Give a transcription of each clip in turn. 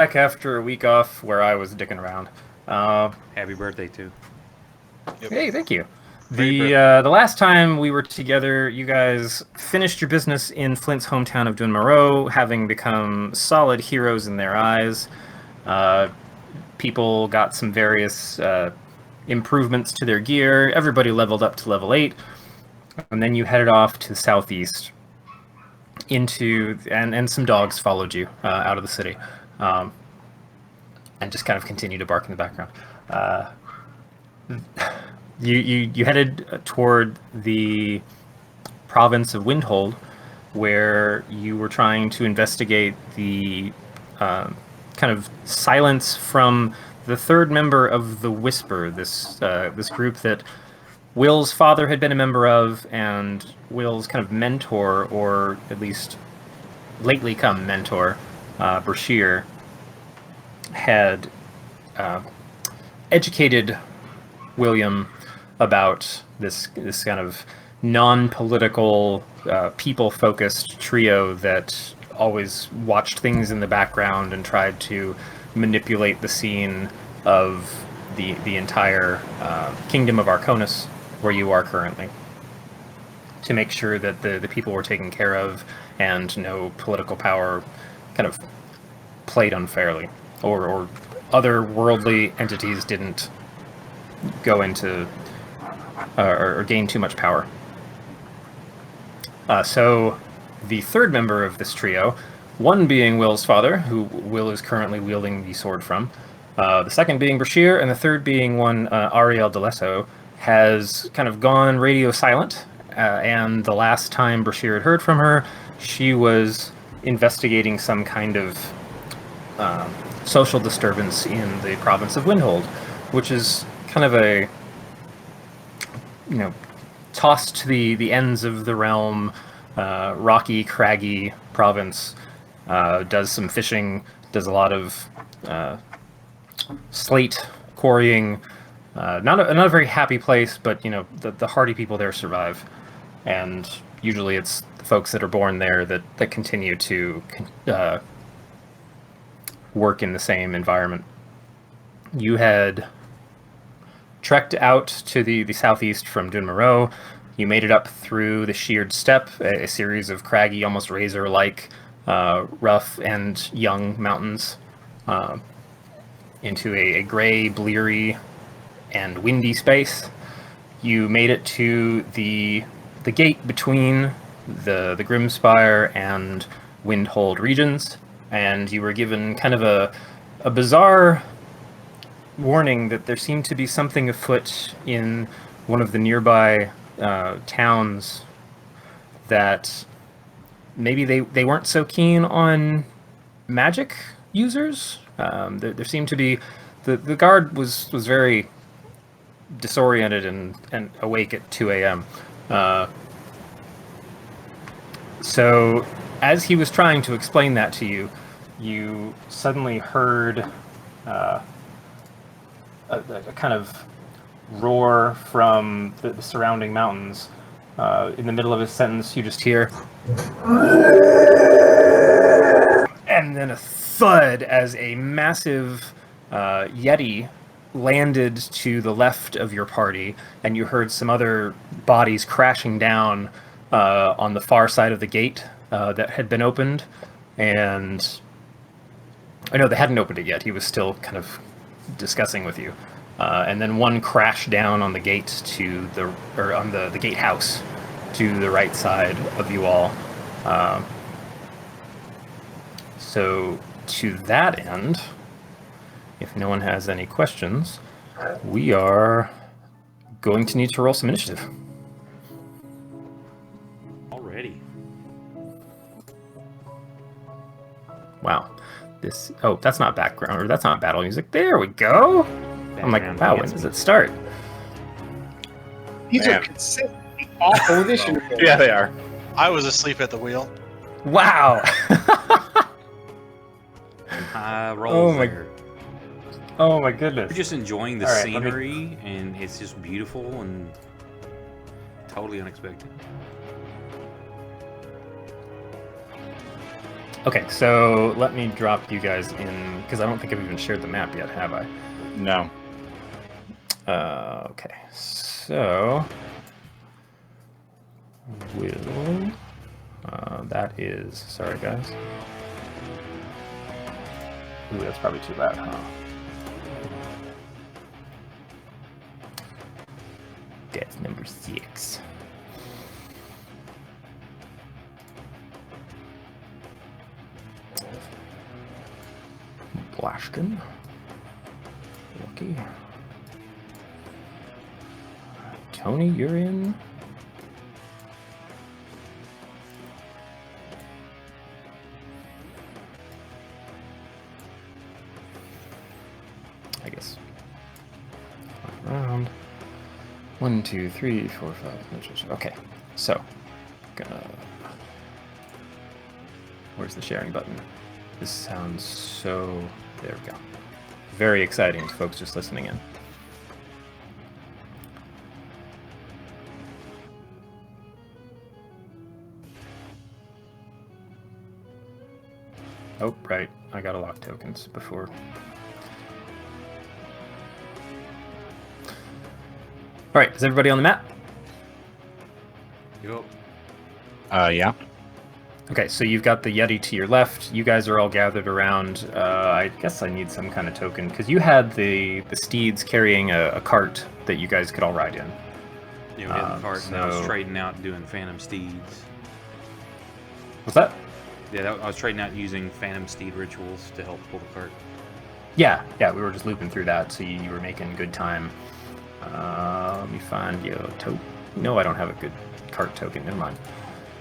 back after a week off where I was dicking around. Happy birthday, too. Yep. Hey, thank you. Great The last time we were together, you guys finished your business in Flint's hometown of Dunmoreau, having become solid heroes in their eyes. People got some various improvements to their gear. Everybody leveled up to level 8. And then you headed off to the southeast into... And some dogs followed you out of the city. And just kind of continued to bark in the background. You headed toward the province of Windhold, where you were trying to investigate the kind of silence from the third member of the Whisper, this group that Will's father had been a member of, and Will's kind of mentor, or at least lately come mentor, Brashear, had educated William about this kind of non-political, people-focused trio that always watched things in the background and tried to manipulate the scene of the entire kingdom of Arconis, where you are currently, to make sure that the people were taken care of and no political power kind of played unfairly, or other worldly entities didn't go into or gain too much power. So the third member of this trio, one being Will's father, who Will is currently wielding the sword from, the second being Brashear, and the third being one Ariel D'Alesso, has kind of gone radio silent, and the last time Brashear had heard from her, she was investigating some kind of social disturbance in the province of Windhold, which is kind of a, tossed to the ends of the realm, rocky, craggy province, does some fishing, does a lot of slate quarrying, not a very happy place, but, the hardy people there survive, and usually it's the folks that are born there that continue to work in the same environment. You had trekked out to the southeast from Dunmoreau. You made it up through the sheared steppe, a series of craggy, almost razor-like, rough and young mountains, into a gray, bleary, and windy space. You made it to the gate between the Grimspire and Windhold regions, and you were given kind of a bizarre warning that there seemed to be something afoot in one of the nearby towns, that maybe they weren't so keen on magic users. There seemed to be... The guard was very disoriented and awake at 2 a.m. So as he was trying to explain that to you, you suddenly heard a kind of roar from the surrounding mountains. In the middle of his sentence, you just hear, and then a thud as a massive yeti landed to the left of your party, and you heard some other bodies crashing down on the far side of the gate that had been opened. And I know they hadn't opened it yet. He was still kind of discussing with you. And then one crashed down on the gate on the gatehouse to the right side of you all. So to that end, if no one has any questions, we are going to need to roll some initiative. Already. Wow. That's not background, or that's not battle music. There we go. I'm like, wow, when does it start? These are consistently awful initiative. Yeah, they are. I was asleep at the wheel. Wow. High rolls there. Oh my goodness. We're just enjoying the All right, scenery, and it's just beautiful and totally unexpected. Okay, so let me drop you guys in, because I don't think I've even shared the map yet, have I? No. Okay, so... Will... that is... Sorry, guys. Ooh, that's probably too loud, huh? That's number 6. Blashkin. Lucky. Tony, you're in. I guess. Around. 1, 2, 3, 4, 5 inches. Okay, so gonna. Where's the sharing button? This sounds so. There we go. Very exciting to folks just listening in. Oh, right. I gotta lock tokens before. Alright, is everybody on the map? Yup. Yeah. Okay, so you've got the Yeti to your left. You guys are all gathered around. I guess I need some kind of token, because you had the steeds carrying a cart that you guys could all ride in. Yeah, we had the cart, and I was so- trading out doing Phantom Steeds. What's that? Yeah, I was trading out using Phantom Steed rituals to help pull the cart. Yeah, we were just looping through that, so you were making good time. Let me find your token. No, I don't have a good cart token. Never mind.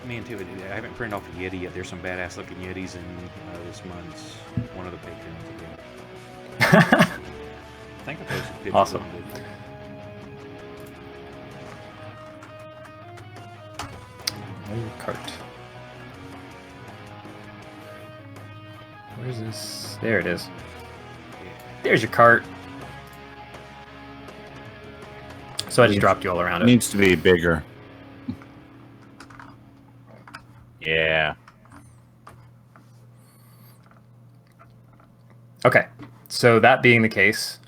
Me and Tivy, I haven't printed off a Yeti yet. There's some badass looking Yetis in this month's one of the patrons again. I think I posted pictures Awesome. of them. No cart. Where's this? There it is. Yeah. There's your cart. So I just dropped you all around it. Needs to be bigger. Yeah. Okay, so that being the case,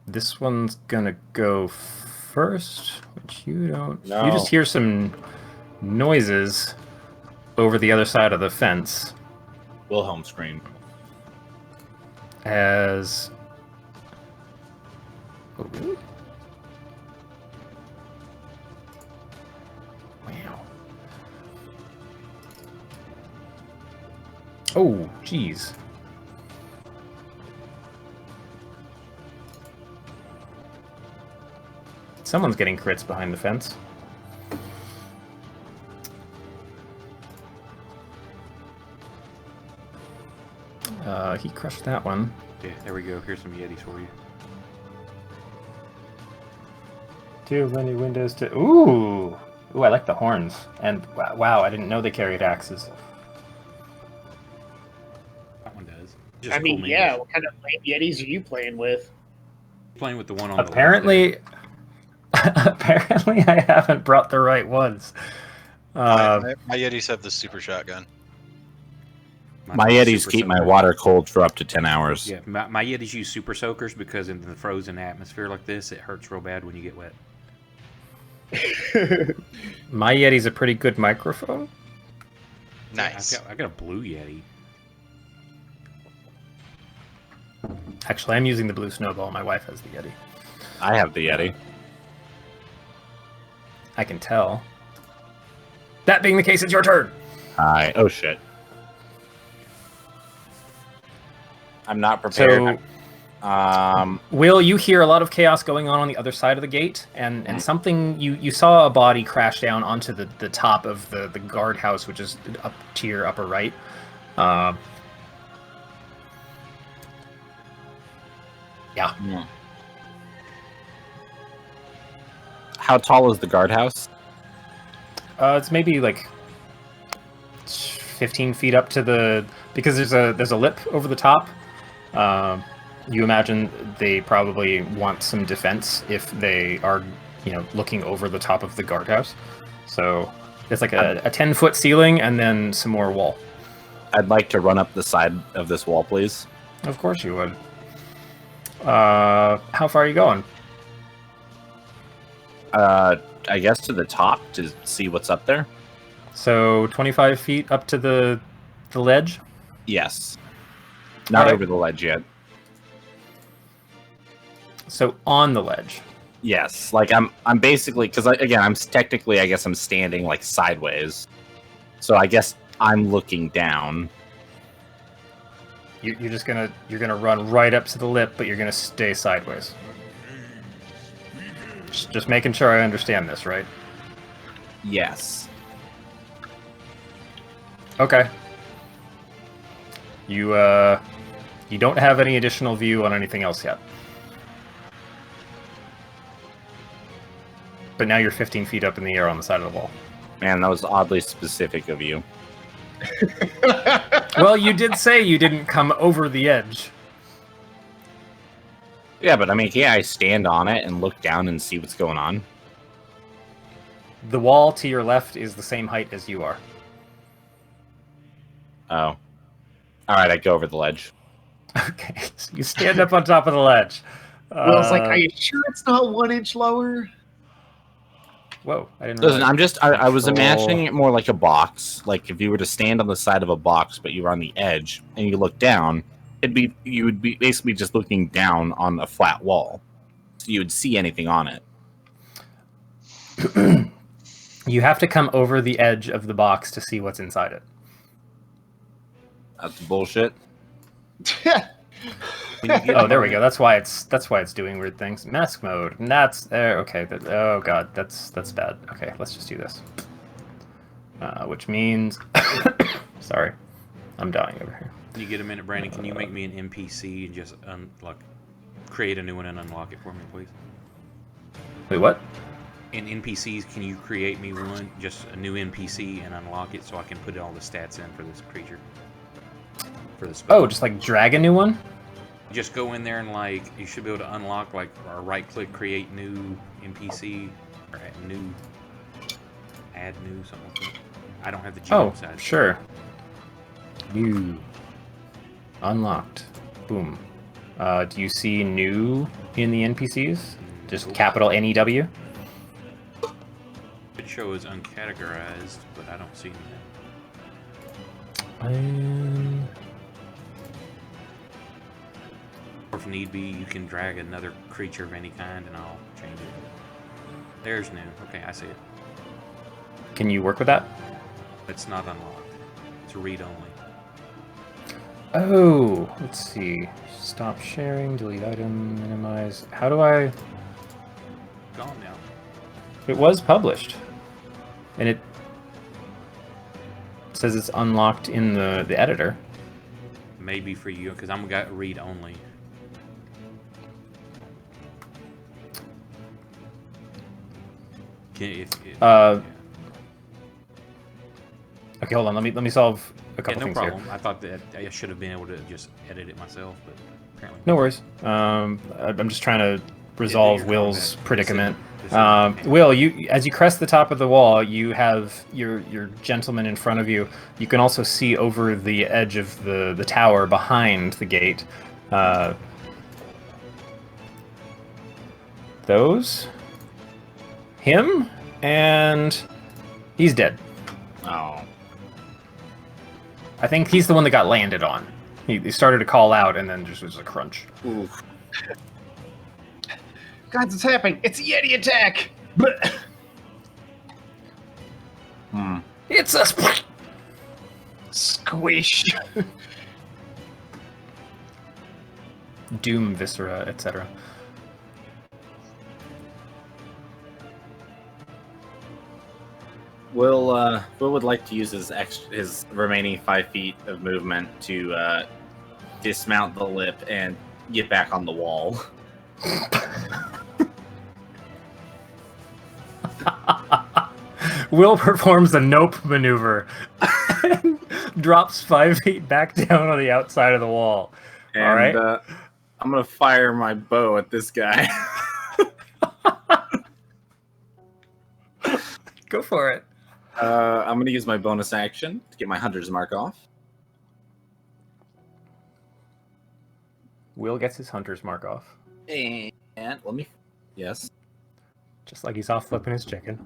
this one's gonna go first, which you don't. No. You just hear some noises over the other side of the fence Wilhelm scream. as. Oh, really? Wow. Oh, geez. Someone's getting crits behind the fence. He crushed that one. Yeah, there we go. Here's some Yetis for you. Too many windows to. Ooh! Ooh, I like the horns. And wow, I didn't know they carried axes. That one does. Just I mean, cool yeah. minions. What kind of lame Yetis are you playing with? Playing with the one on the Apparently, apparently, I haven't brought the right ones. My Yetis have the super shotgun. left My there. Yetis Super keep my soaker. water cold for up to 10 hours. Yeah, my Yetis use super soakers because in the frozen atmosphere like this, it hurts real bad when you get wet. My Yeti's a pretty good microphone. Nice. I got a blue Yeti. Actually, I'm using the blue snowball. My wife has the Yeti. I have the Yeti. I can tell. That being the case, it's your turn. Hi. Oh, shit. I'm not prepared. Will, you hear a lot of chaos going on the other side of the gate, and something you saw a body crash down onto the top of the guardhouse, which is up to your upper right. Yeah. How tall is the guardhouse? It's maybe like 15 feet up to the, because there's a lip over the top. You imagine they probably want some defense if they are, looking over the top of the guardhouse. So it's like a 10-foot ceiling and then some more wall. I'd like to run up the side of this wall, please. Of course you would. How far are you going? I guess to the top to see what's up there. So 25 feet up to the ledge? Yes. Not Alright. over the ledge yet. So on the ledge. Yes, like I'm basically because again I'm technically I guess I'm standing like sideways, so I guess I'm looking down. You're just you're gonna run right up to the lip, but you're gonna stay sideways. Just making sure I understand this, right? Yes. Okay. You don't have any additional view on anything else yet. But now you're 15 feet up in the air on the side of the wall. Man, that was oddly specific of you. Well, you did say you didn't come over the edge. Yeah, but I mean, can't I stand on it and look down and see what's going on? The wall to your left is the same height as you are. Oh. Alright, I go over the ledge. Okay, so you stand up on top of the ledge. Will's like, are you sure it's not 1 inch lower? Whoa, I didn't Listen, realize. I was Control. imagining it more like a box. Like if you were to stand on the side of a box, but you were on the edge and you look down, you would be basically just looking down on a flat wall. So you would see anything on it. You have to come over the edge of the box to see what's inside it. That's bullshit. Oh, there we go. That's why it's doing weird things. Mask mode. And that's there. Okay. Oh god, that's bad. Okay, let's just do this. Which means, sorry, I'm dying over here. Can you get a minute, Brandon? Can you make me an NPC and just create a new one and unlock it for me, please? Wait, what? In NPCs, can you create me one, just a new NPC, and unlock it so I can put all the stats in for this creature? For the spell. Oh, just like drag a new one? Just go in there and you should be able to unlock or right click, create new NPC, or add new, something like that. I don't have the GM Oh, side. sure. New. Unlocked. Boom. Do you see new in the NPCs? Just capital NEW? It shows uncategorized, but I don't see Um, anything. Or if need be, you can drag another creature of any kind and I'll change it. There's new. Okay, I see it. can you work with that? It's not unlocked. It's read only. Oh, let's see. Stop sharing, delete item, minimize. How do I... Gone now. It was published. And it says it's unlocked in the editor. Maybe for you, because I'm got read only. Okay, hold on. Let me solve a couple no things problem. here. I thought that I should have been able to just edit it myself, but apparently No worries. I'm just trying to resolve your Will's comment. predicament. Just say- Will, you as you crest the top of the wall, you have your gentleman in front of you. You can also see over the edge of the tower behind the gate. Those, him, and he's dead. Oh. I think he's the one that got landed on. He started to call out, and then just was a crunch. Oof. Guys, what's happening? It's a Yeti attack! It's a Squish! doom, viscera, etc. Will would like to use his remaining 5 feet of movement to dismount the lip and get back on the wall. Will performs the nope maneuver and drops 5 feet back down on the outside of the wall. And, All right. I'm gonna fire my bow at this guy. Go for it. I'm gonna use my bonus action to get my hunter's mark off. Will gets his hunter's mark off. And let me. Yes. Just like he's off flipping his chicken.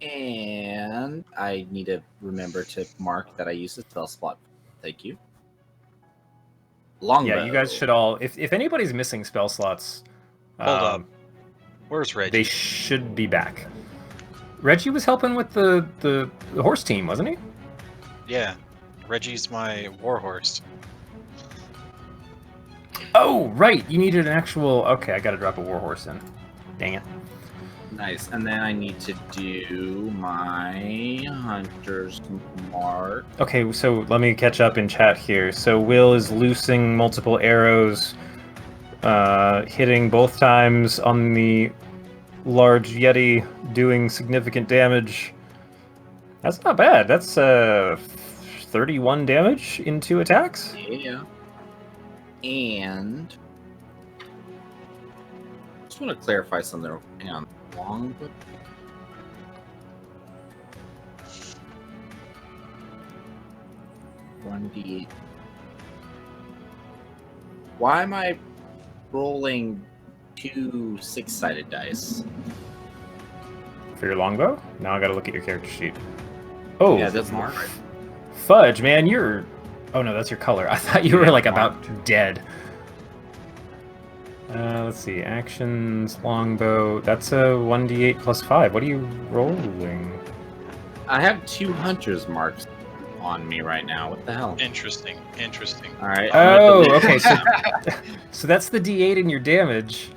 And I need to remember to mark that I use the spell slot. Thank you. Longbow. Yeah, you guys should all. If anybody's missing spell slots, Hold up. Where's Reggie? they should be back. Reggie was helping with the horse team, wasn't he? Yeah. Reggie's my warhorse. Oh, right. You needed an actual. Okay, I got to drop a warhorse in. Dang it. Nice. And then I need to do my hunter's mark. Okay, so let me catch up in chat here. So Will is loosing multiple arrows, hitting both times on the large Yeti, doing significant damage. That's not bad. That's 31 damage in 2 attacks. Yeah. And just want to clarify something. Hang on. Longbow. $1d8. Why am I rolling 2 6-sided dice? For your longbow? Now I gotta look at your character sheet. Oh, Yeah, that's mark. fudge, man, you're... Oh no, that's your color. I thought you were like about dead. Let's see, actions, longbow. That's a 1d8 plus 5. What are you rolling? I have 2 hunters marks on me right now. What the hell? Interesting. Interesting. All right. Oh, okay. So that's the d8 in your damage,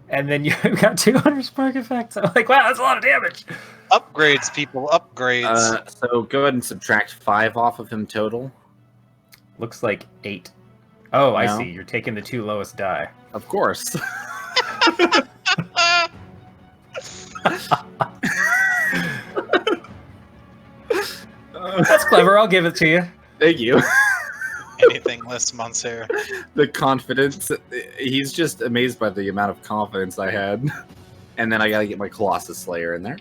and then you've got 200 spark effects. I'm like, wow, that's a lot of damage. Upgrades, people. Upgrades. So go ahead and subtract 5 off of him total. Looks like 8. Oh, I No. see. You're taking the 2 lowest die. Of course. That's clever. I'll give it to you. Thank you. Anything less Monsieur. The confidence. He's just amazed by the amount of confidence I had. And then I gotta get my Colossus Slayer in there.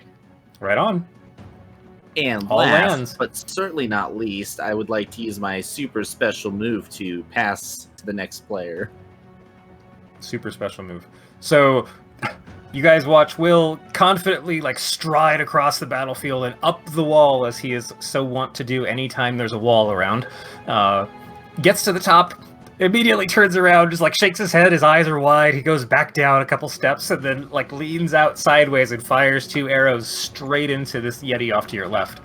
Right on. And All last, lands. but certainly not least, I would like to use my super special move to pass to the next player. Super special move. So, you guys watch Will confidently like stride across the battlefield and up the wall as he is so wont to do anytime there's a wall around. Gets to the top, immediately turns around, just like shakes his head, his eyes are wide, he goes back down a couple steps and then like leans out sideways and fires 2 arrows straight into this Yeti off to your left.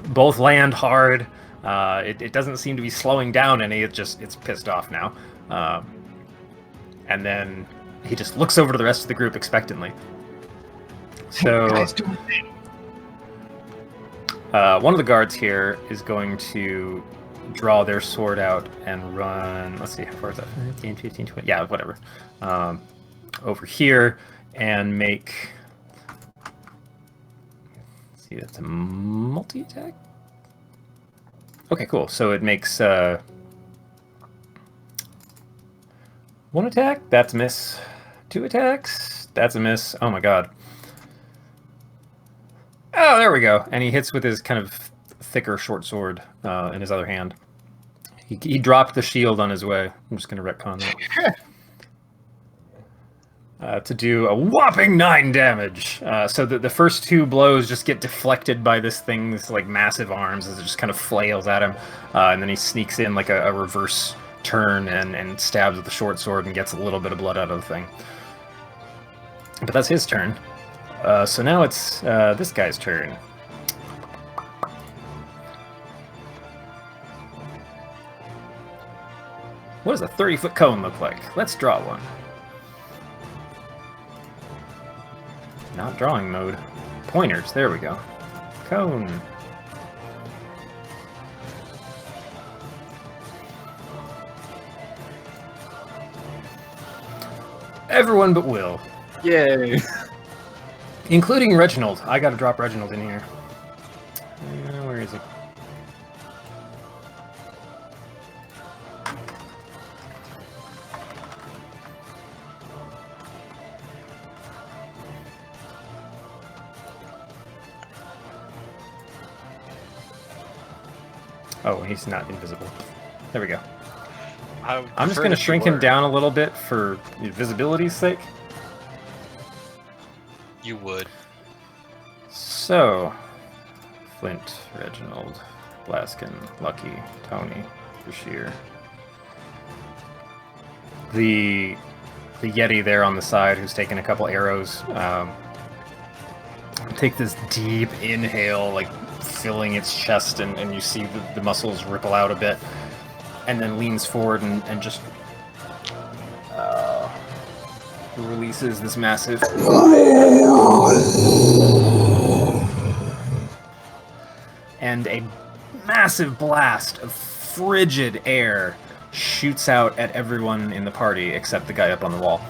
Both land hard. It doesn't seem to be slowing down any, it's pissed off now. And then he just looks over to the rest of the group expectantly. So Guys, do it. one of the guards here is going to draw their sword out and run. Let's see, how far is that? 15, 15, 20. Yeah, whatever. Over here and make. Let's see, that's a multi-attack. Okay, cool. So it makes 1 attack. That's a miss. 2 attacks. That's a miss. Oh my god. Oh, there we go. And he hits with his kind of thicker short sword in his other hand. He dropped the shield on his way. I'm just going to retcon that. To do a whopping 9 damage. So the first 2 blows just get deflected by this thing's like massive arms as it just kind of flails at him. And then he sneaks in like a reverse turn and stabs with the short sword and gets a little bit of blood out of the thing. But that's his turn. So now it's this guy's turn. What does a 30-foot cone look like? Let's draw one. Not drawing mode. Pointers, there we go. Cone. Everyone but Will. Yay! Including Reginald. I gotta drop Reginald in here. Where is it? Oh, he's not invisible. There we go. I would I'm just prefer going to that you shrink him were. down a little bit for visibility's sake. You would. So, Flint, Reginald, Blaskin, Lucky, Tony, Bashir. The Yeti there on the side who's taking a couple arrows. Take this deep inhale, like filling its chest, and you see the muscles ripple out a bit, and then leans forward and just releases this massive and a massive blast of frigid air shoots out at everyone in the party except the guy up on the wall.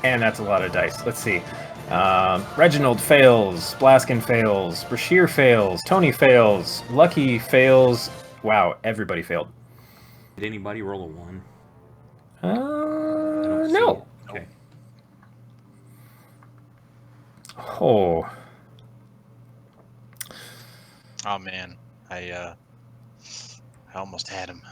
And that's a lot of dice. Let's see. Reginald fails, Blaskin fails, Brashear fails, Tony fails, Lucky fails. Wow, everybody failed. Did anybody roll a 1? I don't see No. it. Okay. Oh. Oh man, I almost had him.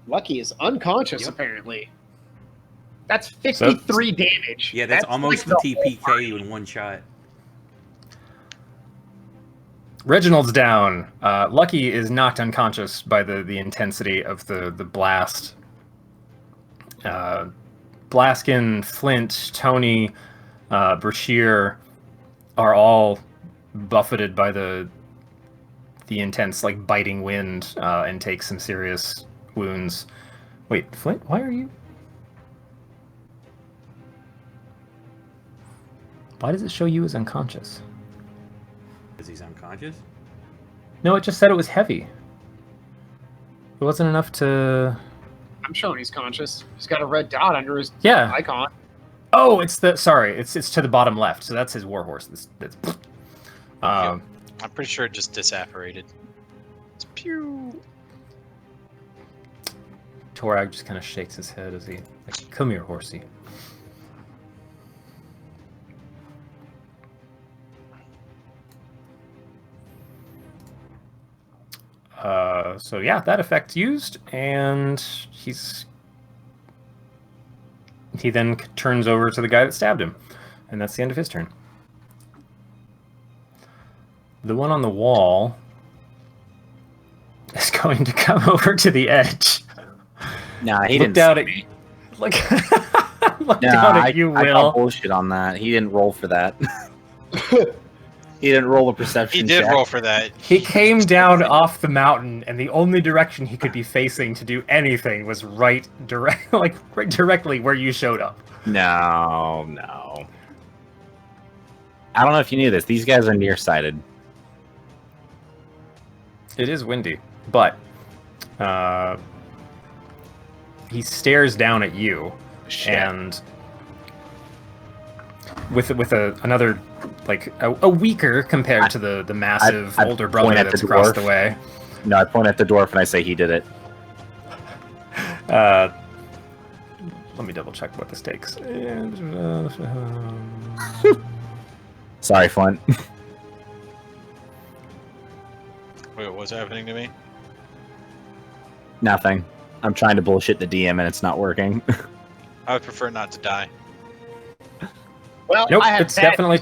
Lucky is unconscious, Yep. apparently. That's 53 damage. Yeah, that's almost like the TPK in one shot. Reginald's down. Lucky is knocked unconscious by the intensity of the blast. Blaskin, Flint, Tony, Brashear are all buffeted by the intense, like, biting wind and take some serious wounds. Wait, Flint, why are you? Why does it show you as unconscious? Because he's unconscious? No, it just said it was heavy. It wasn't enough to... I'm showing he's conscious. He's got a red dot under his Yeah. icon. Oh, it's the... Sorry, it's to the bottom left. So that's his warhorse. That's I'm pretty sure it just disapparated. It's pew. Torag just kind of shakes his head as he... Like, come here, horsey. So yeah, that effect used, and he then turns over to the guy that stabbed him, and that's the end of his turn. The one on the wall is going to come over to the edge. Nah, he Look didn't. down at look, look Nah, down at you, I Will. call bullshit on that. He didn't roll for that. He didn't roll a perception. He did check. roll for that. He came down off the mountain, and the only direction he could be facing to do anything was right directly where you showed up. No. I don't know if you knew this. These guys are nearsighted. It is windy, but he stares down at you, Shit. and with another, like, a weaker compared to the massive I older point brother at the that's across dwarf. the way. No, I point at the dwarf and I say he did it. Let me double check what this takes. Sorry, Flint. Wait, what's happening to me? Nothing. I'm trying to bullshit the DM and it's not working. I would prefer not to die. Well, Nope, I have it's bad- definitely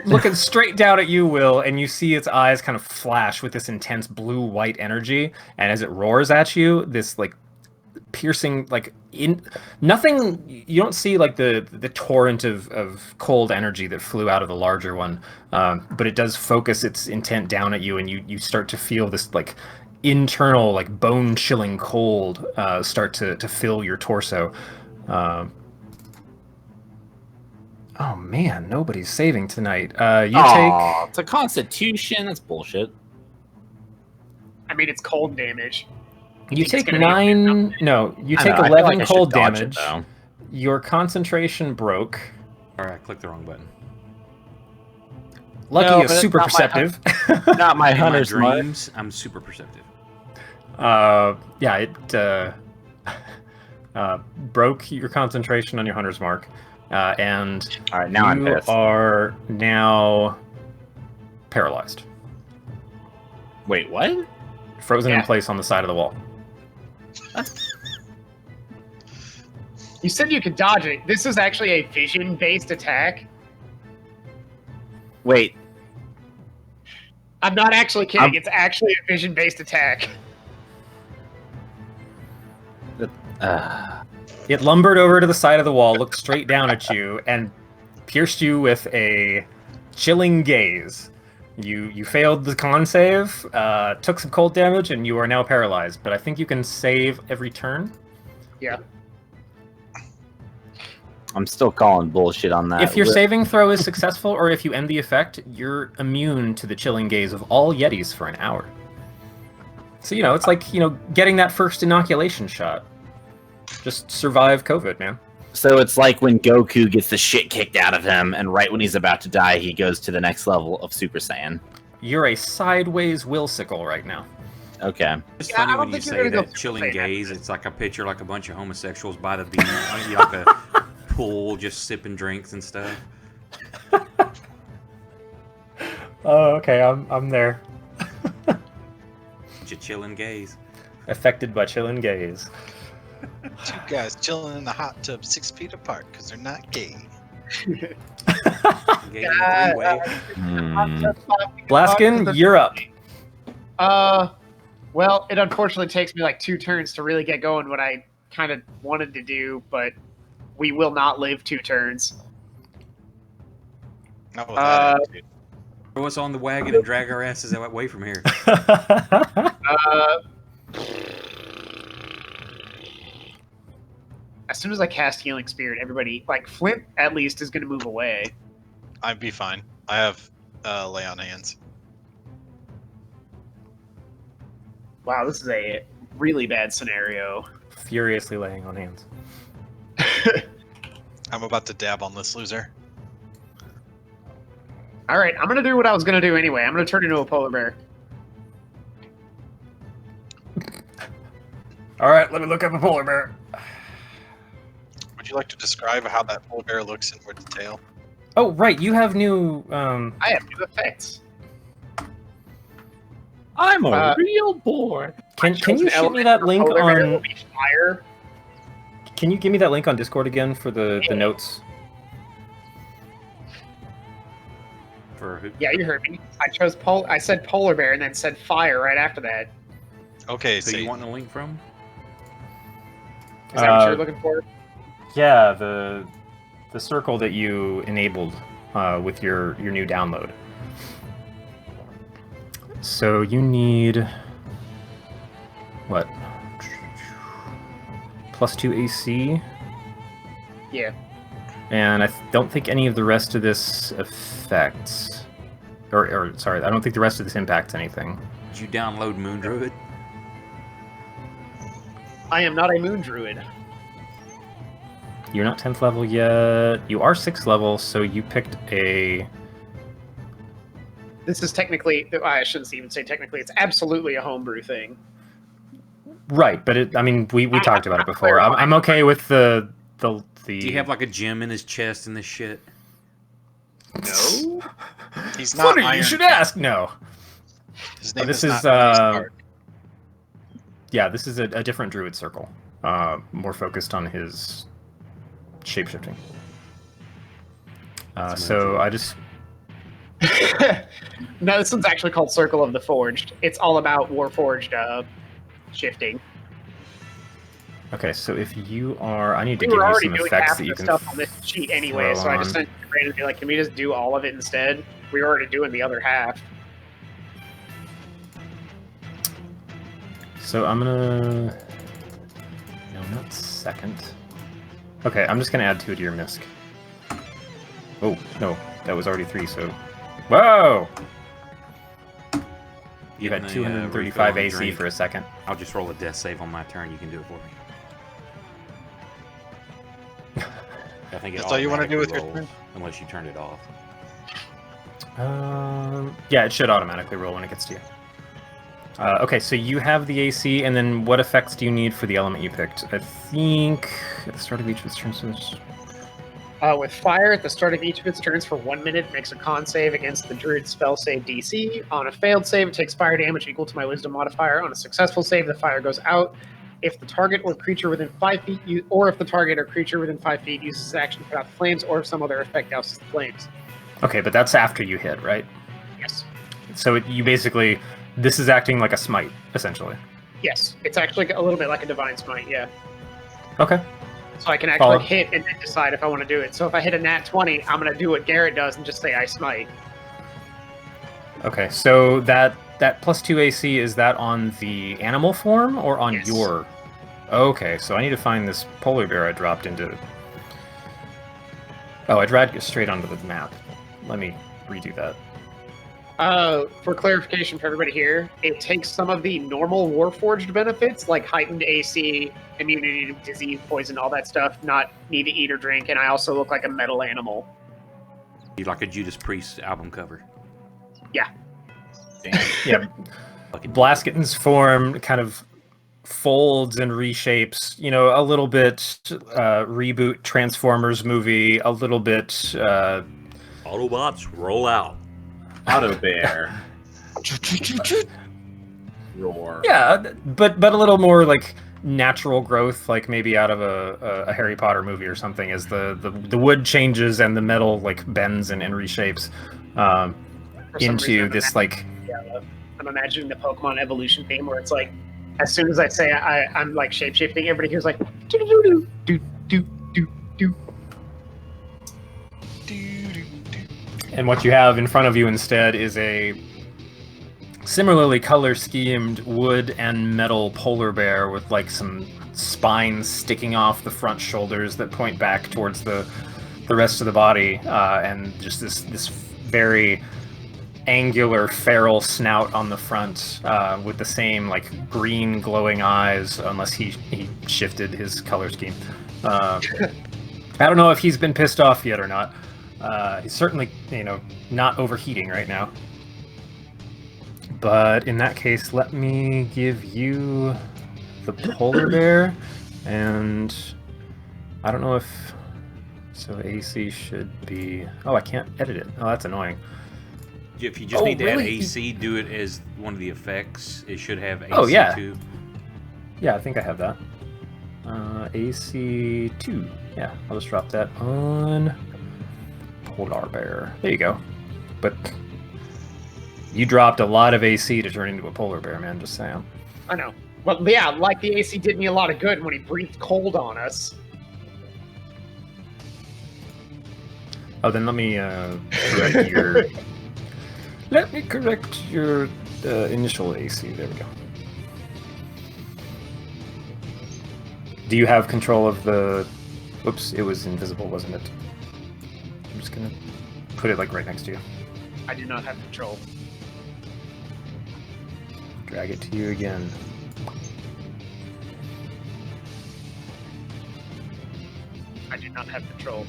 looking straight down at you, Will, and you see its eyes kind of flash with this intense blue-white energy, and as it roars at you, this, like, piercing, like, nothing, you don't see, like, the torrent of cold energy that flew out of the larger one, but it does focus its intent down at you, and you start to feel this, like, internal, like, bone-chilling cold start to fill your torso. Oh man, nobody's saving tonight. You Aw, it's a constitution. That's bullshit. I mean, it's cold damage. You It's take gonna be- 9. No, you I take know, I feel 11 like I should cold dodge damage. it, though. Your concentration broke. Alright, I clicked the wrong button. Lucky No, is but super not my perceptive. Not my In my hunter's mark. dreams, I'm super perceptive. Yeah, it broke your concentration on your hunter's mark. And All right, now I'm you pissed. are now paralyzed, Wait, what? frozen in Yeah. place on the side of the wall. You said you could dodge it. This is actually a vision-based attack. Wait, I'm not actually kidding. It's actually a vision-based attack. It lumbered over to the side of the wall, looked straight down at you, and pierced you with a chilling gaze. You failed the con save, took some cold damage, and you are now paralyzed. But I think you can save every turn. Yeah. I'm still calling bullshit on that. If your saving throw is successful, or if you end the effect, you're immune to the chilling gaze of all Yetis for an hour. So, it's like, getting that first inoculation shot. Just survive COVID, man. So it's like when Goku gets the shit kicked out of him, and right when he's about to die, he goes to the next level of Super Saiyan. You're a sideways Willsicle right now. Okay. It's Yeah, I funny don't when you think you're say gonna go that chilling Super Saiyan gaze. after It's like I picture like a bunch of homosexuals by the beach, like a pool, just sipping drinks and stuff. Oh, okay, I'm there. Just chilling gaze. Affected by chilling gaze. Two guys chilling in the hot tub 6 feet apart because they're not gay. Engaging in three-way. Blaskin, you're up. Well, it unfortunately takes me like 2 turns to really get going what I kind of wanted to do, but we will not live 2 turns. Not with that attitude. Throw us on the wagon and drag our asses away from here. As soon as I cast Healing Spirit, everybody, like Flint at least, is going to move away. I'd be fine. I have lay on hands. Wow, this is a really bad scenario. Furiously laying on hands. I'm about to dab on this loser. All right, I'm going to do what I was going to do anyway. I'm going to turn into a polar bear. All right, let me look up a polar bear. Would you like to describe how that polar bear looks in more detail? Oh, right, you have new. I have new effects. I'm a real boy. Can you shoot me that link Polar bear will on? be fire. Can you give me that link on Discord again for the notes? For who? Yeah, you heard me. I said polar bear and then said fire right after that. Okay, So so you want a link from? Is that what you're looking for? Yeah, the circle that you enabled with your new download. So you need what? +2 AC, Yeah. and I don't think any of the rest of this affects, or sorry, I don't think the rest of this impacts anything. Did you download Moon Druid? I am not a moon druid. You're not 10th level yet. You are 6th level, so you picked a. This is technically, I shouldn't even say technically, it's absolutely a homebrew thing. Right, but we talked about it before. I'm okay with the. Do you have like a gem in his chest and this shit? No? he's not Funny, Iron you should Man. ask. No. His name This is is, not Tony Stark. Yeah, this is a different druid circle. More focused on his shapeshifting. So I just. No, this one's actually called Circle of the Forged. It's all about Warforged shifting. Okay, so if you are, I need to We give were you already some doing effects half that you the can. stuff on this sheet anyway, throw so I just on. sent Brandon to be like, can we just do all of it instead? We were already doing the other half. So I'm gonna. No, not second. Okay, I'm just gonna add 2 to your misc. Oh no, that was already 3. So, whoa! You Getting had a, 235 refill on AC drink. for a second. I'll just roll a death save on my turn. You can do it for me. I think it That's all you wanna do with your automatically rolls, unless you turned it off. Yeah, it should automatically roll when it gets to you. Okay, so you have the AC, and then what effects do you need for the element you picked? I think at the start of each of its turns. With fire, at the start of each of its turns for 1 minute, makes a con save against the druid spell save DC. On a failed save, it takes fire damage equal to my wisdom modifier. On a successful save, the fire goes out. If the target or creature within 5 feet, if the target or creature within 5 feet uses action to put out the flames, or if some other effect douses the flames. Okay, but that's after you hit, right? Yes. So you basically, this is acting like a smite, essentially. Yes, it's actually a little bit like a divine smite. Yeah. Okay. So I can actually Follow. hit and then decide if I want to do it. So if I hit a nat 20, I'm going to do what Garrett does and just say I smite. Okay, so that +2 AC, is that on the animal form or on Yes. your... Okay, so I need to find this polar bear I dropped into... Oh, I dragged it straight onto the map. Let me redo that. For clarification for everybody here, it takes some of the normal Warforged benefits, like heightened AC, immunity to disease, poison, all that stuff, not need to eat or drink, and I also look like a metal animal. You like a Judas Priest album cover. Yeah. Yeah, Fucking Blasketton's form kind of folds and reshapes, you know, a little bit reboot Transformers movie, a little bit... Autobots, roll out. Auto bear. Roar. Yeah, but a little more like natural growth, like maybe out of a Harry Potter movie or something, as the wood changes and the metal like bends and reshapes For some into reason, this like... I'm imagining the Pokemon evolution theme where it's like, as soon as I say I'm like shape-shifting, everybody here's like, do-do-do-do-do-do-do. And what you have in front of you instead is a similarly color-schemed wood and metal polar bear with like some spines sticking off the front shoulders that point back towards the rest of the body, and just this very angular feral snout on the front, with the same like green glowing eyes, unless he shifted his color scheme. I don't know if he's been pissed off yet or not. He's certainly, you know, not overheating right now. But in that case, let me give you the polar bear, and I don't know if... So AC should be... Oh, I can't edit it. Oh, that's annoying. If you just Oh, need to really? add AC, do it as one of the effects. It should have AC Oh, yeah. too. Yeah, I think I have that. AC 2. Yeah, I'll just drop that on polar bear. There you go. But you dropped a lot of AC to turn into a polar bear, man, just saying. I know. Well, yeah, like the AC did me a lot of good when he breathed cold on us. Oh, then let me correct your... Let me correct your initial AC. There we go. Do you have control of the... Oops, it was invisible, wasn't it? I'm just gonna put it like right next to you. I do not have control. Drag it to you again. I do not have control.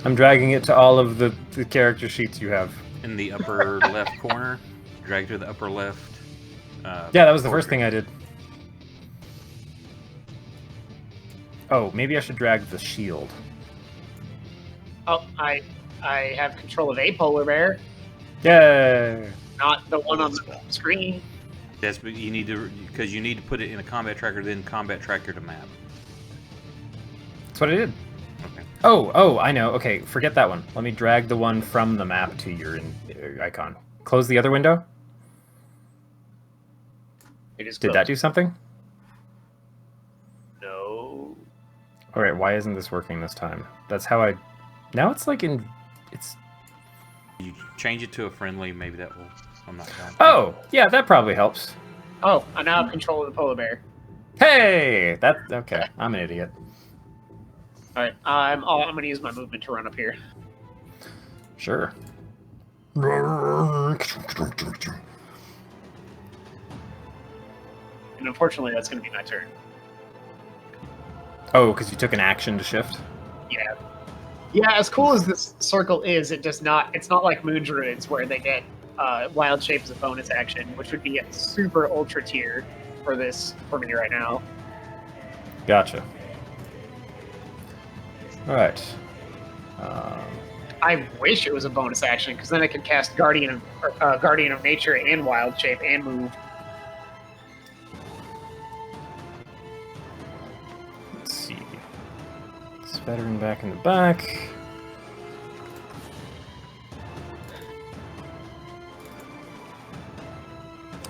I'm dragging it to all of the character sheets you have. In the upper left corner, drag to the upper left. Yeah, that was the first thing I did. Oh, maybe I should drag the shield. Oh, I have control of a polar bear, Yay! not the one on the screen. That's but you need to, because you need to put it in a combat tracker, then combat tracker to map. That's what I did. Okay. Oh, I know. Okay, forget that one. Let me drag the one from the map to your icon. Close the other window. It is. Did that do something? No. All right, why isn't this working this time? That's how I... Now it's like in... It's... You change it to a friendly, maybe that will. I'm not done. Oh, yeah, that probably helps. Oh, I now have control of the polar bear. Hey! That... Okay, I'm an idiot. All right, I'm going to use my movement to run up here. Sure. And unfortunately, that's going to be my turn. Oh, because you took an action to shift? Yeah. Yeah, as cool as this circle is, it does not. It's not like Moon Druids where they get wild shape as a bonus action, which would be a super ultra tier for me right now. Gotcha. All right. I wish it was a bonus action because then I could cast Guardian of Nature and Wild Shape and move. Let's see. This veteran back in the back.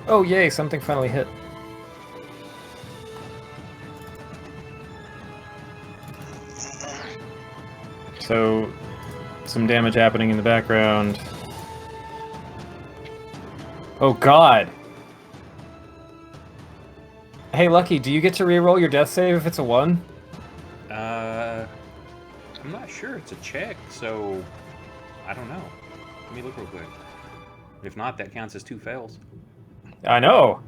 Oh, yay, something finally hit. So, some damage happening in the background. Oh, God! Hey, Lucky, do you get to reroll your death save if it's a 1? I'm not sure. It's a check, so I don't know. Let me look real quick. If not, that counts as 2 fails. I know!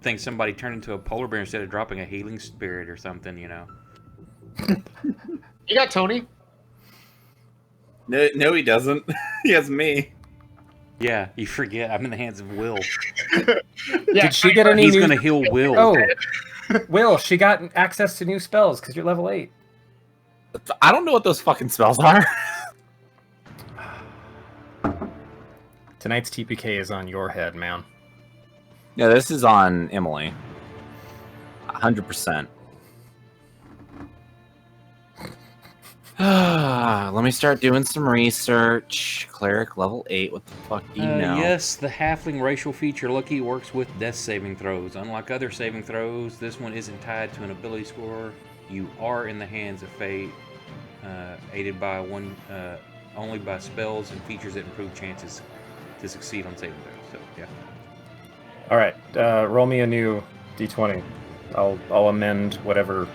Think somebody turned into a polar bear instead of dropping a healing spirit or something, you know. You got Tony. No, he doesn't. He has me. Yeah, you forget. I'm in the hands of Will. Yeah, Did she get any He's new... gonna heal Will. Oh! Will, she got access to new spells because you're level 8. I don't know what those fucking spells are. Tonight's TPK is on your head, man. Yeah, this is on Emily. 100%. Let me start doing some research. Cleric level 8. What the fuck do you know? Yes, the halfling racial feature Lucky works with death saving throws. Unlike other saving throws, this one isn't tied to an ability score. You are in the hands of fate, aided by only by spells and features that improve chances to succeed on saving throws. So yeah. All right, roll me a new d20. I'll amend whatever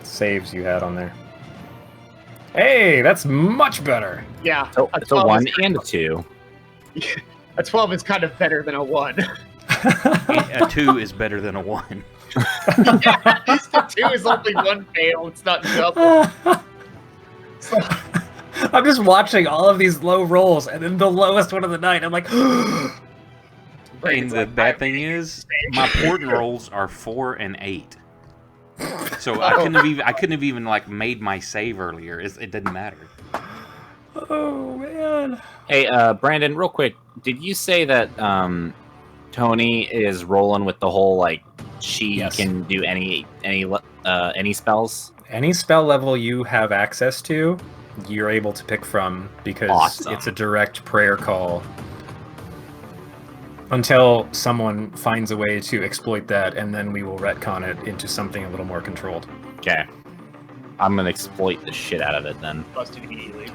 saves you had on there. Hey, that's much better. Yeah, So it's a 12 1 is- and a 2. A 12 is kind of better than a 1. A 2 is better than a 1. At least a 2 is only 1 fail. It's not double. So, I'm just watching all of these low rolls, and then the lowest one of the night. I'm like, And the bad thing is, my portent rolls are 4 and 8. So I couldn't have even like made my save earlier. It didn't matter. oh man. Hey, Brandon, real quick. Did you say that Tony is rolling with the whole like she Yes. can do any spells? Any spell level you have access to, you're able to pick from because Awesome. it's a direct prayer call. Until someone finds a way to exploit that, and then we will retcon it into something a little more controlled. Okay. I'm gonna exploit the shit out of it then. busted immediately.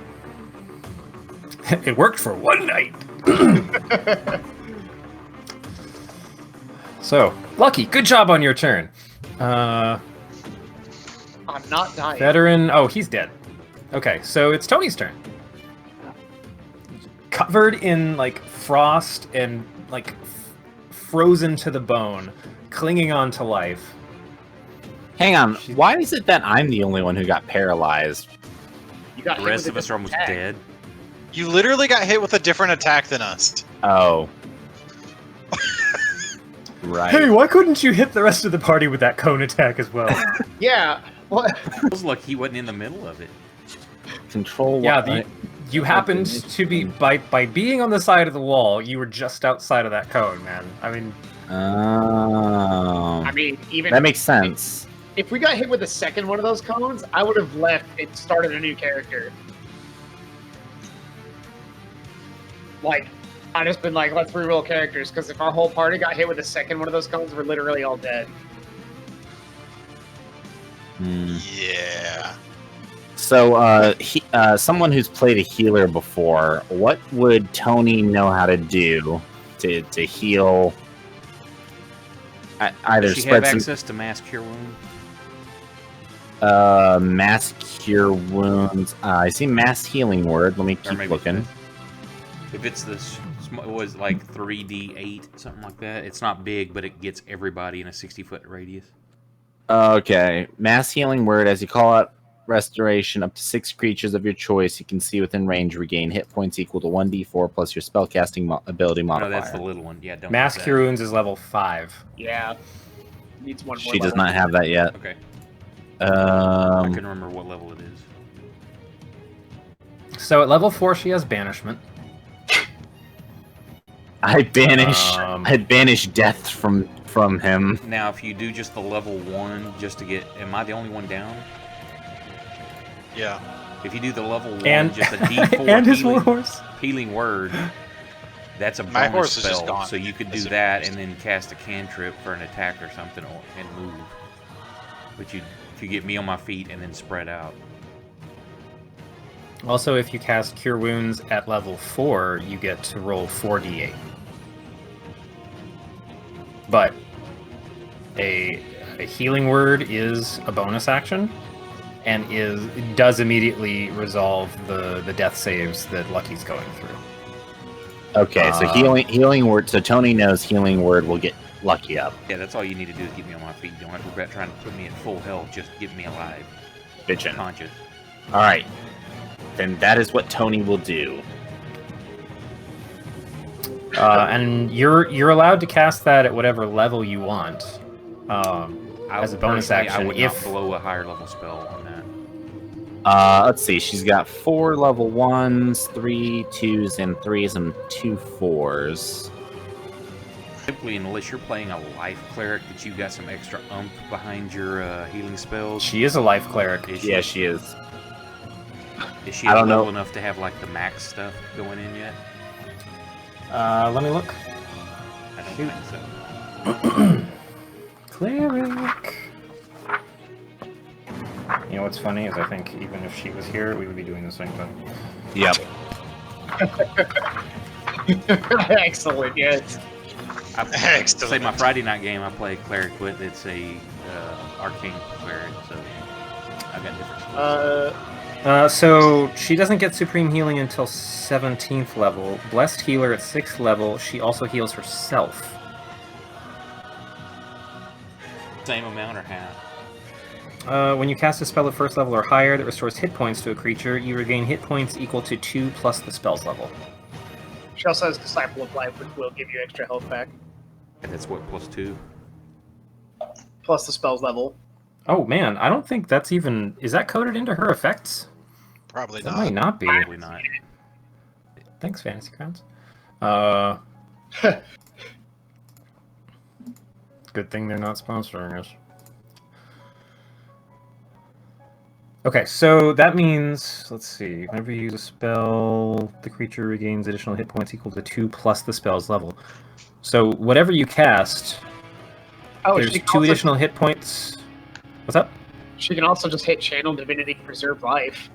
It worked for one night. So, Lucky, good job on your turn. I'm not dying. Veteran. Oh, he's dead. Okay, so it's Tony's turn. Covered in like frost and like frozen to the bone, clinging on to life. Hang on. Why is it that I'm the only one who got paralyzed? You got The hit rest with of a us are almost attack. dead. You literally got hit with a different attack than us. Oh. Right. Hey, why couldn't you hit the rest of the party with that cone attack as well? Yeah. What? It was like he wasn't in the middle of it. Control. Yeah, you happened to be by being on the side of the wall. You were just outside of that cone, man. I mean, Oh. I mean, even That makes sense. if we got hit with a second one of those cones, I would have left and started a new character. Like, I'd just been like, let's reroll characters, because if our whole party got hit with a second one of those cones, we're literally all dead. Hmm. Yeah. So, someone who's played a healer before, what would Tony know how to do to heal? Either Does she spread have some access to mass cure wound? mass cure wounds. I see mass healing word. Let me Or keep maybe looking. If it's it was like 3d8, something like that. It's not big, but it gets everybody in a 60-foot radius. Okay, mass healing word. As you call out restoration, up to 6 creatures of your choice you can see within range regain hit points equal to 1d4 plus your spellcasting ability No, modifier. that's the little one. Yeah, don't. Mass use that. Cure Wounds is level 5. Yeah. Needs one more She does level. not have that yet. Okay. I Um, can remember what level it is. So at level 4, she has banishment. I banish death from him. Now, if you do just the level 1, just to get... Am I the only one down? Yeah. If you do the level 1, And just a D4 and his healing, horse. healing word, that's a My bonus horse is spell. just gone. So you could do That's a that bonus. and then cast a cantrip for an attack or something and move. But you could get me on my feet and then spread out. Also, if you cast Cure Wounds at level 4, you get to roll 4d8. But a healing word is a bonus action, and does immediately resolve the death saves that Lucky's going through. Okay, so healing word. So Tony knows healing word will get Lucky up. Yeah, that's all you need to do is get me on my feet. You don't have to worry about trying to put me at full health. Just get me alive. Bitchin'. Conscious. All right, then that is what Tony will do. And you're allowed to cast that at whatever level you want. As a bonus Personally, action, I would if not blow a higher level spell on that. Let's see. She's got 4 level 1s, 3 2s, and 3s, and 2 4s. Simply, unless you're playing a life cleric, that you got some extra umph behind your healing spells. she is a life cleric. Is Yeah, she is. Is she I don't level know. enough to have like the max stuff going in yet? Let me look. I don't Shoot. think so. Cleric. You know what's funny is I think even if she was here, we would be doing the same thing. Yep. Excellent, yes. I Excellent. say my Friday night game I play cleric with. It's a arcane cleric, so I've got different skills. So she doesn't get Supreme Healing until 17th level. Blessed Healer at 6th level. She also heals herself. Same amount or half? When you cast a spell at 1st level or higher that restores hit points to a creature, you regain hit points equal to 2 plus the spell's level. She also has Disciple of Life, which will give you extra health back, And that's what, +2? plus the spell's level. Oh man, I don't think that's even... Is that coded into her effects? Probably That not. might not be. Probably not. Thanks, Fantasy Crowns. Good thing they're not sponsoring us. Okay, so that means, let's see, whenever you use a spell, the creature regains additional hit points equal to 2 plus the spell's level. So whatever you cast, Oh, there's she 2 can also- additional hit points. What's up? She can also just hit Channel Divinity to preserve life.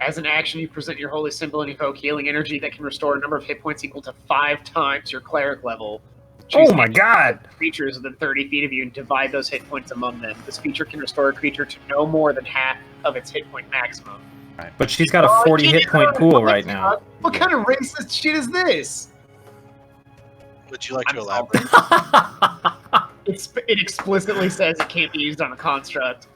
As an action, you present your holy symbol and evoke healing energy that can restore a number of hit points equal to 5 times your cleric level. Oh my god! Creatures within 30 feet of you and divide those hit points among them. This feature can restore a creature to no more than half of its hit point maximum. But she's got a 40 hit point pool right now. What kind of racist shit is this? Would you like to I'm elaborate? It explicitly says it can't be used on a construct.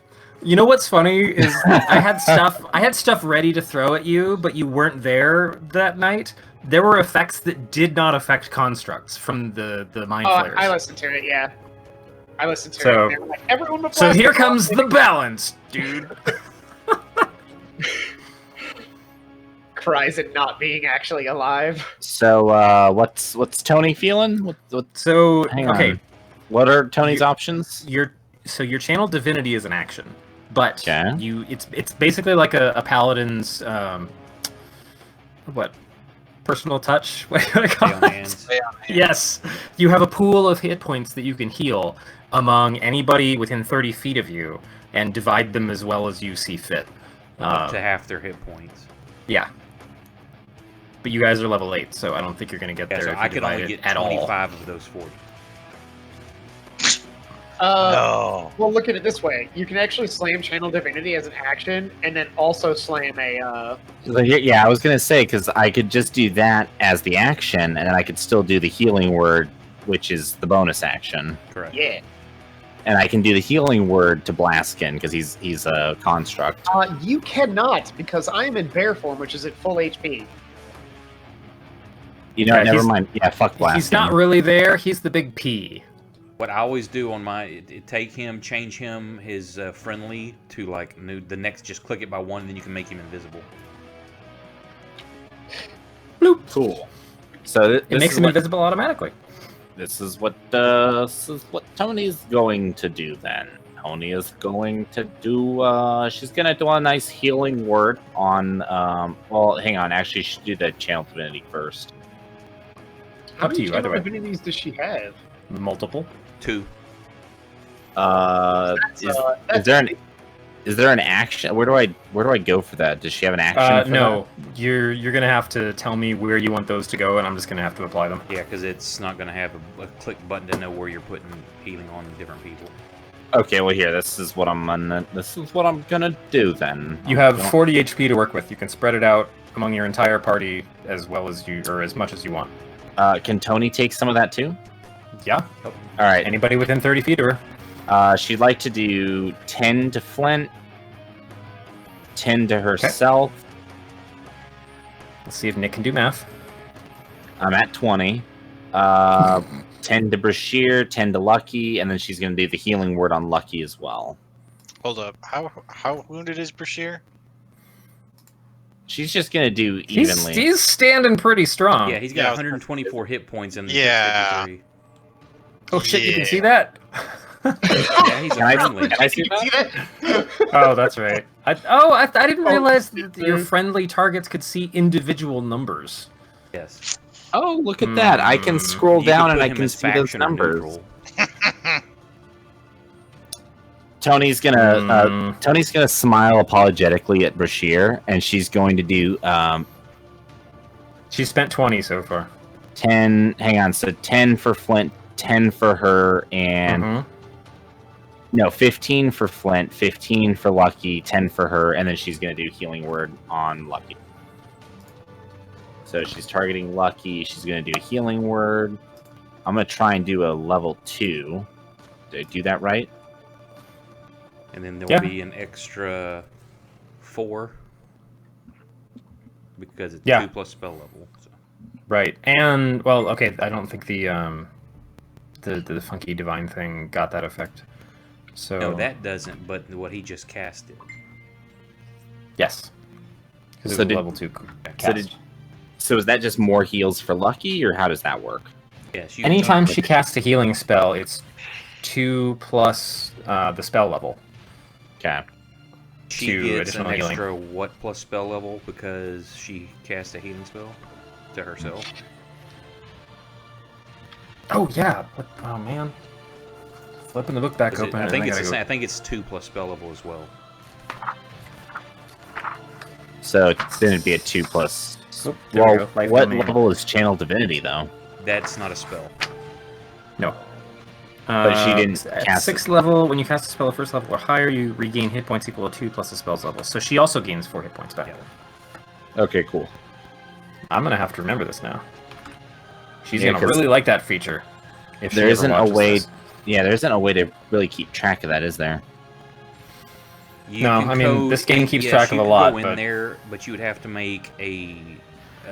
You know what's funny is I had stuff ready to throw at you, but you weren't there that night. There were effects that did not affect constructs from the mind flayers. I listened to it, yeah. I listened to So- it. And they were like, everyone but So Blast here is comes off. the balance, dude. Cries at not being actually alive. So what's Tony feeling? What So Hang okay, on. What are Tony's options? your channel divinity is an action, but Okay. it's basically like a paladin's what personal touch. What do I Stay call on it? hands. Yes, you have a pool of hit points that you can heal among anybody within 30 feet of you, and divide them as well as you see fit. Up to half their hit points. Yeah. But you guys are level 8, so I don't think you're going to get Yeah, there so if I you could divide only it get at all. 25 of those 40. No. Well, look at it this way. You can actually slam Channel Divinity as an action, and then also slam a... Yeah, I was gonna say because I could just do that as the action, and then I could still do the healing word, which is the bonus action, Correct. Yeah. and I can do the healing word to Blaskin because he's a construct. You cannot, because I am in bear form, which is at full HP. You know, Yeah, never he's- mind. Yeah, fuck Blaskin. He's not really there, he's the big P. What I always do on my, take him, change him, his friendly to like the next. Just click it by one, and then you can make him invisible. Bloop. Cool. So It makes him invisible automatically. This is what Tony's going to do then. Tony is going to do. She's gonna do a nice healing word on. Well, hang on. Actually, she should do the channel divinity first. How Up to many you, either way. divinities does she have? Multiple. 2. Is there an action? Where do I go for that? Does she have an action? For No, you're gonna have to tell me where you want those to go, and I'm just gonna have to apply them. Yeah, because it's not going to have a click button to know where you're putting healing on different people. that? Okay, well here, this is what I'm gonna do then. You have 40 HP to work with. You can spread it out among your entire party as well as as much as you want. Can Tony take some of that too? Yeah. All right. Anybody within 30 feet of her. She'd like to do 10 to Flint, 10 to herself. Let's see if Nick can do math. I'm at 20. 10 to Brashear, 10 to Lucky, and then she's going to do the healing word on Lucky as well. Hold up. How wounded is Brashear? She's just going to do evenly. He's standing pretty strong. Yeah, he's got 124 hit points in the Yeah. 53. Oh shit, you can see that? Yeah, he's Can I- friendly. can I see that? Oh, that's right. I didn't realize that your friendly targets could see individual numbers. Yes. Oh, look at that. I can scroll You down put and I him can as see those faction or numbers. neutral. Tony's gonna smile apologetically at Brashear, and she's going to do She spent 20 so far. 10. Hang on, so 10 for Flint, 10 for her, and Mhm. no, 15 for Flint, 15 for Lucky, 10 for her, and then she's gonna do healing word on Lucky. So she's targeting Lucky. She's gonna do a healing word. I'm gonna try and do a level 2. Did I do that right? And then there Yeah. will be an extra 4 because it's Yeah. 2 plus spell level. So. Right. And well, okay, I don't think the funky divine thing got that effect. So No, that doesn't. But what he just casted. yes. Because So it's did- a level 2 cast. So is that just more heals for Lucky, or how does that work? Yes. You Anytime she casts a healing spell, it's 2 plus the spell level. Okay. she 2 gets an additional healing. extra what plus spell level because she cast a healing spell to herself. Oh yeah. Oh man. Flipping the book back open. I think and it's I the gotta same. I think it's 2 plus spell level as well. So it's going to be a 2 plus. Oh, there we Well, go. Life what domain. level is Channel Divinity though? That's not a spell. No. But she didn't At cast 6th level, when you cast a spell at first level or higher, you regain hit points equal to 2 plus the spell's level. So she also gains 4 hit points back. Yeah. Okay, cool. I'm gonna have to remember this now. She's Yeah, gonna 'cause really like that feature. If she There ever isn't a watches way. this. Yeah, there isn't a way to really keep track of that, is there? You No, can I mean, this game keeps track of you a could lot, Go in but- there, but you would have to make an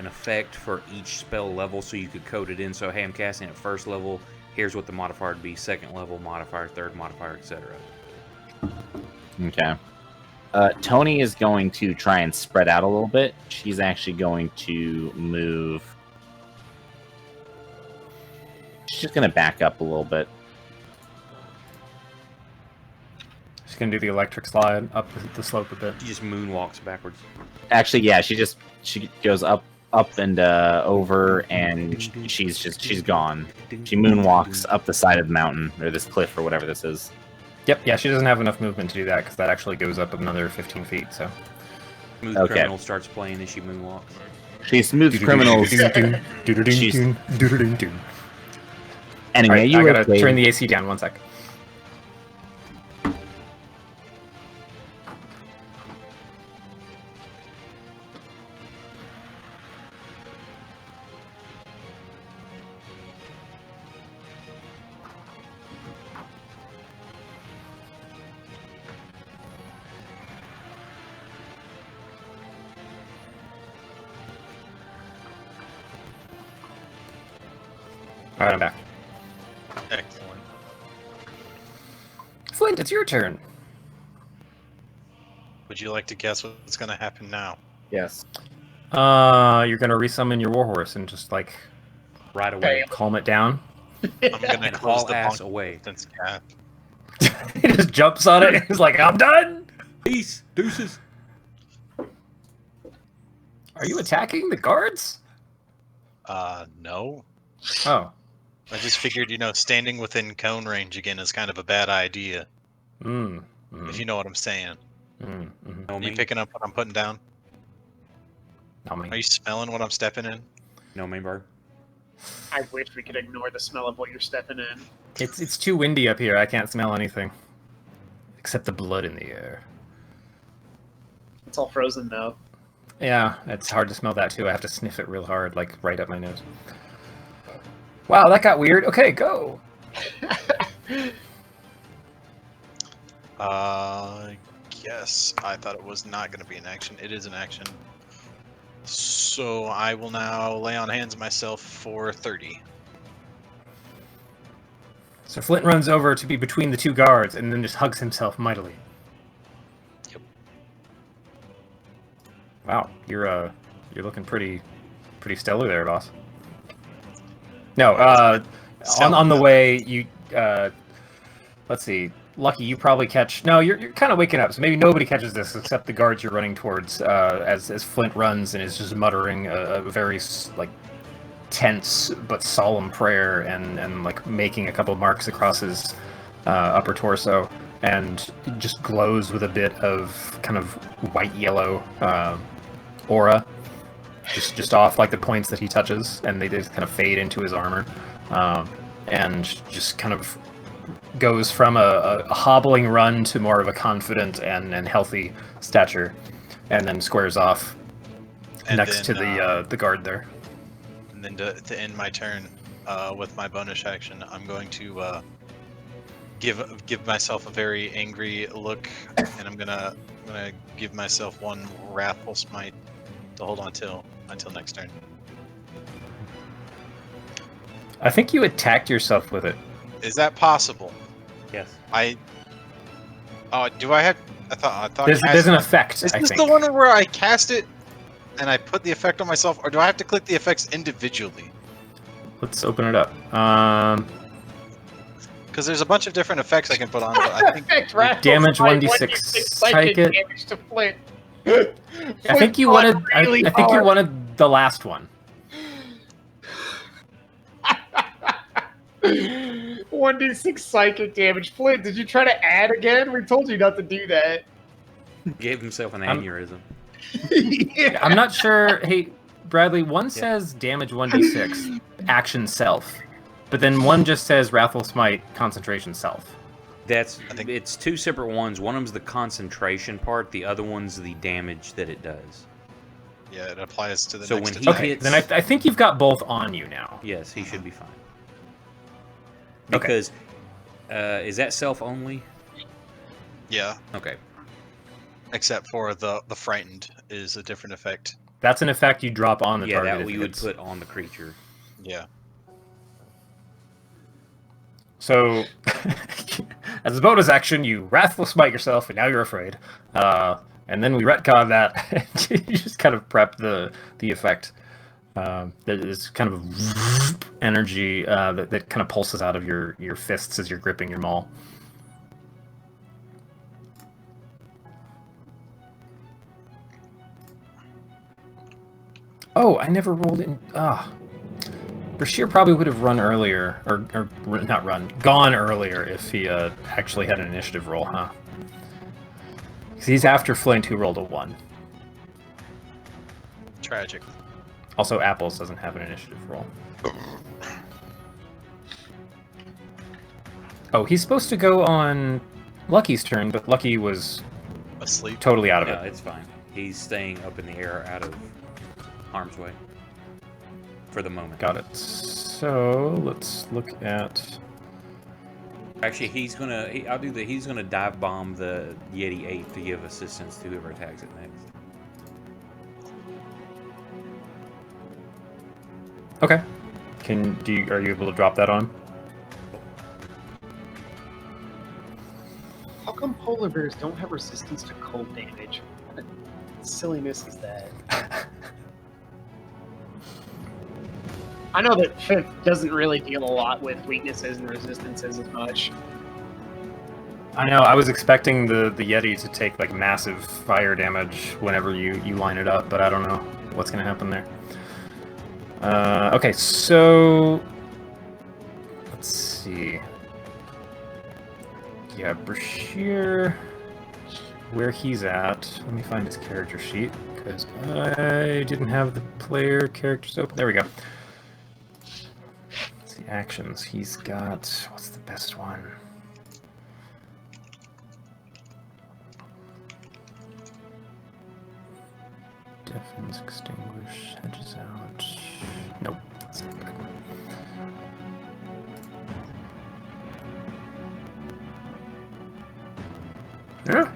effect for each spell level, so you could code it in. So, hey, I'm casting at first level. Here's what the modifier would be: second level modifier, third modifier, etc. Okay. Tony is going to try and spread out a little bit. She's actually going to move. She's just going to back up a little bit. She's gonna do the electric slide up the slope a bit. She just moonwalks backwards. Actually, yeah, she goes up and over, and she's gone. She moonwalks up the side of the mountain or this cliff or whatever this is. Yep, yeah, she doesn't have enough movement to do that because that actually goes up another 15 feet. So. Smooth Okay. Criminal starts playing as she moonwalks. She smooths criminals. Anyway, Alright, you I were gotta playing- turn the AC down 1 sec. Alright, I'm back. Excellent. Flint, it's your turn. Would you like to guess what's going to happen now? Yes. You're gonna resummon your warhorse and just like Right away. calm it down. I'm going to And close haul the ass bunk away. since cap. He just jumps on it. He's like, I'm done. Peace. Deuces. Are you attacking the guards? No. Oh. I just figured, standing within cone range again is kind of a bad idea, if you know what I'm saying. No Are you me. picking up what I'm putting down? Not me. Are you smelling what I'm stepping in? No me, Bryg. I wish we could ignore the smell of what you're stepping in. It's too windy up here. I can't smell anything except the blood in the air. It's all frozen though. Yeah, it's hard to smell that too. I have to sniff it real hard, like right up my nose. Wow, that got weird. Okay, go. Yes. I thought it was not going to be an action. It is an action. So I will now lay on hands myself for 30. So Flint runs over to be between the two guards and then just hugs himself mightily. Yep. Wow, you're looking pretty stellar there, boss. No, on the way you let's see. Lucky, you probably catch. No, you're kind of waking up, so maybe nobody catches this except the guards you're running towards. As Flint runs and is just muttering a very like tense but solemn prayer and like making a couple marks across his upper torso, and it just glows with a bit of kind of white yellow aura, just off like the points that he touches, and they just kind of fade into his armor, and just kind of goes from a hobbling run to more of a confident and healthy stature, and then squares off And next then, to the guard there. And then to end my turn with my bonus action, I'm going to give myself a very angry look, and I'm gonna give myself one wrathful smite to hold on until next turn. I think you attacked yourself with it. Is that possible? Yes. Do I have? I thought. There's an effect. Is I this think. the one where I cast it and I put the effect on myself, or do I have to click the effects individually? Let's open it up. Because there's a bunch of different effects I can put on, but I think Effect, Raffles, Damage my 1d6 psychic psychic. damage to Flint. I think you wanted. I think you wanted the last one. 1d6 psychic damage. Flint, did you try to add again? We told you not to do that. Gave himself an aneurysm. Yeah. I'm not sure. Hey, Bradley. One says damage 1d6, action self, but then one just says wrathful smite, concentration self. It's two separate ones. One of them's the concentration part. The other one's the damage that it does. yeah, it applies to the So next when he attack. Okay, hits- then I think you've got both on you now. Yes, he should be fine. Okay. Because is that self only? Yeah, Okay. except for the frightened is a different effect. That's an effect you drop on the Yeah, target. that if we it would hits. put on the creature. Yeah. So, as a bonus action, you wrathful smite yourself, and now you're afraid. And then we retcon that. You just kind of prep the effect. There's kind of energy that kind of pulses out of your fists as you're gripping your maul. Oh, I never rolled in. Brashear probably would have run earlier, or not run, gone earlier if he actually had an initiative roll, huh? Because he's after Flint, who rolled a 1. Tragic. Also, Apples doesn't have an initiative roll. Oh, he's supposed to go on Lucky's turn, but Lucky was Asleep. totally out of No, it. it's fine. He's staying up in the air, out of harm's way. For the moment. Got it. So let's look at. Actually, he's gonna dive bomb the Yeti 8 to give assistance to whoever attacks it next. Okay. Are you able to drop that on? polar bears don't have resistance to cold damage? What silliness is that? I know that Fifth doesn't really deal a lot with weaknesses and resistances as much. I know, I was expecting the Yeti to take like massive fire damage whenever you line it up, but I don't know what's going to happen there. Okay, so... Let's see. Yeah, Brashear, where he's at. Let me find his character sheet, because I didn't have the player characters open. There we go. Let's see, actions. He's got... What's the best one? Deafens, extinguish, hedges out. Nope, that's not good. Yeah.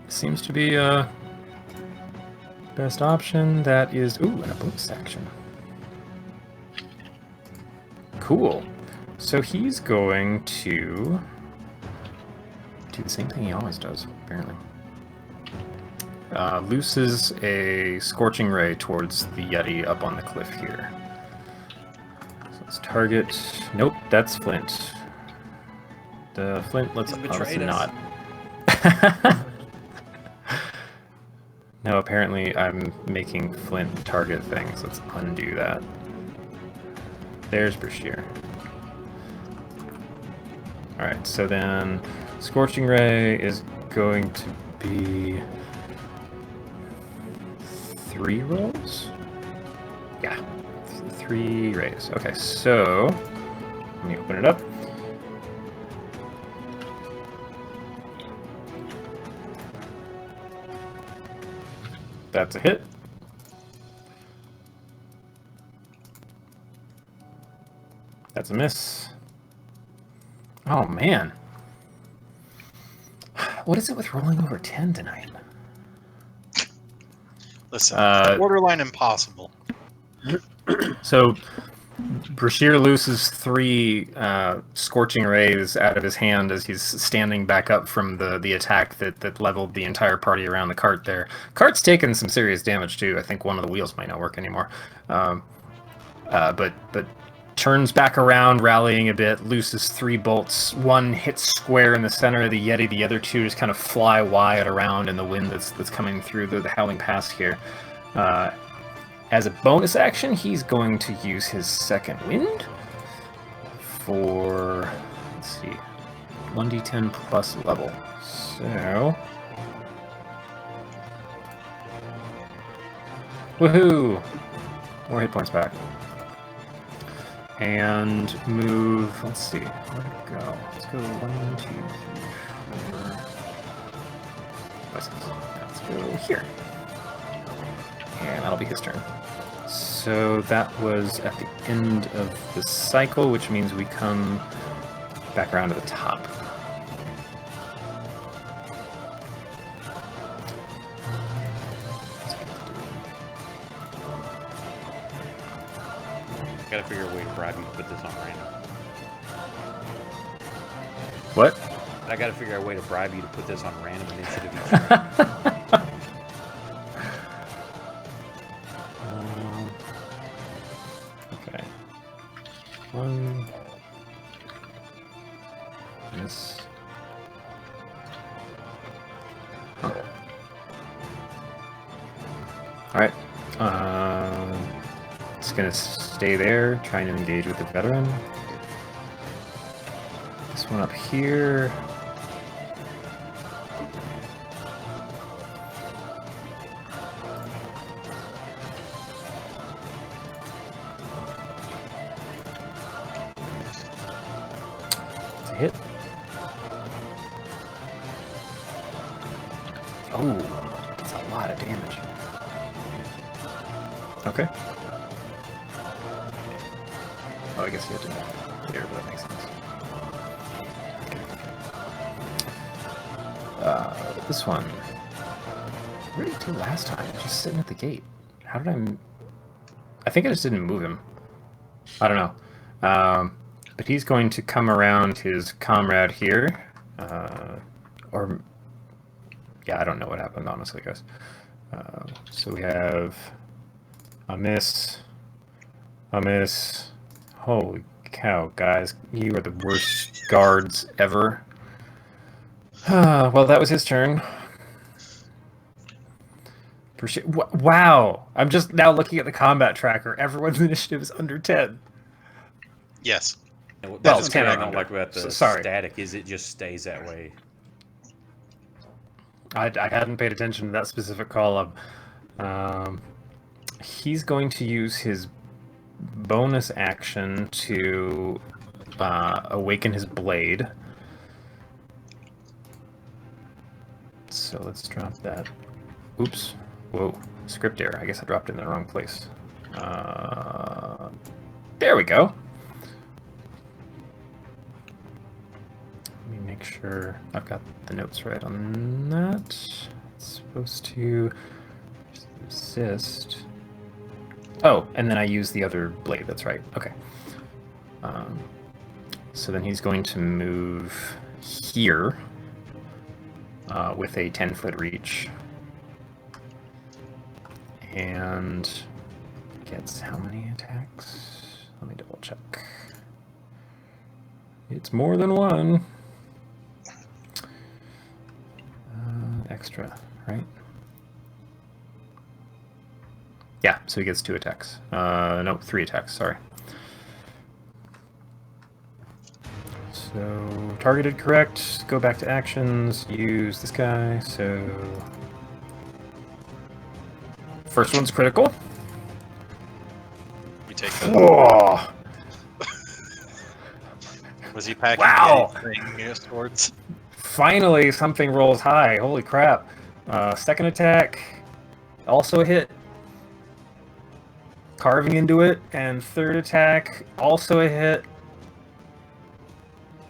Seems to be best option. That is, ooh, and a bonus action. Cool. So he's going to do the same thing he always does, apparently. Looses a Scorching Ray towards the Yeti up on the cliff here. So let's target... Nope, that's Flint. The Flint, let's not. No, apparently I'm making Flint target things. Let's undo that. There's Brashear. Alright, so then Scorching Ray is going to be 3 rolls? Yeah, 3 rays. Okay, so let me open it up. That's a hit. That's a miss. Oh man. What is it with rolling over 10 tonight? Listen, borderline impossible. So Brashear loses 3 Scorching Rays out of his hand as he's standing back up from the attack that leveled the entire party around the cart there. Cart's taken some serious damage too. I think one of the wheels might not work anymore. But turns back around, rallying a bit, looses 3 bolts. 1 hits square in the center of the Yeti. The other 2 just kind of fly wide around in the wind that's coming through the Howling Pass here. As a bonus action, he's going to use his second wind for, let's see, 1d10 plus level. So, woohoo! More hit points back. And move, let's see, where'd it go? Let's go 1, 2, 3, 4. Let's go here. And that'll be his turn. So that was at the end of the cycle, which means we come back around to the top. Gotta figure a way to bribe you to put this on random. What? I gotta figure a way to bribe you to put this on random instead of each turn. Okay. 1. Yes. Oh. Alright. It's gonna stay there, trying to engage with the veteran. This one up here. It's a hit. Oh, that's a lot of damage. Okay. Oh, I guess you have to clear, but that makes sense. Okay. This one. Where did he do last time? Just sitting at the gate. How did I think I just didn't move him. I don't know. But he's going to come around his comrade here Or yeah, I don't know what happened, honestly, guys. So we have a miss. Holy cow, guys. You are the worst guards ever. Well, that was his turn. Wow. I'm just now looking at the combat tracker. Everyone's initiative is under 10. Yes. That's Well, one thing 10 I and don't under. like about the Sorry. static is it just stays that way. I hadn't paid attention to that specific column. He's going to use his bonus action to awaken his blade. So let's drop that. Oops. Whoa. Script error. I guess I dropped it in the wrong place. There we go. Let me make sure I've got the notes right on that. It's supposed to assist. Oh, and then I use the other blade. That's right. Okay. So then he's going to move here with a 10-foot reach. And gets how many attacks? Let me double check. It's more than one. Extra, right? Yeah, so he gets 2 attacks. No, 3 attacks, sorry. So, targeted correct, go back to actions, use this guy, so... First one's critical. You take that. Oh, Was he packing Wow. anything towards? finally something rolls high, holy crap. Second attack, also a hit. Carving into it, and third attack, also a hit.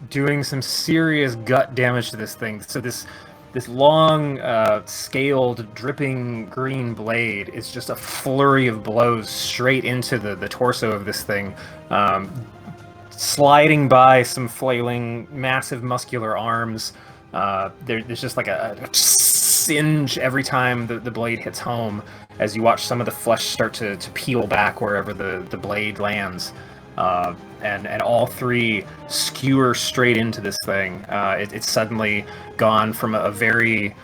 Doing some serious gut damage to this thing. So this long, scaled, dripping green blade is just a flurry of blows straight into the torso of this thing, sliding by some flailing, massive muscular arms. There's just like a singe every time the blade hits home, as you watch some of the flesh start to peel back wherever the blade lands. And all 3 skewer straight into this thing. It's suddenly gone from a very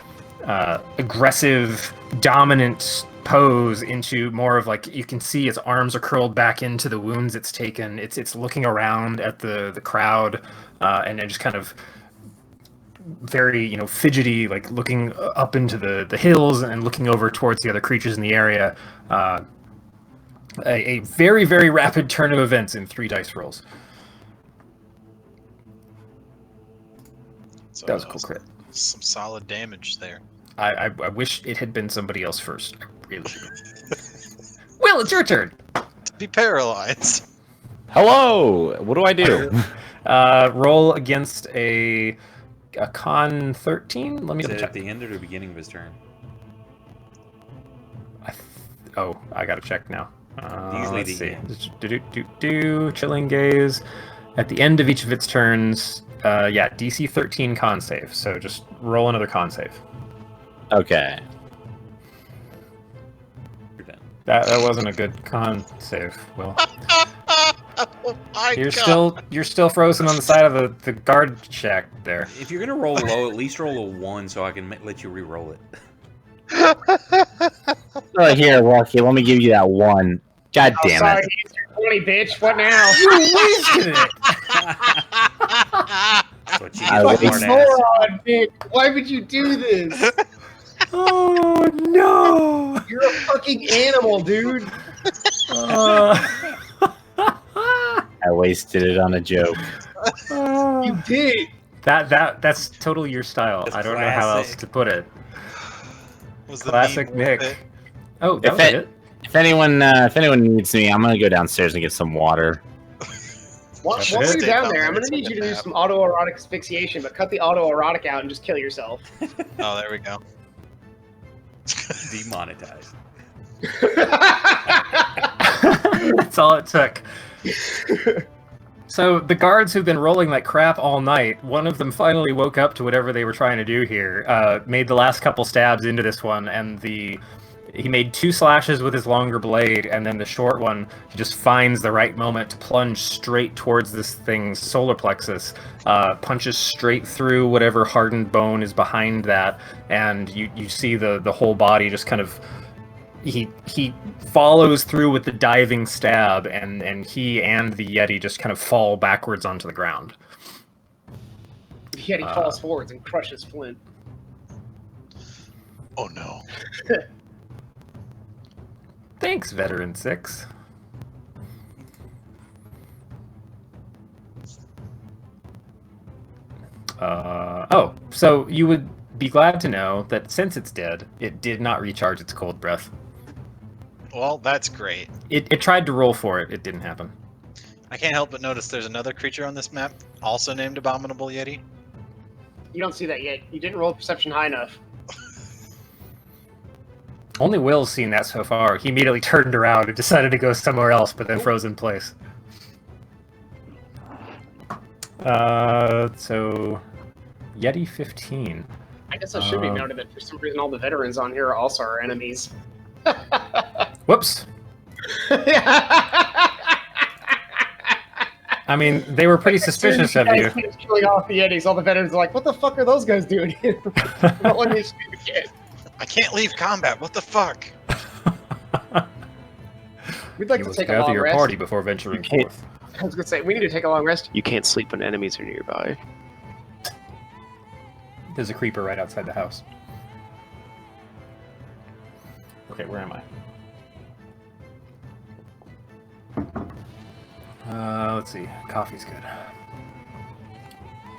aggressive, dominant pose into more of like, you can see its arms are curled back into the wounds it's taken. It's looking around at the crowd and just kind of very fidgety, like looking up into the hills and looking over towards the other creatures in the area. A very, very rapid turn of events in 3 dice rolls. So, That was a cool crit. Some solid damage there. I wish it had been somebody else first. I really do. Will, it's your turn. To be paralyzed. Hello. What do I do? Roll against a con 13. Let me Is double it check. at the end or the beginning of his turn? Oh, I gotta check now. Usually let's the see. Chilling gaze. At the end of each of its turns, yeah, DC 13 con save. So just roll another con save. Okay. You're done. That wasn't a good con save. Will, Oh my you're God. still frozen on the side of the guard shack there. If you're gonna roll low, at least roll a 1 so I can let you re-roll it. Oh, here, Rocky. Let me give you that 1. God Oh, damn sorry, it. you used your 20, bitch. What now? You wasted it. That's what you I get, wasted- smart ass. Moron, bitch. Why would you do this? Oh no! You're a fucking animal, dude. I wasted it on a joke. You did. That's totally your style. That's I don't know how else classic. to put it. Was the Classic meme worth Nick. it? Oh, that If was it- it. If anyone needs me, I'm gonna go downstairs and get some water. While That's you're it. down there, I'm gonna Take need a you to do nap. some autoerotic asphyxiation, but cut the autoerotic out and just kill yourself. Oh, there we go. Demonetized. That's all it took. So the guards who've been rolling like crap all night, one of them finally woke up to whatever they were trying to do here, made the last couple stabs into this one, and he made 2 slashes with his longer blade, and then the short one, he just finds the right moment to plunge straight towards this thing's solar plexus, punches straight through whatever hardened bone is behind that, and you see the whole body just kind of... He follows through with the diving stab, and he and the Yeti just kind of fall backwards onto the ground. The Yeti falls forwards and crushes Flint. Oh no. Thanks, Veteran 6. Oh, so you would be glad to know that since it's dead, it did not recharge its cold breath. Well, that's great. It tried to roll for it. It didn't happen. I can't help but notice there's another creature on this map, also named Abominable Yeti. You don't see that yet. You didn't roll perception high enough. Only Will's seen that so far. He immediately turned around and decided to go somewhere else, but then froze in place. So... Yeti 15. I guess it should be noted that for some reason all the veterans on here are also our enemies. Whoops. I mean, they were pretty suspicious of you. Killing off the Yetis, all the veterans are like, what the fuck are those guys doing here? Not letting me shoot the kid. I can't leave combat. What the fuck? We'd like You to must take a gather long your rest. party before venturing You can't- forth. I was gonna say, we need to take a long rest. You can't sleep when enemies are nearby. There's a creeper right outside the house. Okay, where am I? Let's see. Coffee's good.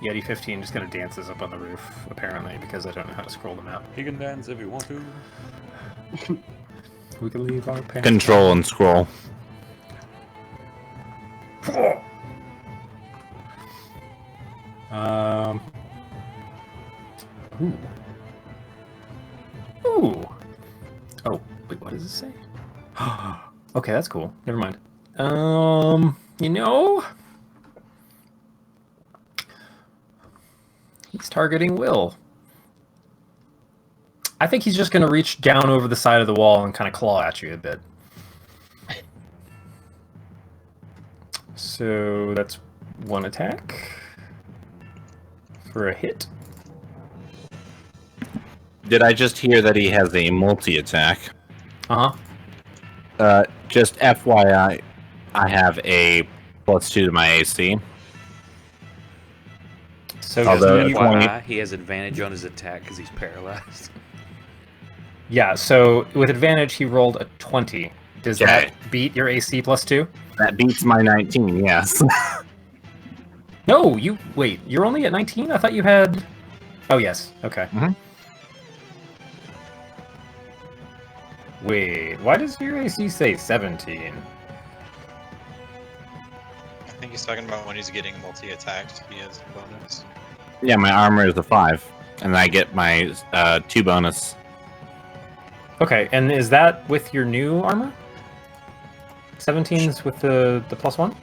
Yeti 15 just kind of dances up on the roof, apparently, because I don't know how to scroll the map. He can dance if you want to. We can leave our pants. Control and scroll. Ooh. Ooh. Oh, wait, what does it say? Okay, that's cool. Never mind. You know, he's targeting Will. I think he's just going to reach down over the side of the wall and kind of claw at you a bit. So that's 1 attack for a hit. Did I just hear that he has a multi-attack? Uh-huh. Just FYI, I have a +2 to my AC. So Although he- FYI, he has advantage on his attack because he's paralyzed. yeah, so with advantage, he rolled a 20. Does Okay. that beat your AC +2? That beats my 19, yes. No, wait, you're only at 19? I thought you had... Oh, yes, okay. Mhm. Wait, why does your AC say 17? I think he's talking about when he's getting multi-attacked. He has a bonus. Yeah, my armor is a 5, and I get my 2 bonus. Okay, and is that with your new armor? 17's with the +1? All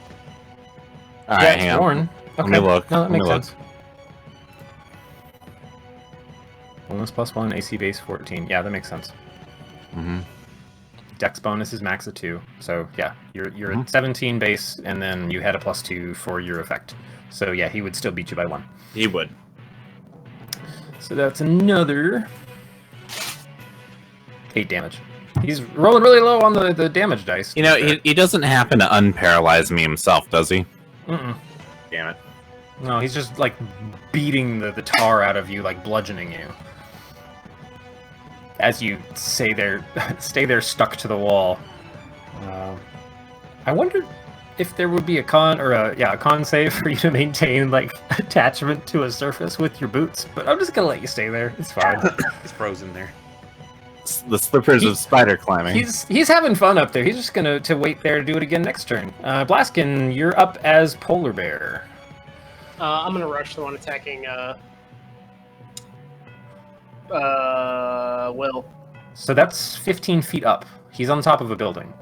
Yeah, right, it's hang on. worn. Let Okay. me look. No, that Let me makes look. sense. Bonus +1, AC base 14. Yeah, that makes sense. Mm-hmm. Dex bonus is max of 2. So yeah, you're Mhm. at 17 base, and then you had a +2 for your effect. So yeah, he would still beat you by 1. He would. So that's another 8 damage. He's rolling really low on the damage dice. You know, he doesn't happen to unparalyze me himself, does he? Mm-mm. Damn it. No, he's just like beating the tar out of you, like bludgeoning you. As you stay there stuck to the wall. I wonder if there would be a con save for you to maintain like attachment to a surface with your boots, but I'm just gonna let you stay there. It's fine. He's frozen there. The slippers of spider climbing. He's having fun up there. He's just gonna wait there to do it again next turn. Blaskin, you're up as Polar Bear. I'm gonna rush the one attacking Will. So that's 15 feet up. He's on top of a building.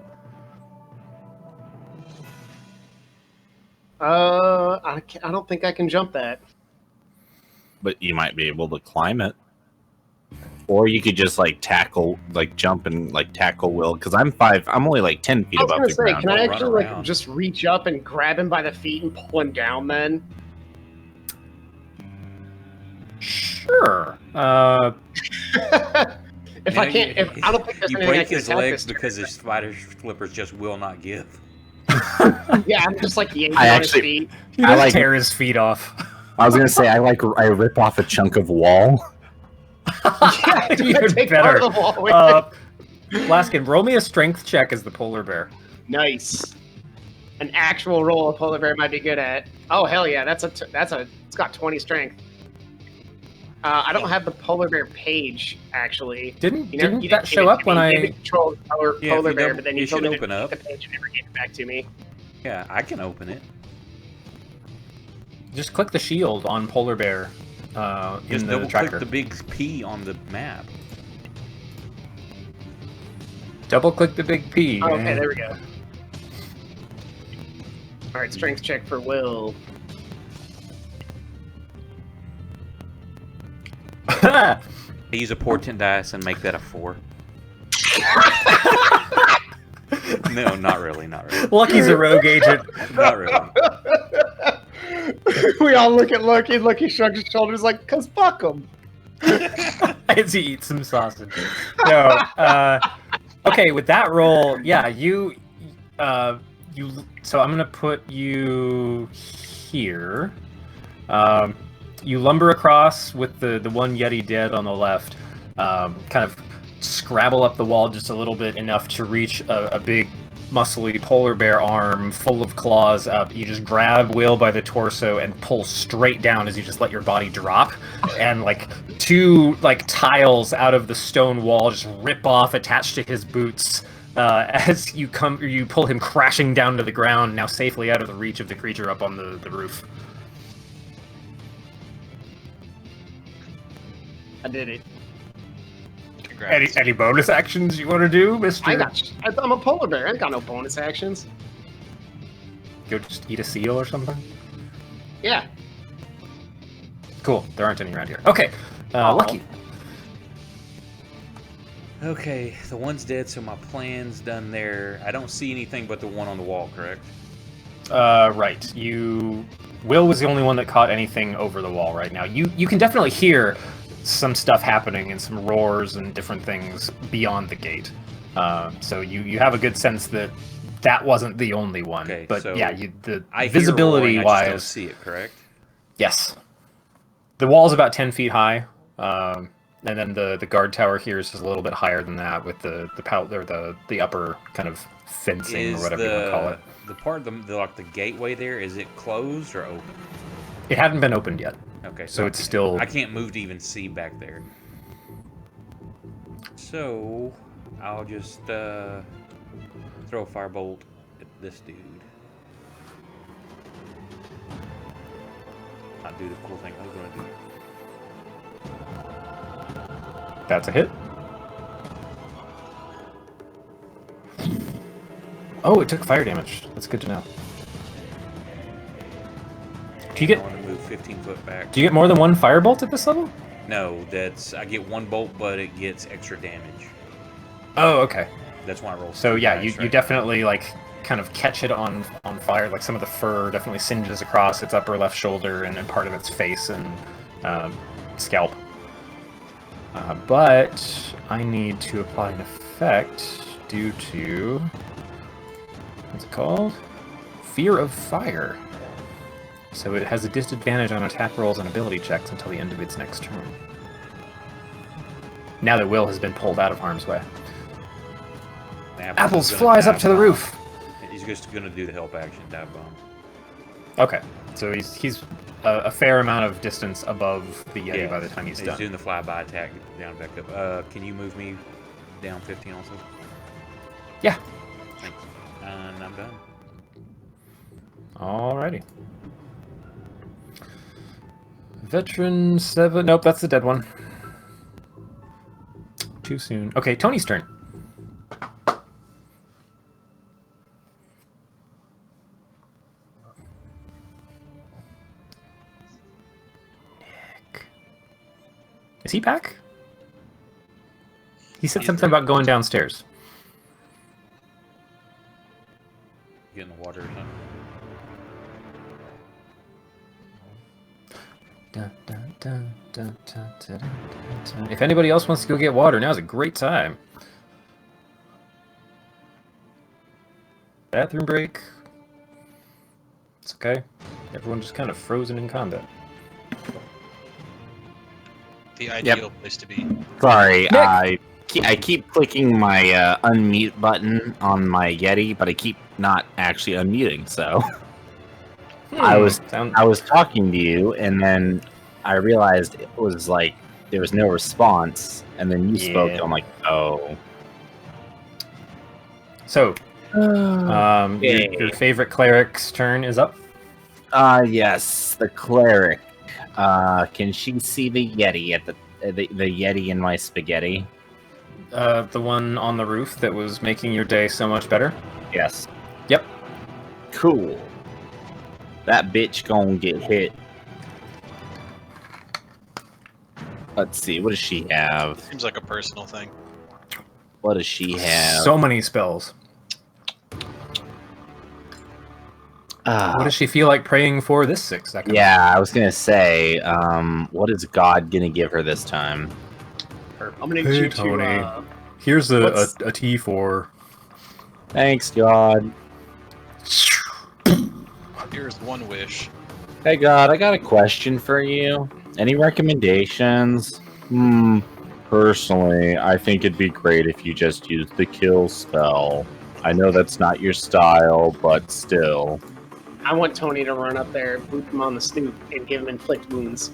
I don't think I can jump that. But you might be able to climb it. Or you could just like tackle, like jump and like tackle Will, because I'm only like 10 feet I was above gonna the say, ground. can I Don't run actually like around. just reach up and grab him by the feet and pull him down? Then Sure. if I can't, if I don't think there's you anything I break can his attack legs this because his spider flippers just will not give. Yeah, I'm just like yanking I on actually- his feet. He I does like- tear his feet off. I was gonna say I rip off a chunk of wall. Yeah, Even take better. part of the wall with it. Blaskin, roll me a strength check as the polar bear. Nice. An actual roll a polar bear might be good at. Oh hell yeah, it's got 20 strength. I don't have the polar bear page actually. Didn't You that give show it up to when me. I? You gave me control of the polar Yeah, if you bear, double- but then it you told should me to open take up. the page and never gave it back to me. Yeah, I can open it. Just click the shield on polar bear Just in the double tracker. click the big P on the map. Double click the big P. Oh, okay, there we go. All right, strength check for Will. I use a portent dice and make that a 4. No, not really, not really. Lucky's a rogue agent. Not really. We all look at Lucky. Lucky shrugs his shoulders like, "Cause fuck him." As he eats some sausage. No. Okay, with that roll, yeah, you. So I'm gonna put you here. You lumber across with the one Yeti dead on the left. Kind of scrabble up the wall just a little bit, enough to reach a big, muscly polar bear arm full of claws up. You just grab Will by the torso and pull straight down as you just let your body drop, and like two like tiles out of the stone wall just rip off, attached to his boots. As you pull him crashing down to the ground, now safely out of the reach of the creature up on the roof. I did it. Congrats. Any bonus actions you want to do, Mister? I'm a polar bear. I ain't got no bonus actions. Go just eat a seal or something. Yeah. Cool. There aren't any around here. Okay. Aw. Lucky. Okay, the one's dead, so my plan's done there. I don't see anything but the one on the wall, correct? Right. Will was the only one that caught anything over the wall right now. You can definitely hear some stuff happening and some roars and different things beyond the gate. So you have a good sense that wasn't the only one. Okay, but so yeah, I hear visibility roaring, I just don't wise, see it, correct? yes. The wall's about 10 feet high. And then the guard tower here is just a little bit higher than that, with the upper kind of fencing or whatever you want to call it. The part of the gateway there, is it closed or open? It hadn't been opened yet, Okay, so it's still. I can't move to even see back there. So I'll just throw a firebolt at this dude. I'll do the cool thing I was gonna do. That's a hit. Oh, it took fire damage. That's good to know. Do you I want to move 15 foot back. get more than one firebolt at this level? No, I get one bolt, but it gets extra damage. Oh, okay. That's why I roll. So yeah, dice, you right? definitely like kind of catch it on fire. Like some of the fur definitely singes across its upper left shoulder and part of its face and scalp. But I need to apply an effect due to what's it called? Fear of fire. So it has a disadvantage on attack rolls and ability checks until the end of its next turn. Now that Will has been pulled out of harm's way. Apples gonna flies up dive to the bomb. roof. He's just gonna do the help action dive bomb. Okay, so he's a fair amount of distance above the Yeti by the time he's done. doing the flyby attack down back up. Can you move me down 15 also? Yeah. Thanks. And I'm done. Alrighty. Veteran 7. Nope, that's the dead one. Too soon. Okay, Tony's turn. he back? He said something about going downstairs. Get in the water or something. If anybody else wants to go get water, now's a great time. Bathroom break. It's okay. Everyone just kind of frozen in combat. The ideal place to be. Sorry, Nick! I keep clicking my unmute button on my Yeti, but I keep not actually unmuting. So I was talking to you, and then I realized it was like there was no response, and then you spoke. And I'm like, oh. So, your favorite cleric's turn is up. Yes, the cleric. Can she see the Yeti at the Yeti in my spaghetti? The one on the roof that was making your day so much better. Yes. Yep. Cool. That bitch gonna get hit. Let's see. What does she have? Seems like a personal thing. What does she have? So many spells. What does she feel like praying for this 6 seconds? Yeah, I was gonna say, what is God gonna give her this time? I'm gonna Hey, need you Tony. to. Here's a what's- T4. Thanks, God. Here's one wish. Hey, God, I got a question for you. Any recommendations? Personally, I think it'd be great if you just used the kill spell. I know that's not your style, but still. I want Tony to run up there, boot him on the snoot, and give him inflict wounds.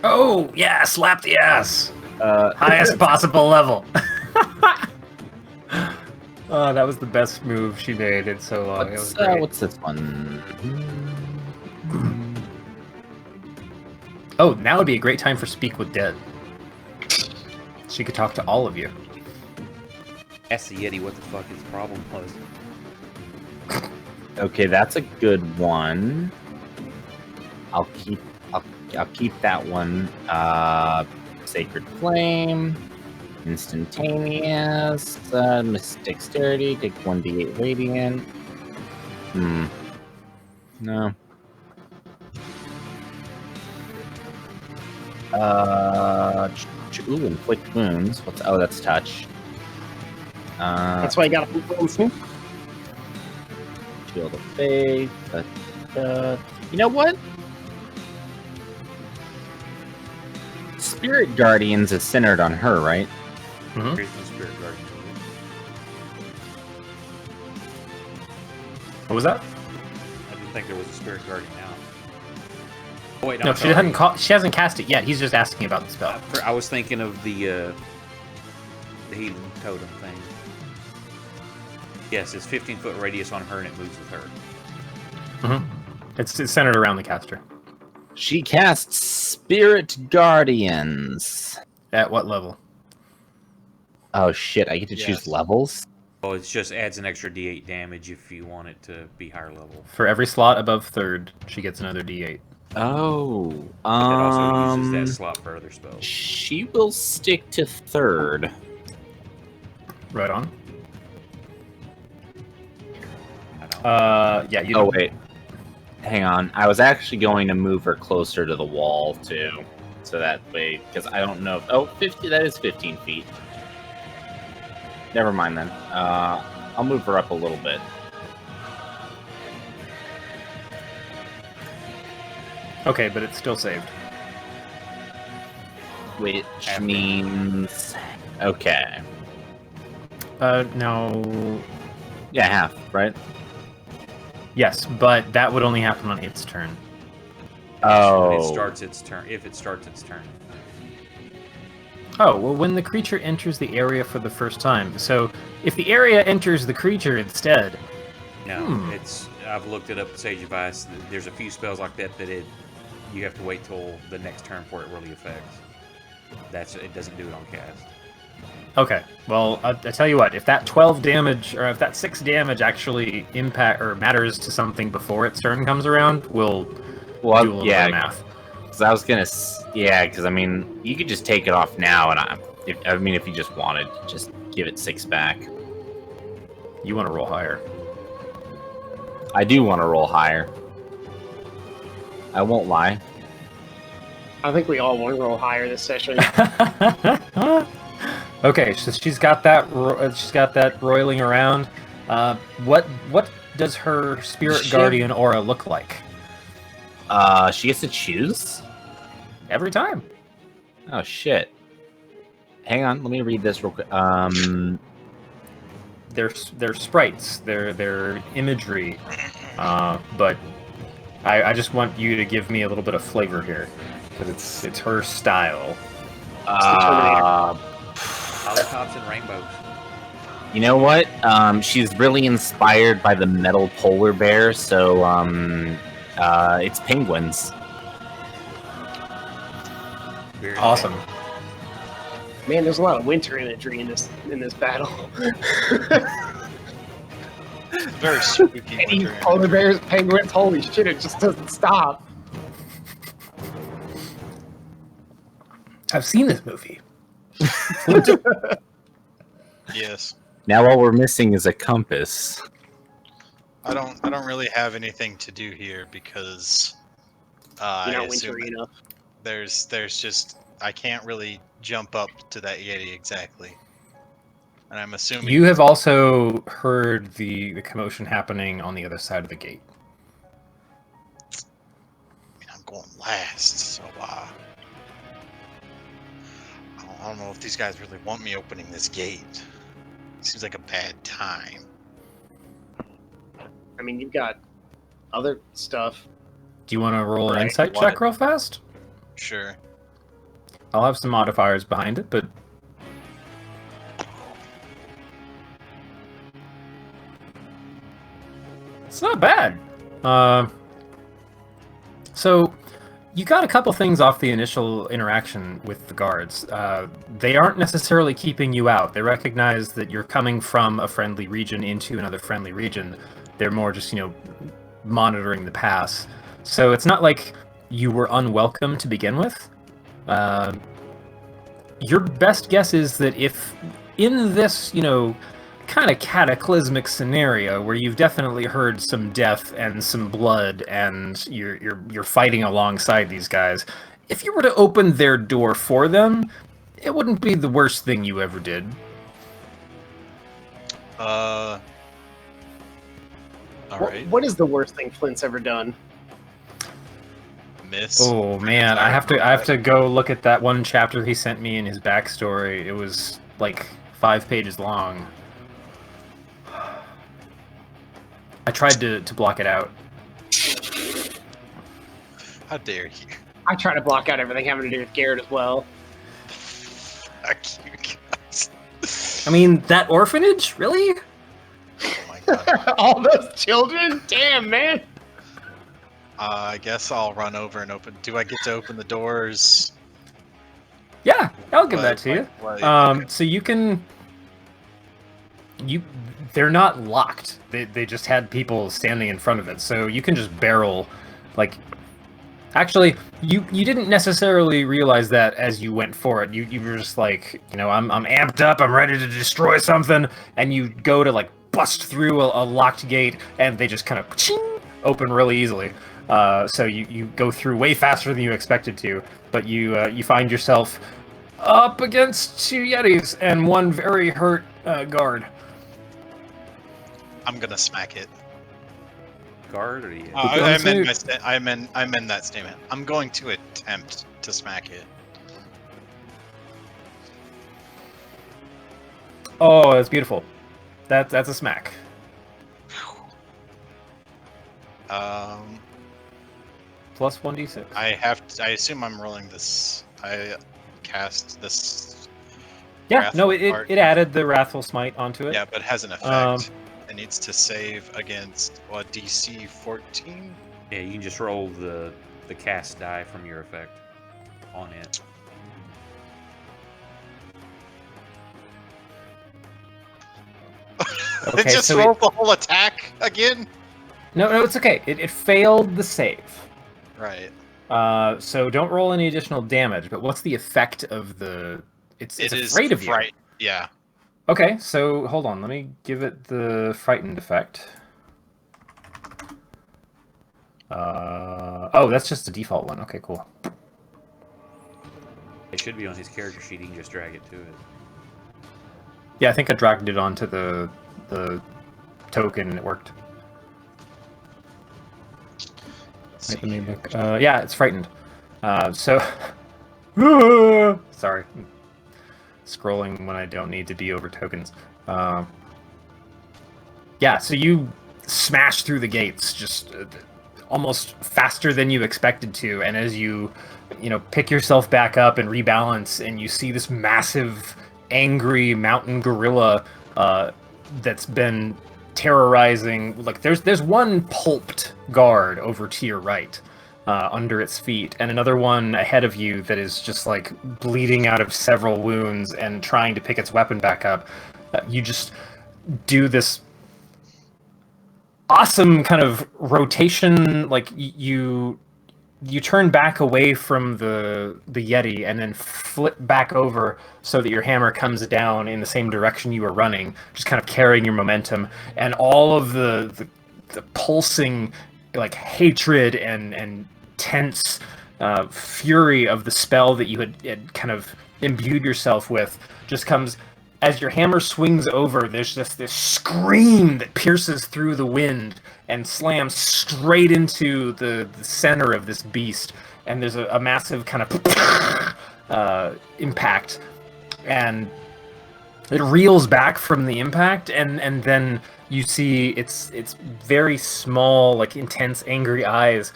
Oh, yeah, slap the ass. Uh, Highest possible level. Oh, that was the best move she made in so long. It was great. what's this one? Oh, now would be a great time for Speak with Dead. She could talk to all of you. Ask the Yeti what the fuck his problem was. Okay, that's a good one. I'll keep that one. Sacred Flame, Instantaneous, Dexterity, take 1d8 Radiant. No. Ooh, Inflict Wounds. That's Touch. That's why you gotta boot him on the snoot. Shield of Faith. You know what? Spirit Guardians is centered on her, right? Mhm. Here's no spirit guardian. What was that? I didn't think there was a spirit guardian now. Oh, wait, No, I'm she sorry. hasn't cast it yet. He's just asking about the spell. I was thinking of the healing totem thing. Yes, it's 15-foot radius on her, and it moves with her. It's centered around the caster. She casts Spirit Guardians. At what level? Oh shit, I get to Yes. choose levels? Oh, it just adds an extra D8 damage if you want it to be higher level. For every slot above third, she gets another D8. Oh. It also uses that slot for other spells. She will stick to third. Right on. I don't. Yeah, you Oh don't- wait. Hang on. I was actually going to move her closer to the wall too. So that way, because I don't know. 50, that is 15 feet. Never mind then. I'll move her up a little bit. Okay, but it's still saved. Which Half. means... Okay. No. Yeah, half, right? Yes, but that would only happen on its turn. Oh. It starts its turn. If it starts its turn. Oh, well, when the creature enters the area for the first time. So, if the area enters the creature instead... No, it's. I've looked it up. Sage Advice. There's a few spells like that you have to wait till the next turn before it really affects. It doesn't do it on cast. Okay, well, I tell you what, if that 12 damage, or if that 6 damage actually impact or matters to something before its turn comes around, we'll do a little bit of math. Because I was gonna, yeah. Because I mean, you could just take it off now, and if you just wanted, just give it 6 back. You want to roll higher. I do want to roll higher. I won't lie. I think we all want to roll higher this session. Okay, so she's got that. She's got that roiling around. What does her spirit She- guardian aura look like? She gets to choose. Every time. Oh shit. Hang on, let me read this real quick. They're sprites. They're imagery. But I just want you to give me a little bit of flavor here, because it's her style. Lollipops and rainbows. You know what? She's really inspired by the metal polar bear, so it's penguins. Very Awesome. Man, there's a lot of winter imagery in this battle. Very spooky. Any winter polar imagery. bears, penguins, holy shit, it just doesn't stop. I've seen this movie. Yes. Now all we're missing is a compass. I don't really have anything to do here because You're I not assume wintry enough. there's just I can't really jump up to that Yeti exactly. And I'm assuming You have also heard the commotion happening on the other side of the gate. I mean, I'm going last, so I don't know if these guys really want me opening this gate. Seems like a bad time. I mean, you've got other stuff. Do you want to roll an Right, insight want check it. real fast? Sure. I'll have some modifiers behind it, but it's not bad. So you got a couple things off the initial interaction with the guards. They aren't necessarily keeping you out. They recognize that you're coming from a friendly region into another friendly region. They're more just, monitoring the pass. So it's not like you were unwelcome to begin with. Your best guess is that if in this, kind of cataclysmic scenario where you've definitely heard some death and some blood and you're fighting alongside these guys, if you were to open their door for them, it wouldn't be the worst thing you ever did. All right. What is the worst thing Flint's ever done? Miss. Oh man, I have to go look at that one chapter he sent me in his backstory. It was like 5 pages long. I tried to block it out. How dare you? I try to block out everything having to do with Garrett as well. Fuck you guys. I mean, that orphanage? Really? Oh my god. All those children? Damn, man. I guess I'll run over and open. Do I get to open the doors? Yeah, I'll give that to you. Okay. So you can... They're not locked. They just had people standing in front of it, so you can just barrel, like... Actually, you didn't necessarily realize that as you went for it. You were just like, I'm amped up, I'm ready to destroy something, and you go to, like, bust through a locked gate, and they just kind of open really easily. So you go through way faster than you expected to, but you find yourself up against 2 Yetis and one very hurt guard. I'm gonna smack it. Guard or you? I amend that statement. I'm going to attempt to smack it. Oh, that's beautiful. That's a smack. Plus 1d6. I assume I'm rolling this. I cast this. Yeah, Wrathful no, it Heart. added the Wrathful Smite onto it. Yeah, but it has an effect. It needs to save against DC 14. Yeah, you can just roll the cast die from your effect on it. Okay, It just so rolled the whole attack again. No, it's okay. It failed the save. Right. So don't roll any additional damage. But what's the effect of the? It's It is afraid of you. fright. Yeah. Okay, so hold on. Let me give it the frightened effect. Oh, that's just a default one. Okay, cool. It should be on his character sheet. He can just drag it to it. Yeah, I think I dragged it onto the token and it worked. Let's Wait, see let me here. look. Yeah, it's frightened. So, sorry, scrolling when I don't need to be over tokens. Yeah, so you smash through the gates just almost faster than you expected to, and as you pick yourself back up and rebalance, and you see this massive, angry mountain gorilla that's been terrorizing. Like there's one pulped guard over to your right, under its feet, and another one ahead of you that is just like bleeding out of several wounds and trying to pick its weapon back up. You just do this awesome kind of rotation, like you turn back away from the Yeti and then flip back over so that your hammer comes down in the same direction you were running, just kind of carrying your momentum, and all of the pulsing like hatred and tense fury of the spell that you had kind of imbued yourself with just comes as your hammer swings over. There's just this scream that pierces through the wind and slams straight into the center of this beast, and there's a massive kind of impact, and it reels back from the impact, and then you see its very small, like intense, angry eyes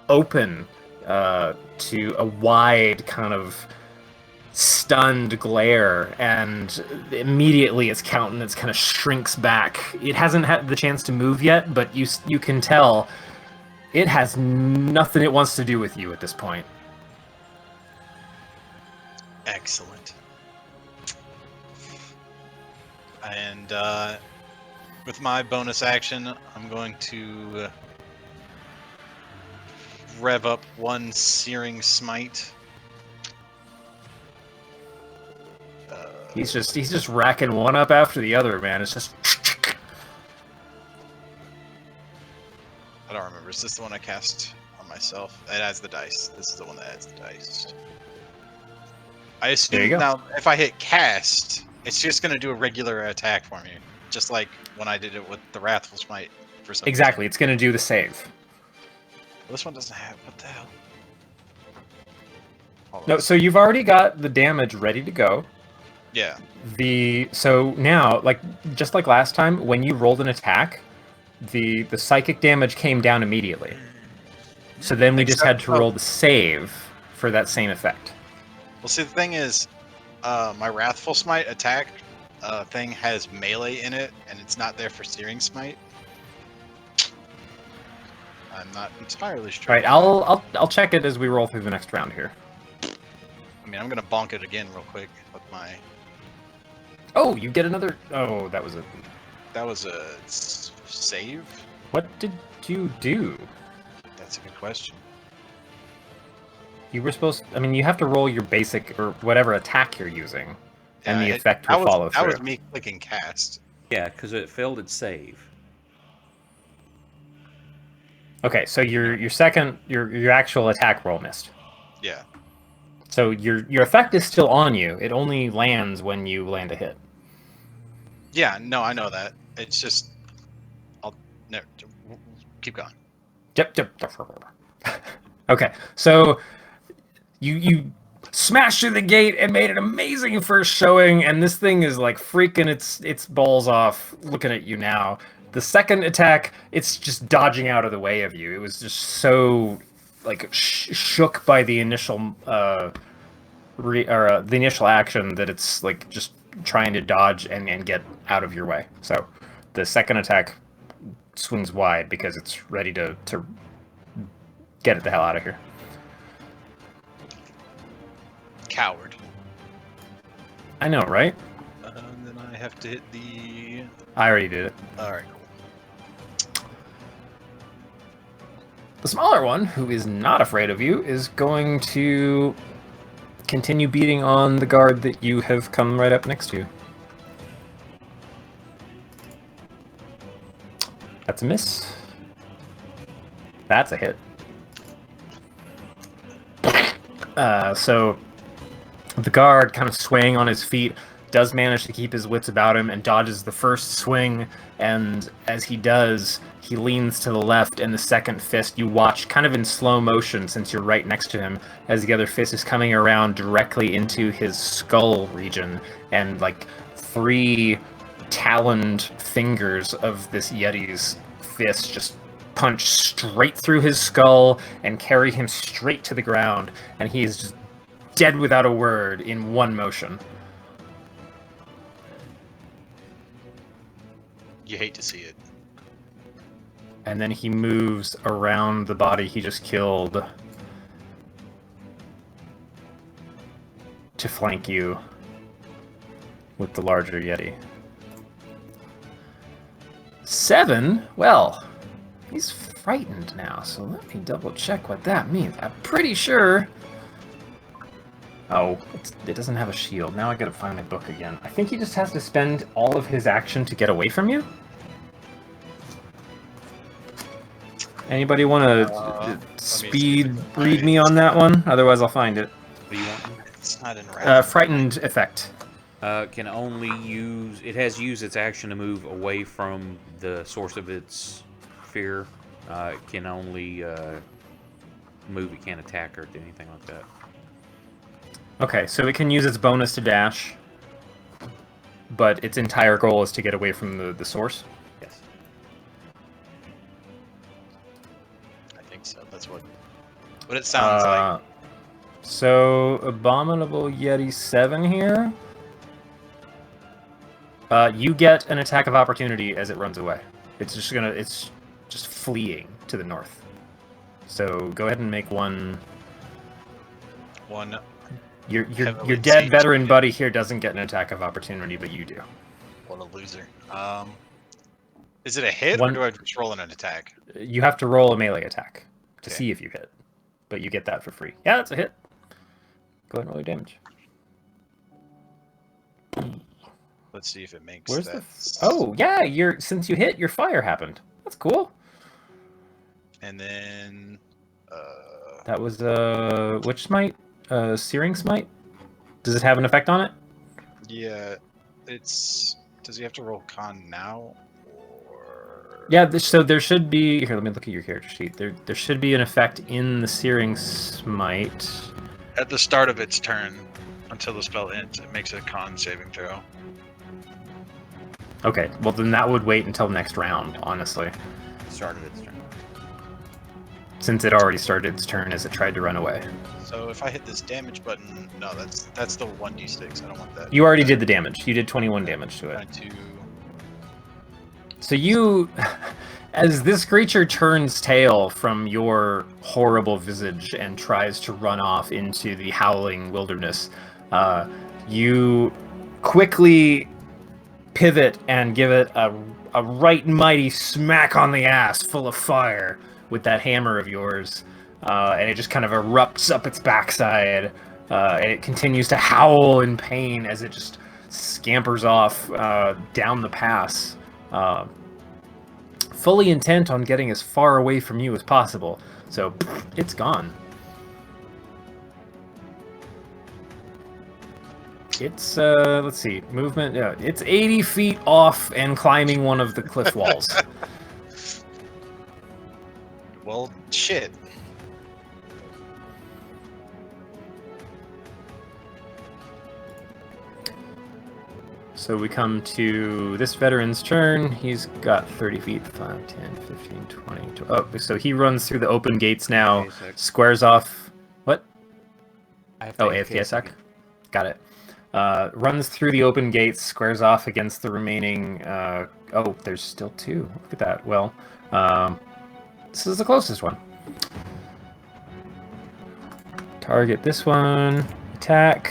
open to a wide kind of stunned glare, and immediately its countenance kind of shrinks back. It hasn't had the chance to move yet, but you can tell it has nothing it wants to do with you at this point. Excellent. And with my bonus action, I'm going to rev up one Searing Smite. He's just racking one up after the other, man. It's just. I don't remember. Is this the one I cast on myself? It adds the dice. This is the one that adds the dice. I There you assume go. now if I hit cast, it's just going to do a regular attack for me. Just like when I did it with the Wrathful Smite for some Exactly, reason. it's going to do the save. This one doesn't have. What the hell? Hold No, on. so you've already got the damage ready to go. Yeah. So now, like just like last time, when you rolled an attack, the psychic damage came down immediately. So then we just had to roll the save for that same effect. Well, see, the thing is, my Wrathful Smite attack thing has melee in it, and it's not there for Searing Smite. I'm not entirely sure. All right, I'll check it as we roll through the next round here. I mean, I'm gonna bonk it again real quick with my. Oh, you get another. Oh, that was a. That was a save. What did you do? That's a good question. You were supposed. I mean, you have to roll your basic or whatever attack you're using, and the Yeah, effect that will was- follow That was through. me clicking cast. Yeah, because it failed its save. Okay, so your second your actual attack roll missed. Yeah. So your effect is still on you. It only lands when you land a hit. Yeah. No, I know that. It's just. I'll never keep going. Yep. Okay, so you smashed through the gate and made an amazing first showing, and this thing is like freaking its balls off looking at you now. The second attack, it's just dodging out of the way of you. It was just so like shook by the initial the initial action that it's like just trying to dodge and get out of your way. So the second attack swings wide because it's ready to get it the hell out of here. Coward. I know, right? And then I have to hit the. I already did it. All right. The smaller one, who is not afraid of you, is going to continue beating on the guard that you have come right up next to. That's a miss. That's a hit. So the guard, kind of swaying on his feet, does manage to keep his wits about him and dodges the first swing, and as he does, he leans to the left, and the second fist you watch kind of in slow motion since you're right next to him, as the other fist is coming around directly into his skull region, and like 3 taloned fingers of this Yeti's fist just punch straight through his skull and carry him straight to the ground, and he is just dead without a word in one motion. You hate to see it. And then he moves around the body he just killed to flank you with the larger Yeti. 7? Well, he's frightened now, so let me double check what that means. I'm pretty sure... Oh, it doesn't have a shield. Now I gotta find my book again. I think he just has to spend all of his action to get away from you? Anybody want to speed read me on that one? Otherwise I'll find it. What do you want? It's not in Frightened effect. Can only use... It has used its action to move away from the source of its fear. It can only move. It can't attack or do anything like that. Okay, so it can use its bonus to dash, but its entire goal is to get away from the source? Yes. I think so. That's what it sounds like. So, Abominable Yeti 7 here. You get an attack of opportunity as it runs away. It's just fleeing to the north. So, go ahead and make one... Your dead veteran buddy here doesn't get an attack of opportunity, but you do. What a loser. Is it a hit, or do I just roll an attack? You have to roll a melee attack to see if you hit, but you get that for free. Yeah, that's a hit. Go ahead and roll your damage. Let's see if it makes Where's that. Oh, yeah, since you hit, your fire happened. That's cool. And then... That was, which smite? Searing Smite? Does it have an effect on it? Yeah, it's... Does he have to roll con now? Or... Yeah, so there should be... Here, let me look at your character sheet. There should be an effect in the Searing Smite. At the start of its turn, until the spell ends, it makes a con saving throw. Okay, well then that would wait until next round, honestly. Started its turn. Since it already started its turn as it tried to run away. So if I hit this damage button, no, that's the 1d6. I don't want that. You already did the damage. You did 21 damage to it. So you, as this creature turns tail from your horrible visage and tries to run off into the howling wilderness, you quickly pivot and give it a right mighty smack on the ass full of fire with that hammer of yours, and it just kind of erupts up its backside, and it continues to howl in pain as it just scampers off down the pass, fully intent on getting as far away from you as possible. So, it's gone. It's, let's see, movement, yeah, it's 80 feet off and climbing one of the cliff walls. Well, shit. So we come to this veteran's turn. He's got 30 feet, 5, 10, 15, 20. Oh, so he runs through the open gates now, squares off... What? AFK sec. Got it. Runs through the open gates, squares off against the remaining... oh, there's still 2. Look at that. Well, this is the closest one. Target this one. Attack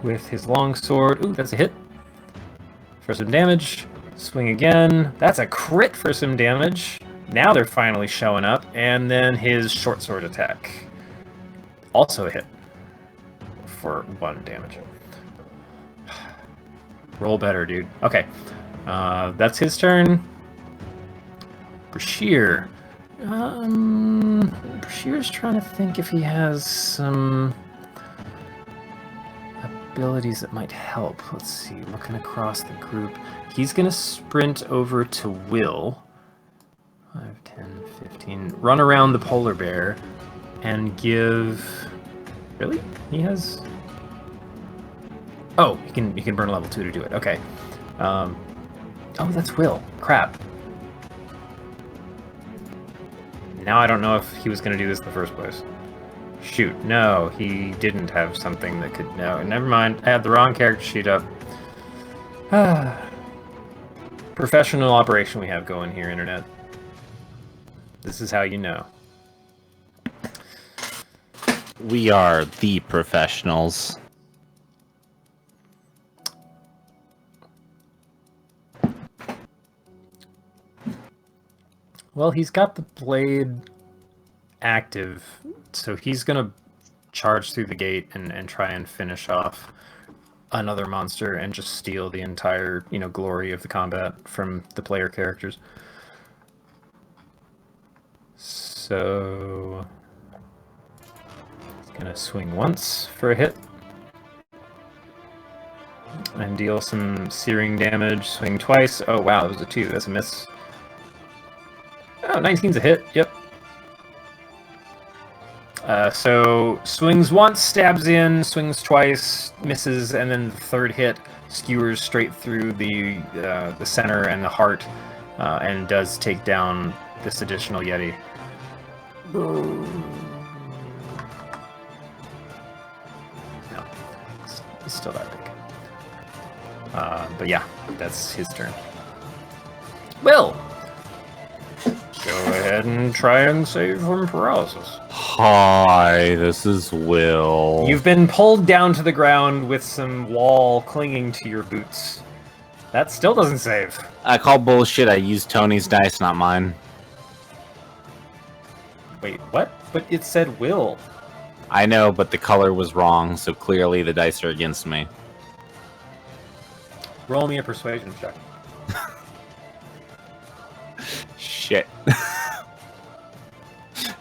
with his longsword. Ooh, that's a hit. For some damage. Swing again. That's a crit for some damage. Now they're finally showing up, and then his short sword attack. Also a hit. For 1 damage. Roll better, dude. Okay. That's his turn. Brashear. Brashear's trying to think if he has some abilities that might help. Let's see. Looking across the group. He's going to sprint over to Will. 5, 10, 15. Run around the polar bear and give... Really? He has... Oh, he can burn level 2 to do it. Okay. Oh, that's Will. Crap. Now I don't know if he was going to do this in the first place. Shoot, no, he didn't have something that could... No, never mind. I had the wrong character sheet up. Professional operation we have going here, Internet. This is how you know. We are the professionals. Well, he's got the blade active, so he's gonna charge through the gate and try and finish off another monster and just steal the entire, glory of the combat from the player characters. So he's gonna swing once for a hit and deal some searing damage. Swing twice. Oh wow, that was a 2. That's a miss. Oh, 19's a hit. Yep. So swings once, stabs in, swings twice, misses, and then the third hit skewers straight through the center and the heart, and does take down this additional Yeti. No, it's still that big. But yeah, that's his turn. Will! Go ahead and try and save from paralysis. Hi, this is Will. You've been pulled down to the ground with some wall clinging to your boots. That still doesn't save. I call bullshit. I used Tony's dice, not mine. Wait, what? But it said Will. I know, but the color was wrong, so clearly the dice are against me. Roll me a persuasion check. Shit.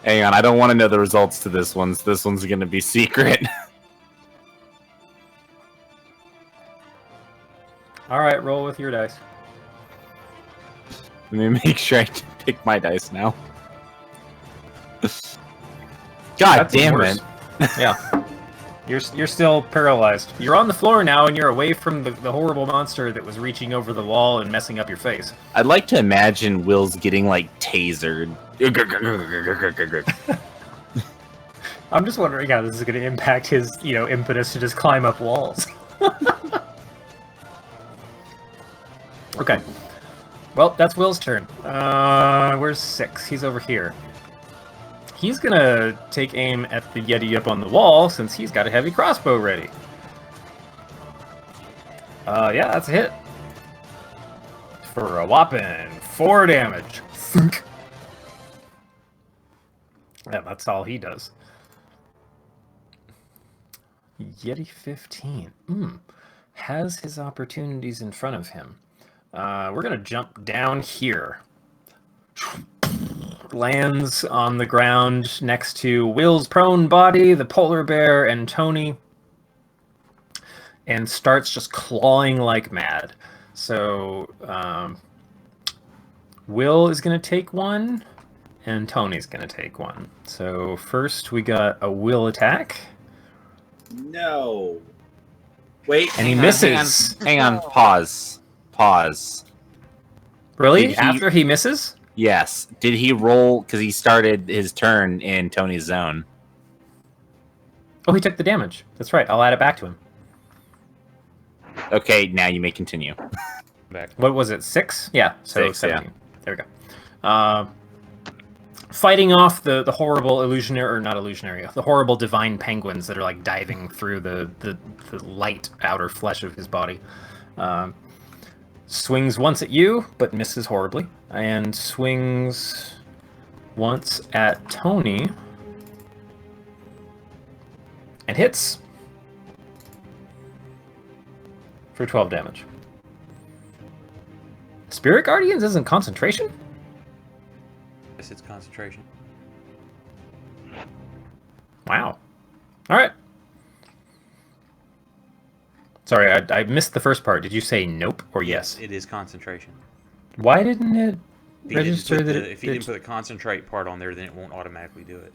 Hang on, I don't want to know the results to this one, so this one's going to be secret. Alright, roll with your dice. Let me make sure I can pick my dice now. God That's damn worse. it. Yeah. You're still paralyzed. You're on the floor now, and you're away from the horrible monster that was reaching over the wall and messing up your face. I'd like to imagine Will's getting, like, tasered. I'm just wondering how this is going to impact his, impetus to just climb up walls. Okay. Well, that's Will's turn. Where's 6? He's over here. He's gonna take aim at the Yeti up on the wall since he's got a heavy crossbow ready. Yeah, that's a hit. For a whopping 4 damage. Yeah, that's all he does. Yeti 15. Has his opportunities in front of him. We're gonna jump down here. Lands on the ground next to Will's prone body, the polar bear, and Tony, and starts just clawing like mad. So Will is going to take 1, and Tony's going to take 1. So first we got a Will attack. No. Wait. And he misses. Hang on. Pause. Really? After he misses? Yes. Did he roll? Because he started his turn in Tony's zone. Oh, he took the damage. That's right. I'll add it back to him. Okay, now you may continue. Back. What was it? 6? Yeah. So 6, 17. yeah. There we go. Fighting off the horrible illusionary, or not illusionary, the horrible divine penguins that are like diving through the light outer flesh of his body. Swings once at you, but misses horribly, and swings once at Tony and hits for 12 damage. Spirit Guardians isn't concentration? Yes, it's concentration. Wow. Alright. Sorry, I missed the first part. Did you say nope or yes? It is concentration. Why didn't it If you register didn't put that the- it... if you didn't put the concentrate part on there, then it won't automatically do it.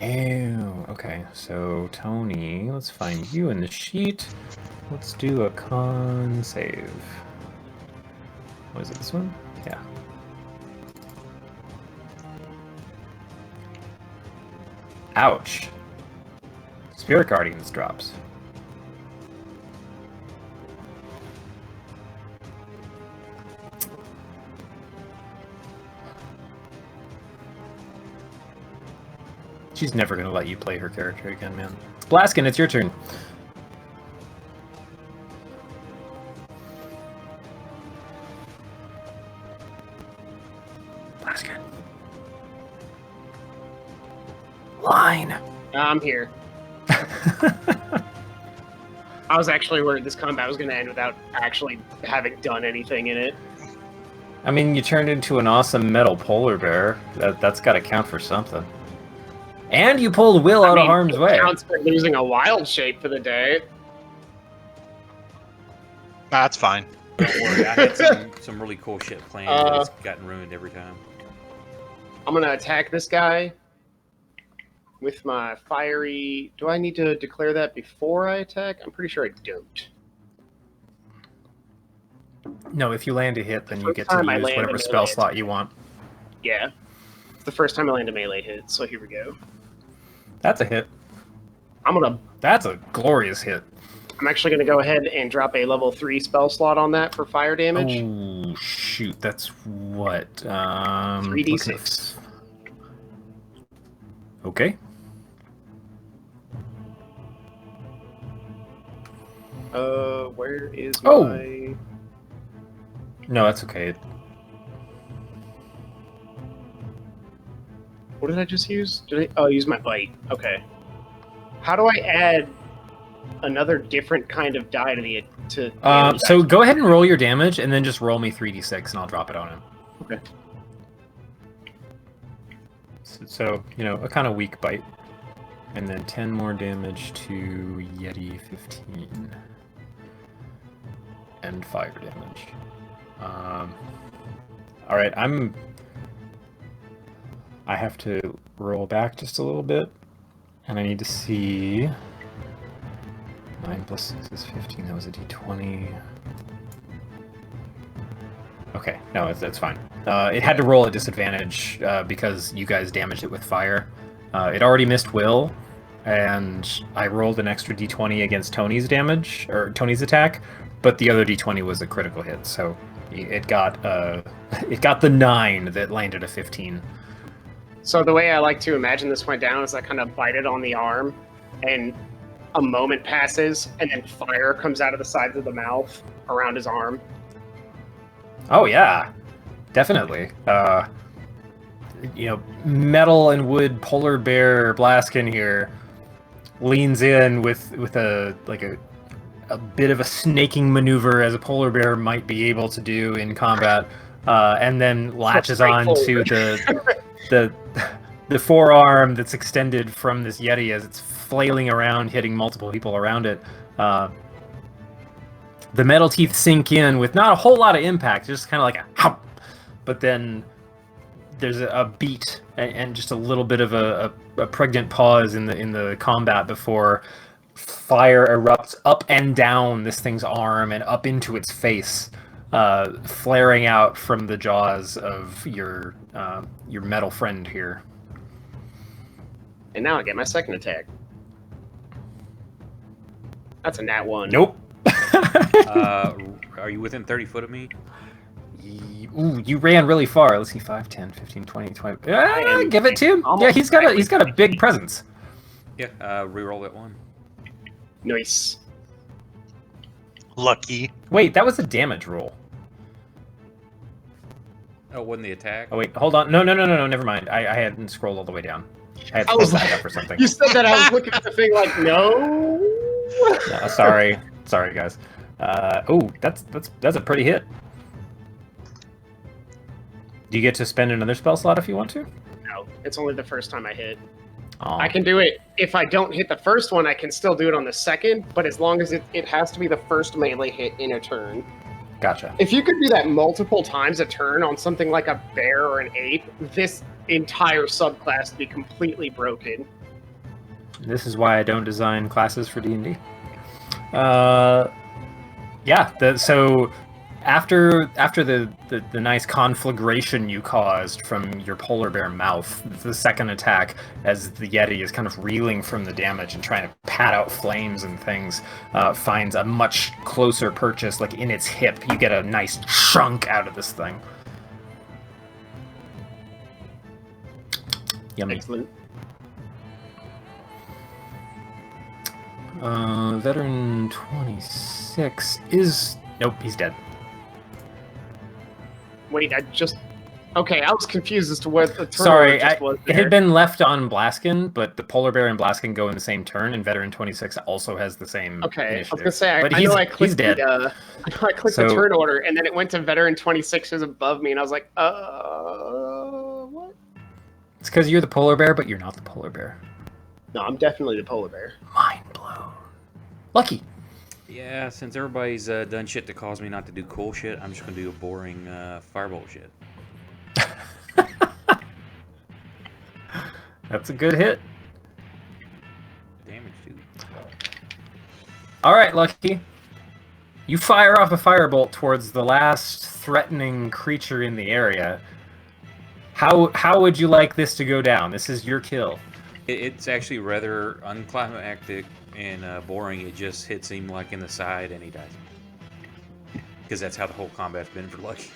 Oh, okay. So, Tony, let's find you in the sheet. Let's do a con save. What is it, this one? Yeah. Ouch. Spirit Guardians drops. She's never gonna let you play her character again, man. Blaskin, it's your turn. Blaskin. Line. I'm here. I was actually worried this combat was going to end without actually having done anything in it. I mean, you turned into an awesome metal polar bear. That's got to count for something. And you pulled Will out of harm's way. Counts for losing a wild shape for the day. That's fine. Don't worry, I had some really cool shit planned, but it's gotten ruined every time. I'm going to attack this guy with my fiery... Do I need to declare that before I attack? I'm pretty sure I don't. No, if you land a hit, then you First get to time I use land a whatever spell melee slot you want. Yeah. It's the first time I land a melee hit, so here we go. That's a hit. I'm That's a glorious hit. actually going to go ahead and drop a level 3 spell slot on that for fire damage. Oh, shoot. That's what? 3d6. Okay. Where is Oh! my... No, that's okay. What did I just use? Use my bite. Okay. How do I add another different kind of die to the damage So dice? go ahead and roll your damage, and then just roll me 3d6, and I'll drop it on him. Okay. So a kind of weak bite. And then 10 more damage to Yeti 15. And fire damage. Alright, I have to roll back just a little bit. And I need to see... 9 plus 6 is 15, that was a d20. Okay, no, that's fine. It had to roll at disadvantage because you guys damaged it with fire. It already missed Will, and I rolled an extra d20 against Tony's damage, or Tony's attack, but the other d20 was a critical hit, so it got the 9 that landed a 15. So the way I like to imagine this went down is I kind of bite it on the arm, and a moment passes, and then fire comes out of the sides of the mouth around his arm. Oh yeah, definitely. Metal and wood polar bear Blaskin here leans in with a bit of a snaking maneuver as a polar bear might be able to do in combat, and then latches on to the forearm that's extended from this Yeti as it's flailing around, hitting multiple people around it. The metal teeth sink in with not a whole lot of impact, just kind of like a hop. But then there's a beat and just a little bit of a pregnant pause in the combat before fire erupts up and down this thing's arm and up into its face, flaring out from the jaws of your metal friend here. And now I get my second attack. That's a nat 1. Nope. Are you within 30 foot of me? Ooh, you ran really far. Let's see, 5, 10, 15, 20, 20. Give it to him. Yeah, almost he's got a big presence. Yeah, reroll that one. Nice. Lucky. Wait, that was a damage roll. Oh, wasn't the attack? Oh wait, hold on. No, never mind. I hadn't scrolled all the way down. I had to I was scroll back like- up or something. You said that, I was looking at the thing like, no. No, sorry, guys. Oh, that's a pretty hit. Do you get to spend another spell slot if you want to? No, it's only the first time I hit. Aw. I can do it. If I don't hit the first one, I can still do it on the second, but as long as it has to be the first melee hit in a turn. Gotcha. If you could do that multiple times a turn on something like a bear or an ape, this entire subclass would be completely broken. This is why I don't design classes for D&D. Yeah. So after the nice conflagration you caused from your polar bear mouth, the second attack, as the Yeti is kind of reeling from the damage and trying to pat out flames and things, finds a much closer purchase, like in its hip. You get a nice chunk out of this thing. Yummy. Excellent. Veteran 26 is... Nope, he's dead. Wait, Okay, I was confused as to what the turn Sorry, just was it there. had been left on Blaskin, but the polar bear and Blaskin go in the same turn, and Veteran 26 also has the same Okay, initiative. I was gonna say, But I know I he's clicked dead. I clicked So- the turn order, and then it went to Veteran 26 is above me, and I was like, what? It's because you're the polar bear, but you're not the polar bear. No, I'm definitely the polar bear. Mind blown. Lucky. Yeah, since everybody's done shit to cause me not to do cool shit, I'm just gonna do a boring firebolt shit. That's a good hit. Damage, dude. All right, Lucky. You fire off a firebolt towards the last threatening creature in the area. How would you like this to go down? This is your kill. It's actually rather unclimactic and boring. It just hits him like in the side and he dies. Because that's how the whole combat's been for Lucky.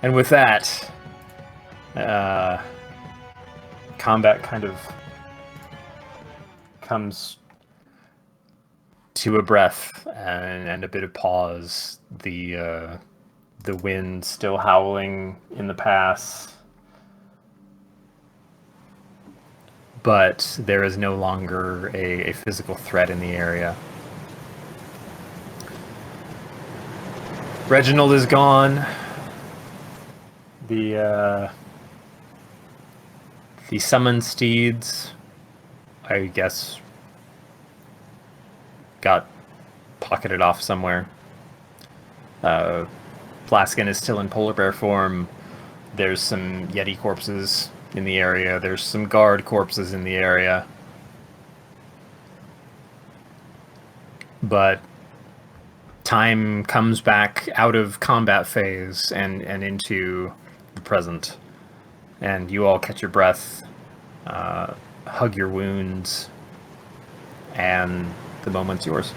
And with that, combat kind of comes to a breath and a bit of pause. The wind still howling in the pass, but there is no longer a physical threat in the area. Reginald is gone. The summoned steeds, I guess, got pocketed off somewhere. Blaskin is still in polar bear form. There's some Yeti corpses in the area. There's some guard corpses in the area. But time comes back out of combat phase and into the present. And you all catch your breath, hug your wounds, and the moment's yours.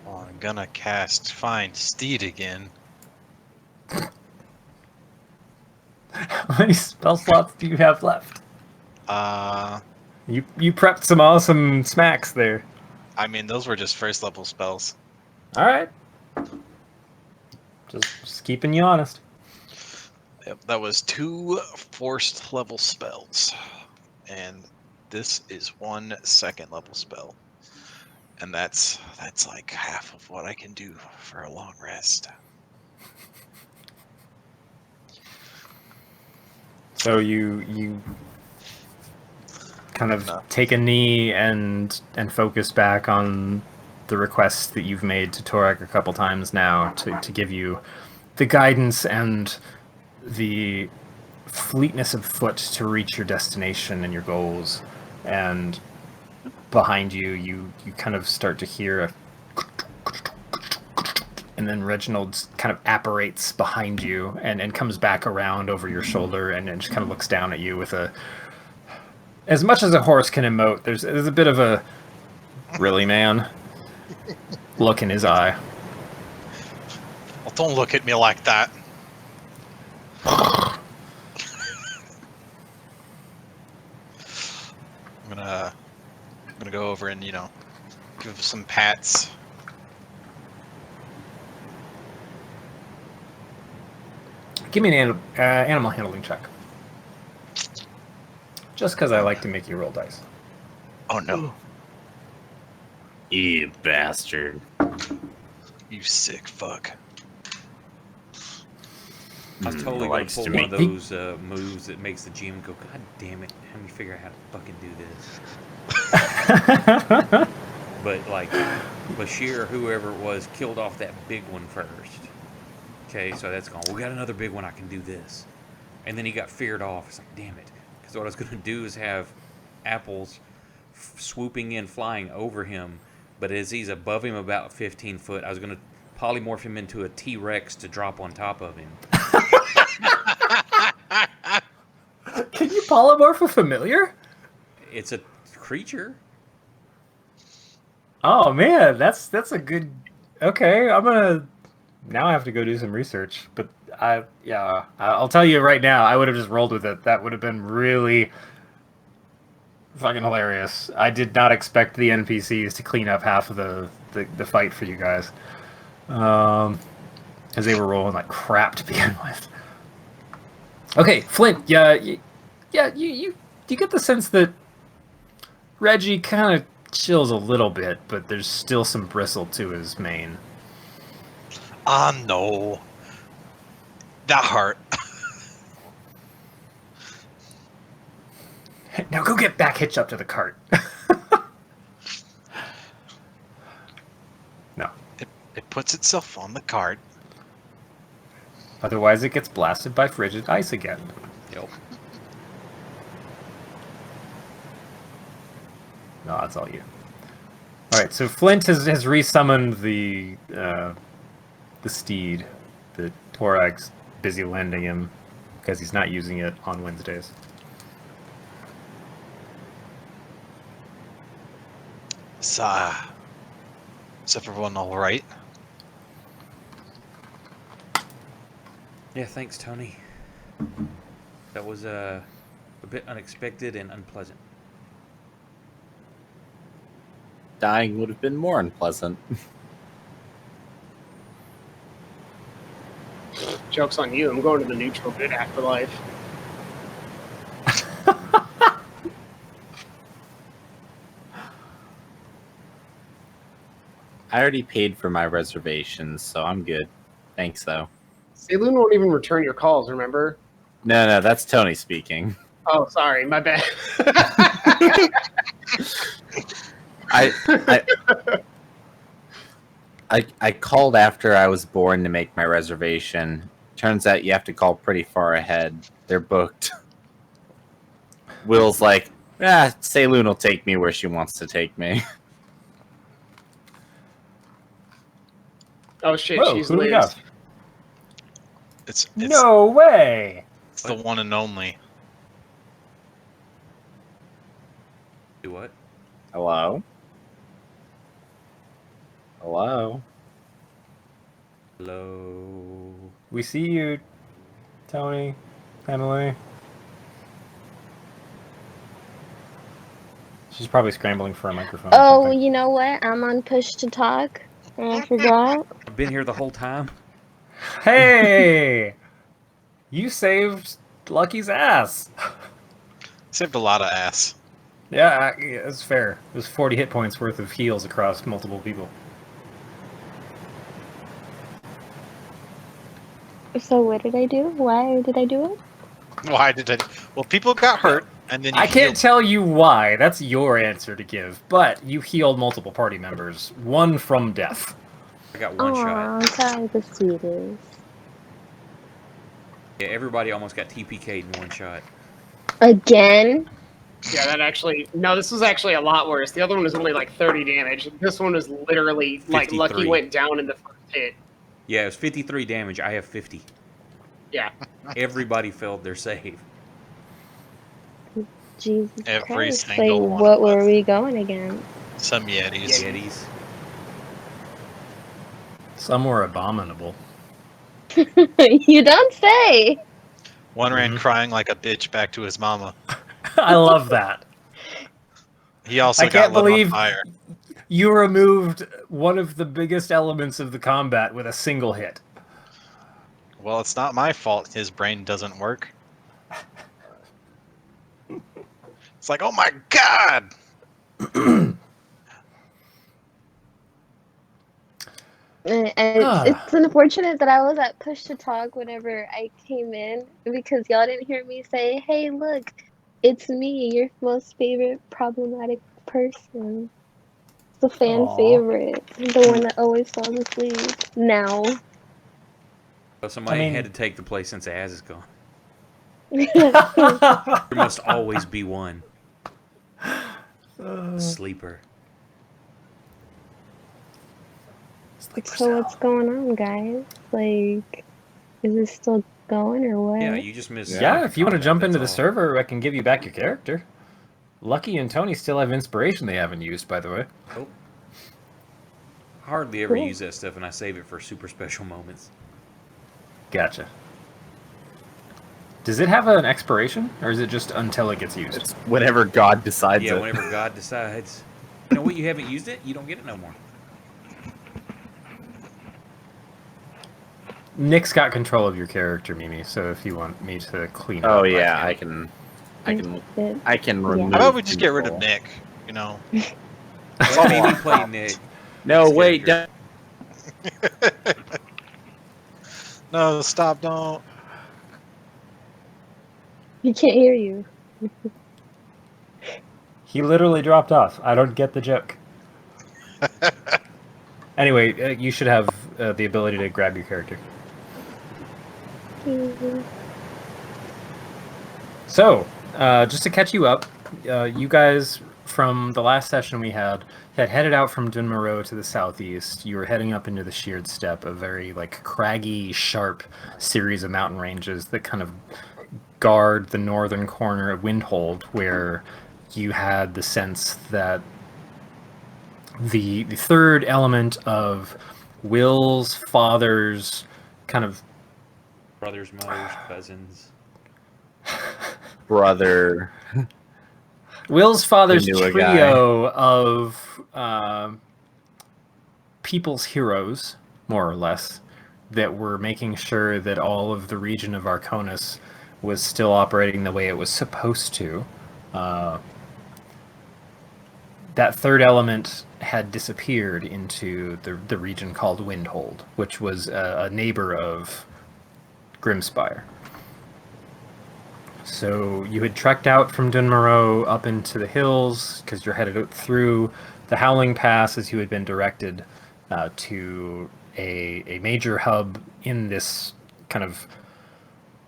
Well, I'm gonna cast Find Steed again. How many spell slots do you have left? You prepped some awesome smacks there. I mean, those were just first level spells. All right. Just keeping you honest. Yep, that was 2 forced level spells. And this is 1 second level spell. And that's like half of what I can do for a long rest. So you kind of No. take a knee and focus back on the requests that you've made to Torek a couple times now to give you the guidance and the fleetness of foot to reach your destination and your goals. And behind you, you kind of start to hear a... And then Reginald kind of apparates behind you and comes back around over your shoulder and just kind of looks down at you with a... As much as a horse can emote, there's a bit of a... Really, man? Look in his eye. Well, don't look at me like that. give some pats. Give me an animal handling check. Just because I like to make you roll dice. Oh no, You bastard. you sick fuck. I was totally going likes to pull to one of make- those moves that makes the GM go, God damn it, let me figure out how to fucking do this. But, like, Bashir or whoever it was killed off that big one first. Okay, so that's gone. We got another big one, I can do this. And then he got feared off. It's like, damn it. Because what I was going to do is have apples swooping in, flying over him. But as he's above him about 15 foot, I was going to polymorph him into a T-Rex to drop on top of him. Can you polymorph a familiar? It's a creature. Oh man, that's a good. Okay, now I have to go do some research. But I'll tell you right now, I would have just rolled with it. That would have been really fucking hilarious. I did not expect the NPCs to clean up half of the fight for you guys, as they were rolling like crap to begin with. Okay, Flint. You get the sense that Reggie kind of chills a little bit, but there's still some bristle to his mane. No. That hurt. Now go get back hitched up to the cart. No. It puts itself on the cart. Otherwise, it gets blasted by frigid ice again. Yep. No, that's all you. All right, so Flint has resummoned the steed that Torag's busy lending him because he's not using it on Wednesdays. Is everyone all right? Yeah, thanks, Tony. That was a bit unexpected and unpleasant. Dying would have been more unpleasant. Joke's on you. I'm going to the neutral good afterlife. I already paid for my reservations, so I'm good. Thanks, though. Saloon won't even return your calls, remember? No, that's Tony speaking. Oh, sorry. My bad. I called after I was born to make my reservation. Turns out you have to call pretty far ahead. They're booked. Will's like, Saloon will take me where she wants to take me. Oh, shit. Whoa, She's who do we Liz. got? It's No way! It's the one and only. Do what? Hello? Hello? Hello. We see you, Tony, Emily. She's probably scrambling for a microphone. or Oh, something. you know what? I'm on push to talk. I forgot. I've been here the whole time. Hey! You saved Lucky's ass. Saved a lot of ass. Yeah, it's fair. It was 40 hit points worth of heals across multiple people. So what did I do? Why did I do it? Why did I? Well, people got hurt, and then you I can't healed. tell you why. That's your answer to give. But you healed multiple party members, one from death. I got one shot. Sorry, the sweetest. Yeah, everybody almost got TPK'd in one shot. Again? Yeah, that actually... No, this was actually a lot worse. The other one was only like 30 damage. This one was literally, like, 53. Lucky went down in the first hit. Yeah, it was 53 damage. I have 50. Yeah. Everybody failed their save. Jesus Every Christ. single Like, one what of were us. we going against? Some Yetis. Yetis. Some were abominable. You don't say! One ran crying like a bitch back to his mama. I love that. He also I got can't lit on believe fire. you removed one of the biggest elements of the combat with a single hit. Well, it's not my fault his brain doesn't work. It's like, oh my god! It's unfortunate that I was at push to talk whenever I came in because y'all didn't hear me say, "Hey, look, it's me, your most favorite problematic person, the fan Aw. favorite, the one that always falls asleep." Now, So somebody I mean- had to take the place since Az is gone. so There must always be one. Sleeper. what's going on, guys? Like, is this still going or what? Yeah, you just missed. Yeah, if you want to combat, jump into the that's all. server, I can give you back your character. Lucky and Tony still have inspiration they haven't used, by the way. Nope. Hardly ever Cool. use that stuff, and I save it for super special moments. Gotcha. Does it have an expiration, or is it just until it gets used? It's whenever God decides Yeah, it. whenever God decides. You know what? You haven't used it, you don't get it no more. Nick's got control of your character, Mimi, so if you want me to clean up... Oh yeah, I can It- remove. How about we just get rid of people. Nick? You know? Let me play Nick. No, This wait, character. No, stop! Don't. He can't hear you. He literally dropped off. I don't get the joke. Anyway, you should have the ability to grab your character. So, just to catch you up, you guys from the last session we had headed out from Dun Moreau to the southeast. You were heading up into the Sheared Steppe, a very like craggy, sharp series of mountain ranges that kind of guard the northern corner of Windhold, where you had the sense that the third element of Will's father's kind of Brothers, mothers, cousins. brother. Will's father's knew a trio of people's heroes, more or less, that were making sure that all of the region of Arconis was still operating the way it was supposed to. That third element had disappeared into the region called Windhold, which was a neighbor of Grimspire. So you had trekked out from Dun Moreau up into the hills because you're headed through the Howling Pass as you had been directed to a major hub in this kind of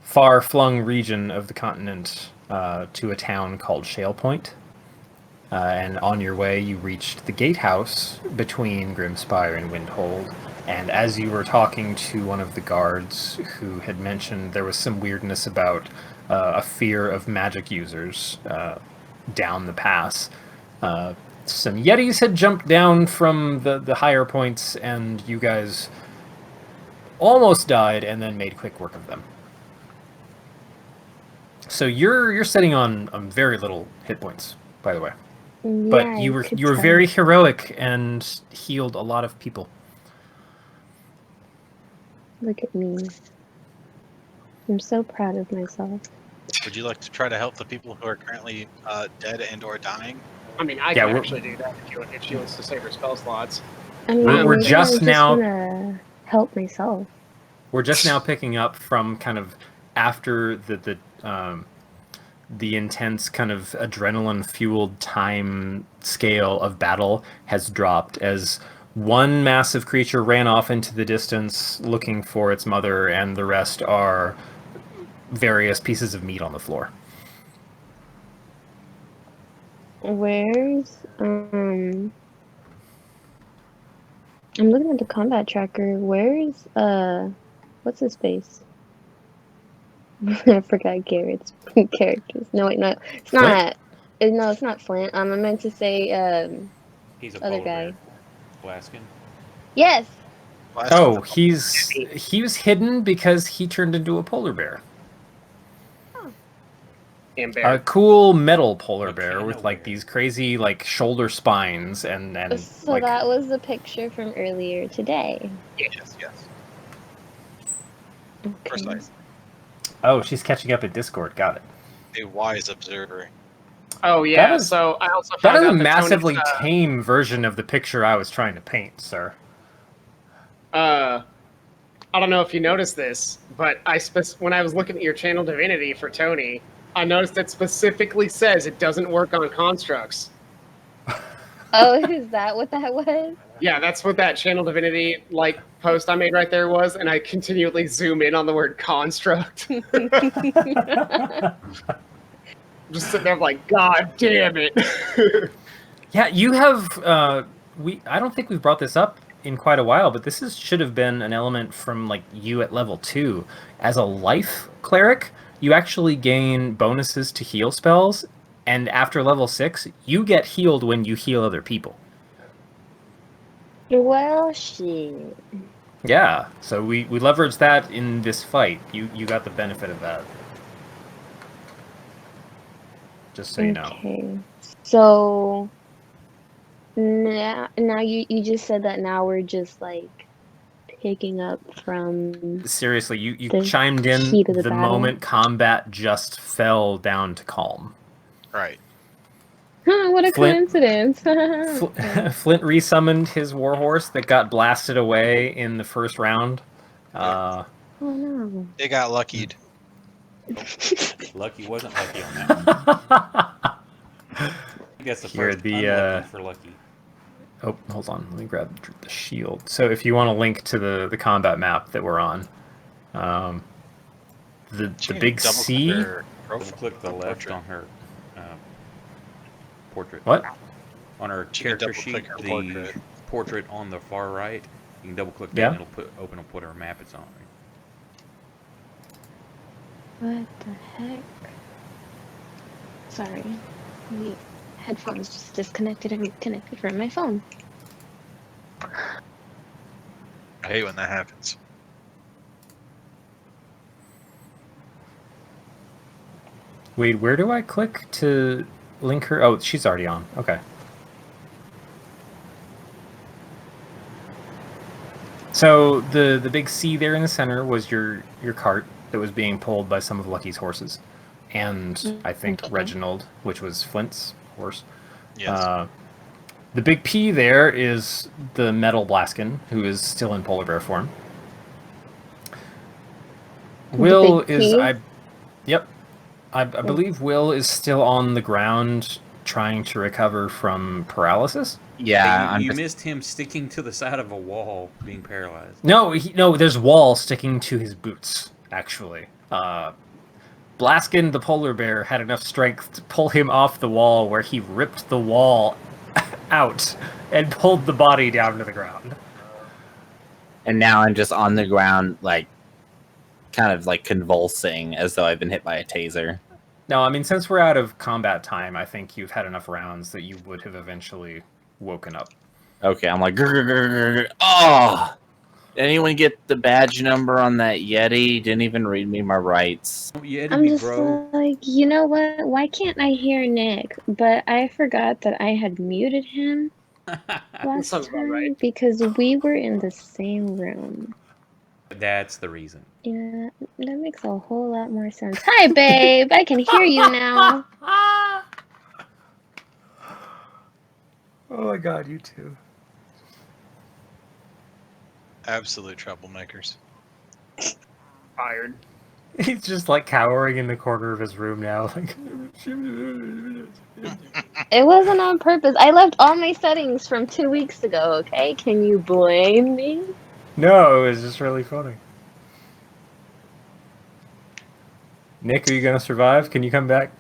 far-flung region of the continent to a town called Shale Point. And on your way, you reached the gatehouse between Grimspire and Windhold. And as you were talking to one of the guards who had mentioned there was some weirdness about a fear of magic users down the pass, some Yetis had jumped down from the higher points, and you guys almost died and then made quick work of them. So you're sitting on very little hit points, by the way. But Yeah, you I were could you were tell. very heroic and healed a lot of people. Look at me. I'm so proud of myself. Would you like to try to help the people who are currently dead and/or dying? I mean, I Yeah, can we're- actually do that if she wants to save her spell slots. I mean, We're maybe just I now- wanna help myself. We're just now picking up from kind of after the intense kind of adrenaline-fueled time scale of battle has dropped as one massive creature ran off into the distance looking for its mother, and the rest are various pieces of meat on the floor. Where's I'm looking at the combat tracker. Where's what's his face? I forgot Garrett's characters. No wait, no, it's not. No, it's not Flint. I meant to say He's a other polar guy. bear. Blaskin. Yes. Oh, he was hidden because he turned into a polar bear. And A bear. cool metal polar What bear kind with of like bear? these crazy like shoulder spines and So like that was the picture from earlier today. Yes, yes, Okay. precisely. oh, she's catching up at Discord. Got it. A wise observer. Oh yeah. That is- So I also That found is a out that massively Tony's, tame version of the picture I was trying to paint, sir. I don't know if you noticed this, but when I was looking at your channel divinity for Tony, I noticed it specifically says it doesn't work on constructs. Oh, is that what that was? Yeah, that's what that channel divinity like post I made right there was, and I continually zoom in on the word construct. Just sitting there like, God damn it. Yeah, you have. I don't think we've brought this up in quite a while, but should have been an element from like you at level 2. As a life cleric, you actually gain bonuses to heal spells, and after level 6, you get healed when you heal other people. Well, shit. Yeah, so we leveraged that in this fight. You got the benefit of that. Just so you know. Okay. So now you just said that now we're just like picking up from Seriously, you the chimed in heat of the the battle. moment combat just fell down to calm. Right. Huh, what a Flint- coincidence. Flint resummoned his warhorse that got blasted away in the first round. Oh no. They got luckied. Lucky wasn't lucky on that one. I guess the Here, first the, unlucky for lucky. Oh, hold on. Let me grab the shield. So if you want to link to the combat map that we're on, the big Double C. click her Double profile- click the left portrait. on her portrait. What? On her She can character double-click sheet, her the portrait. portrait on the far right. You can double click that Yeah. and it'll open up whatever map it's on. What the heck? Sorry. The headphones just disconnected and reconnected from my phone. I hate when that happens. Wait, where do I click to link her? Oh, she's already on. Okay. So the big C there in the center was your cart that was being pulled by some of Lucky's horses, and I think Okay. Reginald, which was Flint's horse. Yes. The big P there is the metal Blaskin, who is still in polar bear form. Will big is P? Yep. I believe Will is still on the ground trying to recover from paralysis. Yeah, Hey, I'm you just, missed him sticking to the side of a wall, being paralyzed. No, there's wall sticking to his boots, actually. Blaskin the polar bear had enough strength to pull him off the wall where he ripped the wall out and pulled the body down to the ground. and now I'm just on the ground, like, kind of like convulsing as though I've been hit by a taser. No, I mean, since we're out of combat time, I think you've had enough rounds that you would have eventually woken up. Okay, I'm like, "Grr, grr, grr, grr, grr." Oh! Anyone get the badge number on that Yeti? Didn't even read me my rights. Yeah, I'm just like, you know what? Why can't I hear Nick? But I forgot that I had muted him last sounds about time right. because we were in the same room. That's the reason. Yeah, that makes a whole lot more sense. Hi, babe. I can hear you now. Oh my god, you too. Absolute troublemakers. Fired. He's just like cowering in the corner of his room now. Like, It wasn't on purpose. I left all my settings from 2 weeks ago, okay? Can you blame me? no, it was just really funny. Nick, are you gonna survive? Can you come back?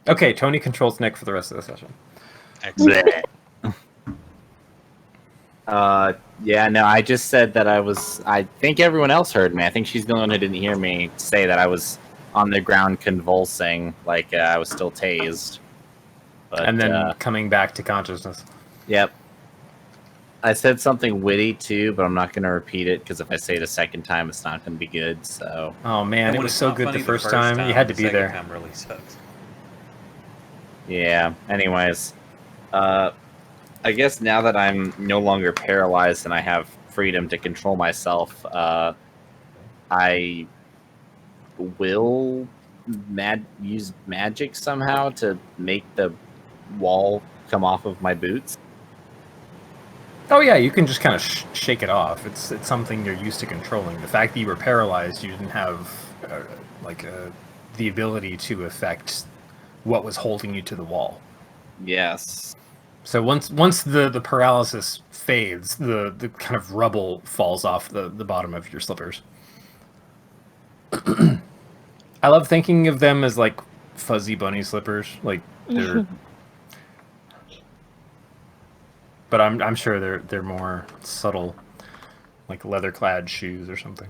Okay, Tony controls Nick for the rest of the session. Excellent. Yeah, no, I just said that I think everyone else heard me. I think she's the only one who didn't hear me say that I was on the ground convulsing, like I was still tased. But, And then coming back to consciousness. yep. I said something witty too, but I'm not going to repeat it because if I say it a second time, it's not going to be good. So Oh man, And it when was it's so not good funny the first time. You had to the be second there. time really sucks. yeah. Anyways, I guess now that I'm no longer paralyzed and I have freedom to control myself, I will use magic somehow to make the wall come off of my boots. Oh yeah, you can just kind of shake it off. It's something you're used to controlling. The fact that you were paralyzed, you didn't have the ability to affect what was holding you to the wall. Yes. So once the paralysis fades, the kind of rubble falls off the bottom of your slippers. I love thinking of them as like fuzzy bunny slippers, like they're. But I'm sure they're more subtle, like leather-clad shoes or something.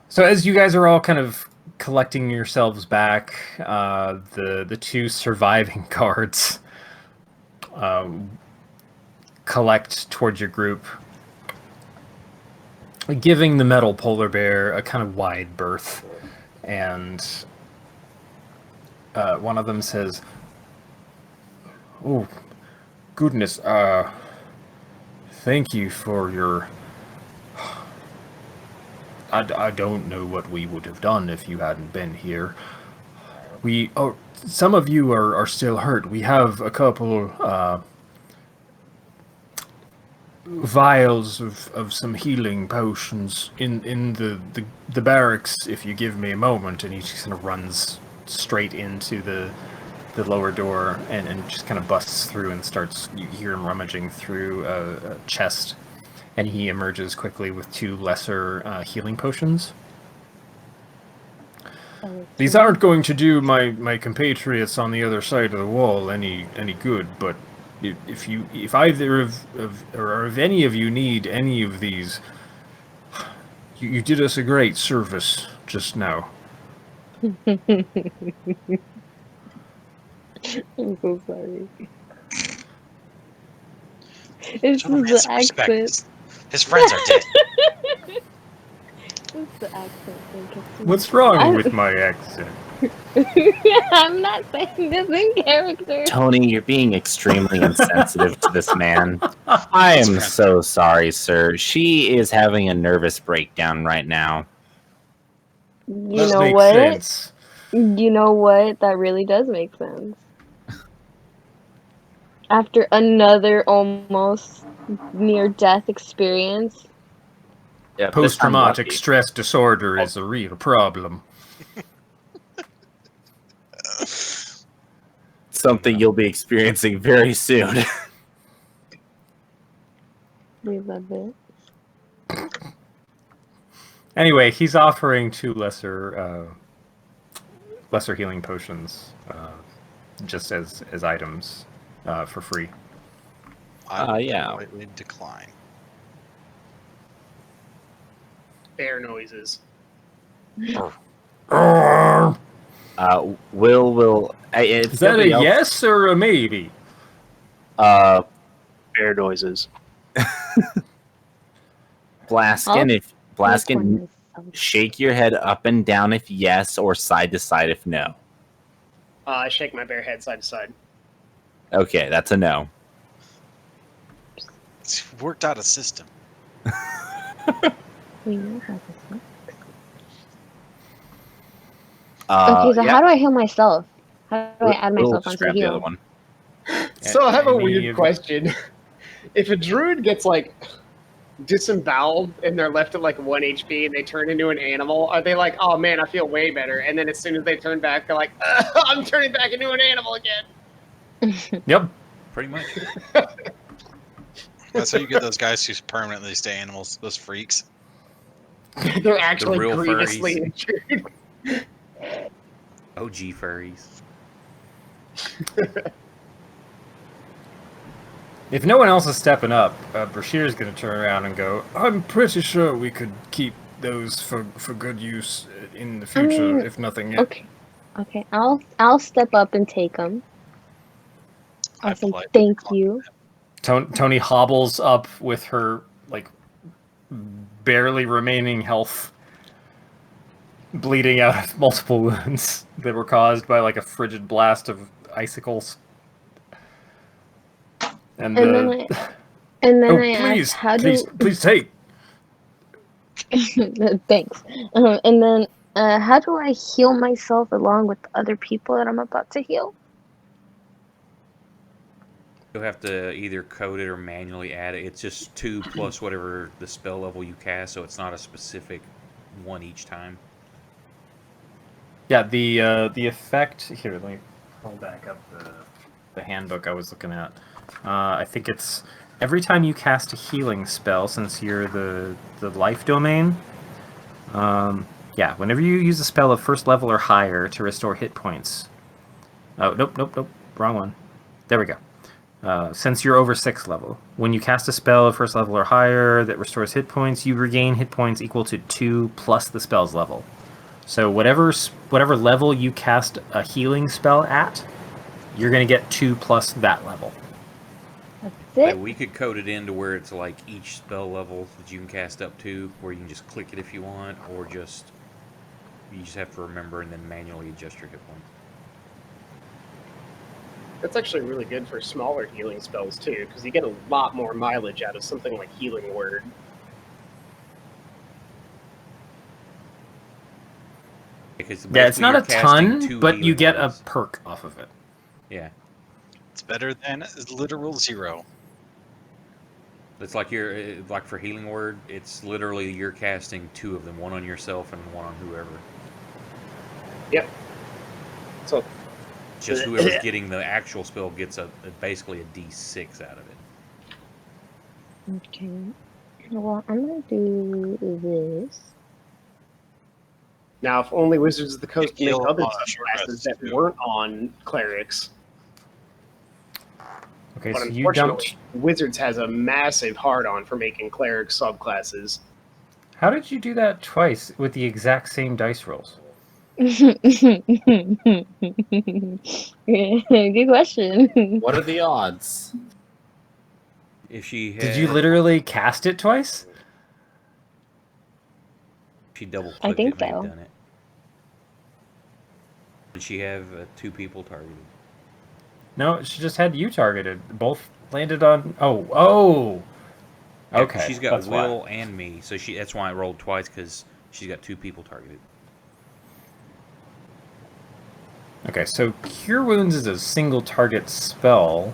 So as you guys are all kind of collecting yourselves back, the two surviving guards collect towards your group, giving the metal polar bear a kind of wide berth, and one of them says, "Oh, goodness, thank you for your... I don't know what we would have done if you hadn't been here. Some of you are still hurt. We have a couple vials of some healing potions in the barracks, if you give me a moment." And he just kind of runs straight into the lower door and just kind of busts through and starts... You hear him rummaging through a chest, and he emerges quickly with two lesser healing potions. These aren't going to do my compatriots on the other side of the wall any good, but if either of any of you need any of these, you did us a great service just now. I'm so sorry. It's Show him the some respect. accent. His friends are dead. It's the accent that gets me. What's wrong with my accent? I'm not saying this in character. Tony, you're being extremely insensitive to this man. I am so sorry, sir. She is having a nervous breakdown right now. You That know makes what? sense. You know what? That really does make sense. After another almost near-death experience. Yeah, Post-traumatic stress disorder is a real problem. Something you'll be experiencing very soon. We love it. Anyway, he's offering two lesser healing potions, just as items for free. I yeah. politely decline. Bear noises. Will Is that a yes or a maybe? Bear noises. Blaskin, Blaskin, shake your head up and down if yes, or side to side if no. I shake my bare head side to side. Okay, that's a no. It's worked out a system. We know how this works. Okay, so yeah. how do I heal myself? How do I add We'll myself just onto grab the other heal? one. So I have a Any weird of- question. If a druid gets like disemboweled and they're left at like 1 HP and they turn into an animal, are they like, oh man, I feel way better? And then as soon as they turn back, they're like, I'm turning back into an animal again. Yep. Pretty much. That's how you get those guys who permanently stay animals, those freaks. They're actually real grievously furries. injured. OG furries. If no one else is stepping up, Bashir's going to turn around and go, I'm pretty sure we could keep those for good use in the future, if nothing else. Okay, I'll step up and take them. I'll say politely thank decline. you. Tony hobbles up with her like barely remaining health, bleeding out of multiple wounds that were caused by like a frigid blast of icicles. And And then I asked, how do please take. thanks. And then how do I heal myself along with the other people that I'm about to heal? You'll have to either code it or manually add it. It's just 2 plus whatever the spell level you cast, so it's not a specific one each time. Yeah, the effect here. Let me pull back up the handbook I was looking at. I think it's every time you cast a healing spell, since you're the life domain. Yeah, whenever you use a spell of first level or higher to restore hit points. Oh, nope, wrong one. There we go. Since you're over 6th level, when you cast a spell of first level or higher that restores hit points, you regain hit points equal to 2 plus the spell's level. So whatever level you cast a healing spell at, you're going to get 2 plus that level. That's Like, it. we could code it in to where it's like each spell level that you can cast up to, where you can just click it if you want, or just you just have to remember and then manually adjust your hit points. That's actually really good for smaller healing spells too, because you get a lot more mileage out of something like Healing Word. Because Yeah, it's not you're a casting ton, 2 but you healing get a words. perk off of it. Yeah. It's better than literal 0. It's like you're like for healing word, it's literally you're casting 2 of them, one on yourself and one on whoever. Yep. So Just whoever's getting the actual spell gets basically a D6 out of it. Okay. Well, I'm gonna do this. now, if only Wizards of the Coast make Heal other on a short subclasses rest, that too. weren't on clerics, Okay, but so you unfortunately, dumped. Wizards has a massive hard-on for making cleric subclasses. How did you do that twice with the exact same dice rolls? Good question. What are the odds? If she had, Did you literally cast it twice? if she double I clicked think it, may have so. done it. Did she have 2 people targeted? No, she just had you targeted. Both landed on. Oh. Yeah, Okay, she's got that's why. Will and me, so that's why I rolled twice, because she's got 2 people targeted. Okay, so Cure Wounds is a single target spell,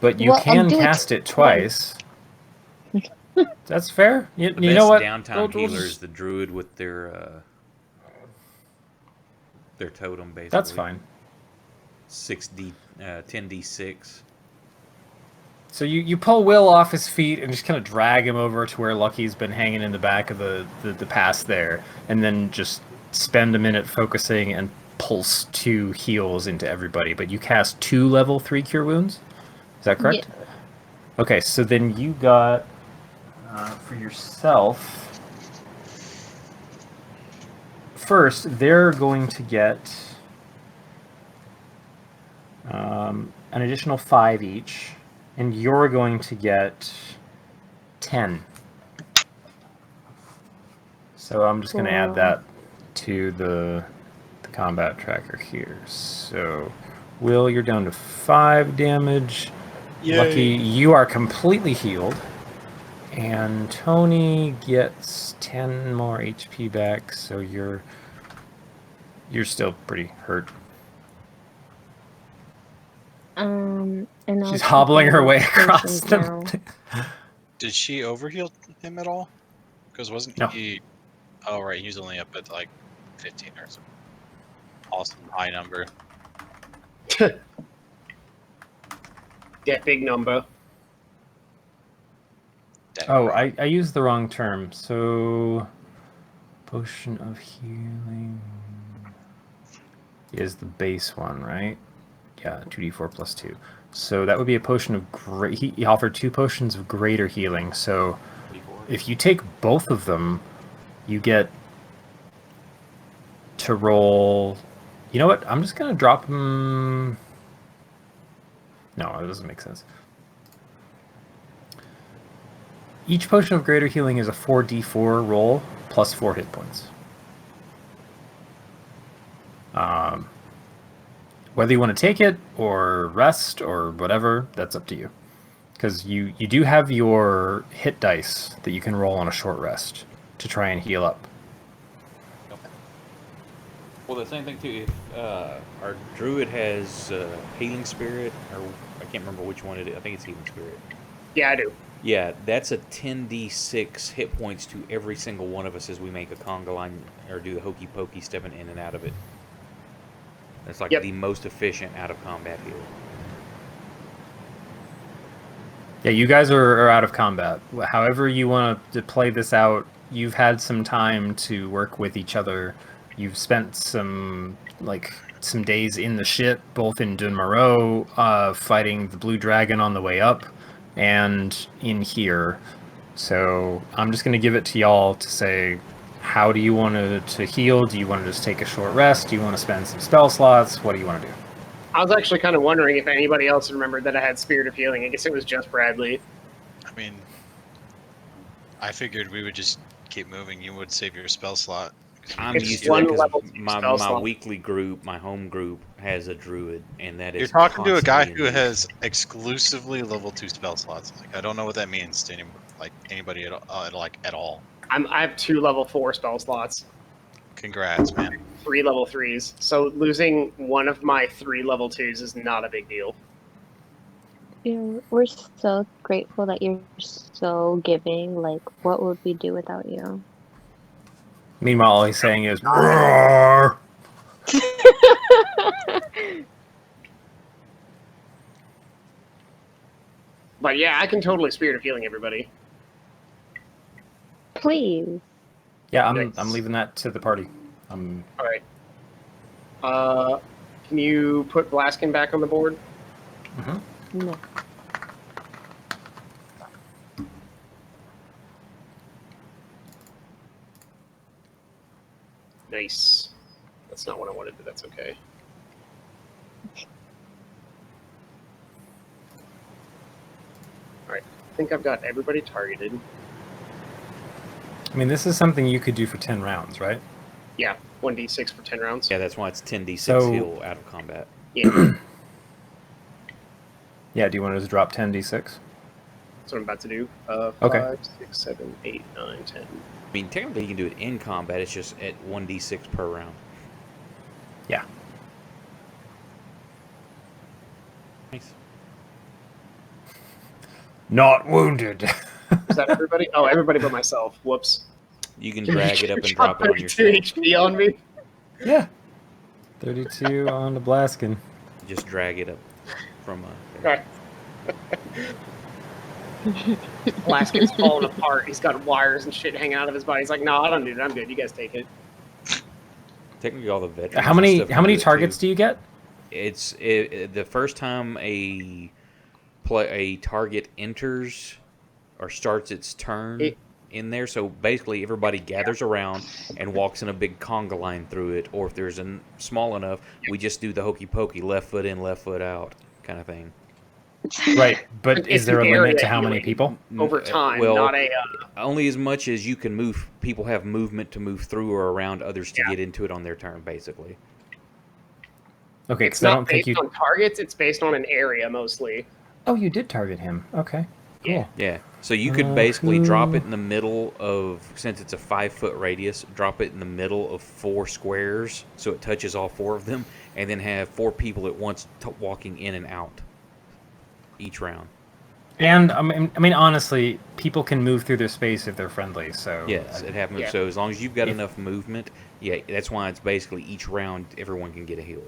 but you Well, I'll can do it cast it twice. That's fair. You The know best what? downtime We'll healer is just- the druid with their totem, basically. That's fine. 10d6. So you pull Will off his feet and just kind of drag him over to where Lucky's been hanging in the back of the pass there, and then just spend a minute focusing and pulse 2 heals into everybody. But you cast 2 level 3 Cure Wounds? Is that correct? Yeah. Okay, so then you got, for yourself, first, they're going to get an additional 5 each, and you're going to get 10. So I'm just going to add that to the combat tracker here. So, Will, you're down to 5 damage. Lucky, you are completely healed. And Tony gets 10 more HP back, so you're still pretty hurt. And I'll She's take hobbling her my way across potions the. now. Did she overheal him at all? Because wasn't No. he? Oh right, he was only up at like 15 or something. Awesome high number. That big number. Dead Oh, right. I used the wrong term. So, potion of healing is the base one, right? Yeah, 2d4 plus 2. So that would be a potion of great. He offered 2 potions of greater healing. So if you take both of them, you get to roll. You know what? I'm just gonna drop him. No, it doesn't make sense. Each potion of greater healing is a 4d4 roll plus 4 hit points. Whether you want to take it or rest or whatever, that's up to you. Because you do have your hit dice that you can roll on a short rest to try and heal up. Well, the same thing too. If our druid has healing spirit, or I can't remember which one it is. I think it's healing spirit. Yeah, I do. Yeah, that's a 10d6 hit points to every single one of us as we make a conga line or do the hokey pokey stepping in and out of it. That's like the most efficient out of combat heal. Yeah, you guys are out of combat. However you want to play this out, you've had some time to work with each other. You've spent some days in the ship, both in Dun Moreau, fighting the Blue Dragon on the way up, and in here. So I'm just going to give it to y'all to say, how do you want to heal? Do you want to just take a short rest? Do you want to spend some spell slots? What do you want to do? I was actually kind of wondering if anybody else remembered that I had Spirit of Healing. I guess it was just Bradley. I mean, I figured we would just keep moving. You would save your spell slot. I'm It's used to one it because level two my spell slot. weekly group, my home group, has a druid, and that is. You're talking to a guy constantly who in use. has exclusively level 2 spell slots. Like, I don't know what that means to anybody at all. I have 2 level 4 spell slots, Congrats, man. 3 level 3s. So losing one of my 3 level 2s is not a big deal. Yeah, we're so grateful that you're so giving. Like, what would we do without you? Meanwhile, all he's saying is, "Roar!" But yeah, I can totally Spirit of Healing everybody. Please. Yeah, Yikes. I'm leaving that to the party. All right. Can you put Blaskin back on the board? No. Nice. That's not what I wanted, but that's okay. Alright, I think I've got everybody targeted. I mean, this is something you could do for 10 rounds, right? Yeah, 1d6 for 10 rounds. Yeah, that's why it's 10d6 So- heal out of combat. Yeah, Yeah, do you want to just drop 10d6? that's what I'm about to do. Okay. 5, 6, 7, 8, 9, 10. I mean, technically you can do it in combat. It's just at 1d6 per round. Yeah. Nice. Not wounded. Is that everybody? Oh, everybody but myself. Whoops. You can drag it up and drop it on your 32 HP on me. Yeah. 32 on the Blaskin. Just drag it up from. Alright. Blaskin's falling apart. He's got wires and shit hanging out of his body. He's like, no, I don't need it. I'm good. You guys take it. Technically, all the veterans. How many targets do you get? It's the first time a target enters or starts its turn in there. So basically, everybody gathers around and walks in a big conga line through it. Or if there's a small enough, we just do the hokey pokey, left foot in, left foot out, kind of thing. Right, but It's is there a an limit area to how many healing. people? Over time, well, not a... only as much as you can move. People have movement to move through or around others to get into it on their turn, basically. Okay, It's because I not don't think based you... on targets. It's based on an area, mostly. Oh, you did target him. Okay, cool. Yeah. Yeah, so you could basically drop it in the middle of, since it's a 5-foot radius, drop it in the middle of 4 squares so it touches all 4 of them, and then have 4 people at once walking in and out each round. And, I mean, honestly, people can move through their space if they're friendly, so... Yes, it happens. Yeah. So as long as you've got enough movement, yeah, that's why it's basically each round everyone can get a heal.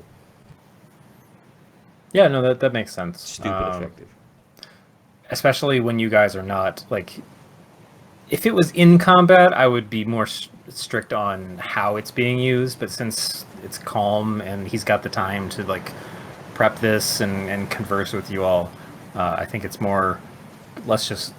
Yeah, no, that makes sense. Stupid effective. Especially when you guys are not, like... If it was in combat, I would be more strict on how it's being used, but since it's calm and he's got the time to, like, prep this and converse with you all, I think it's more, let's just,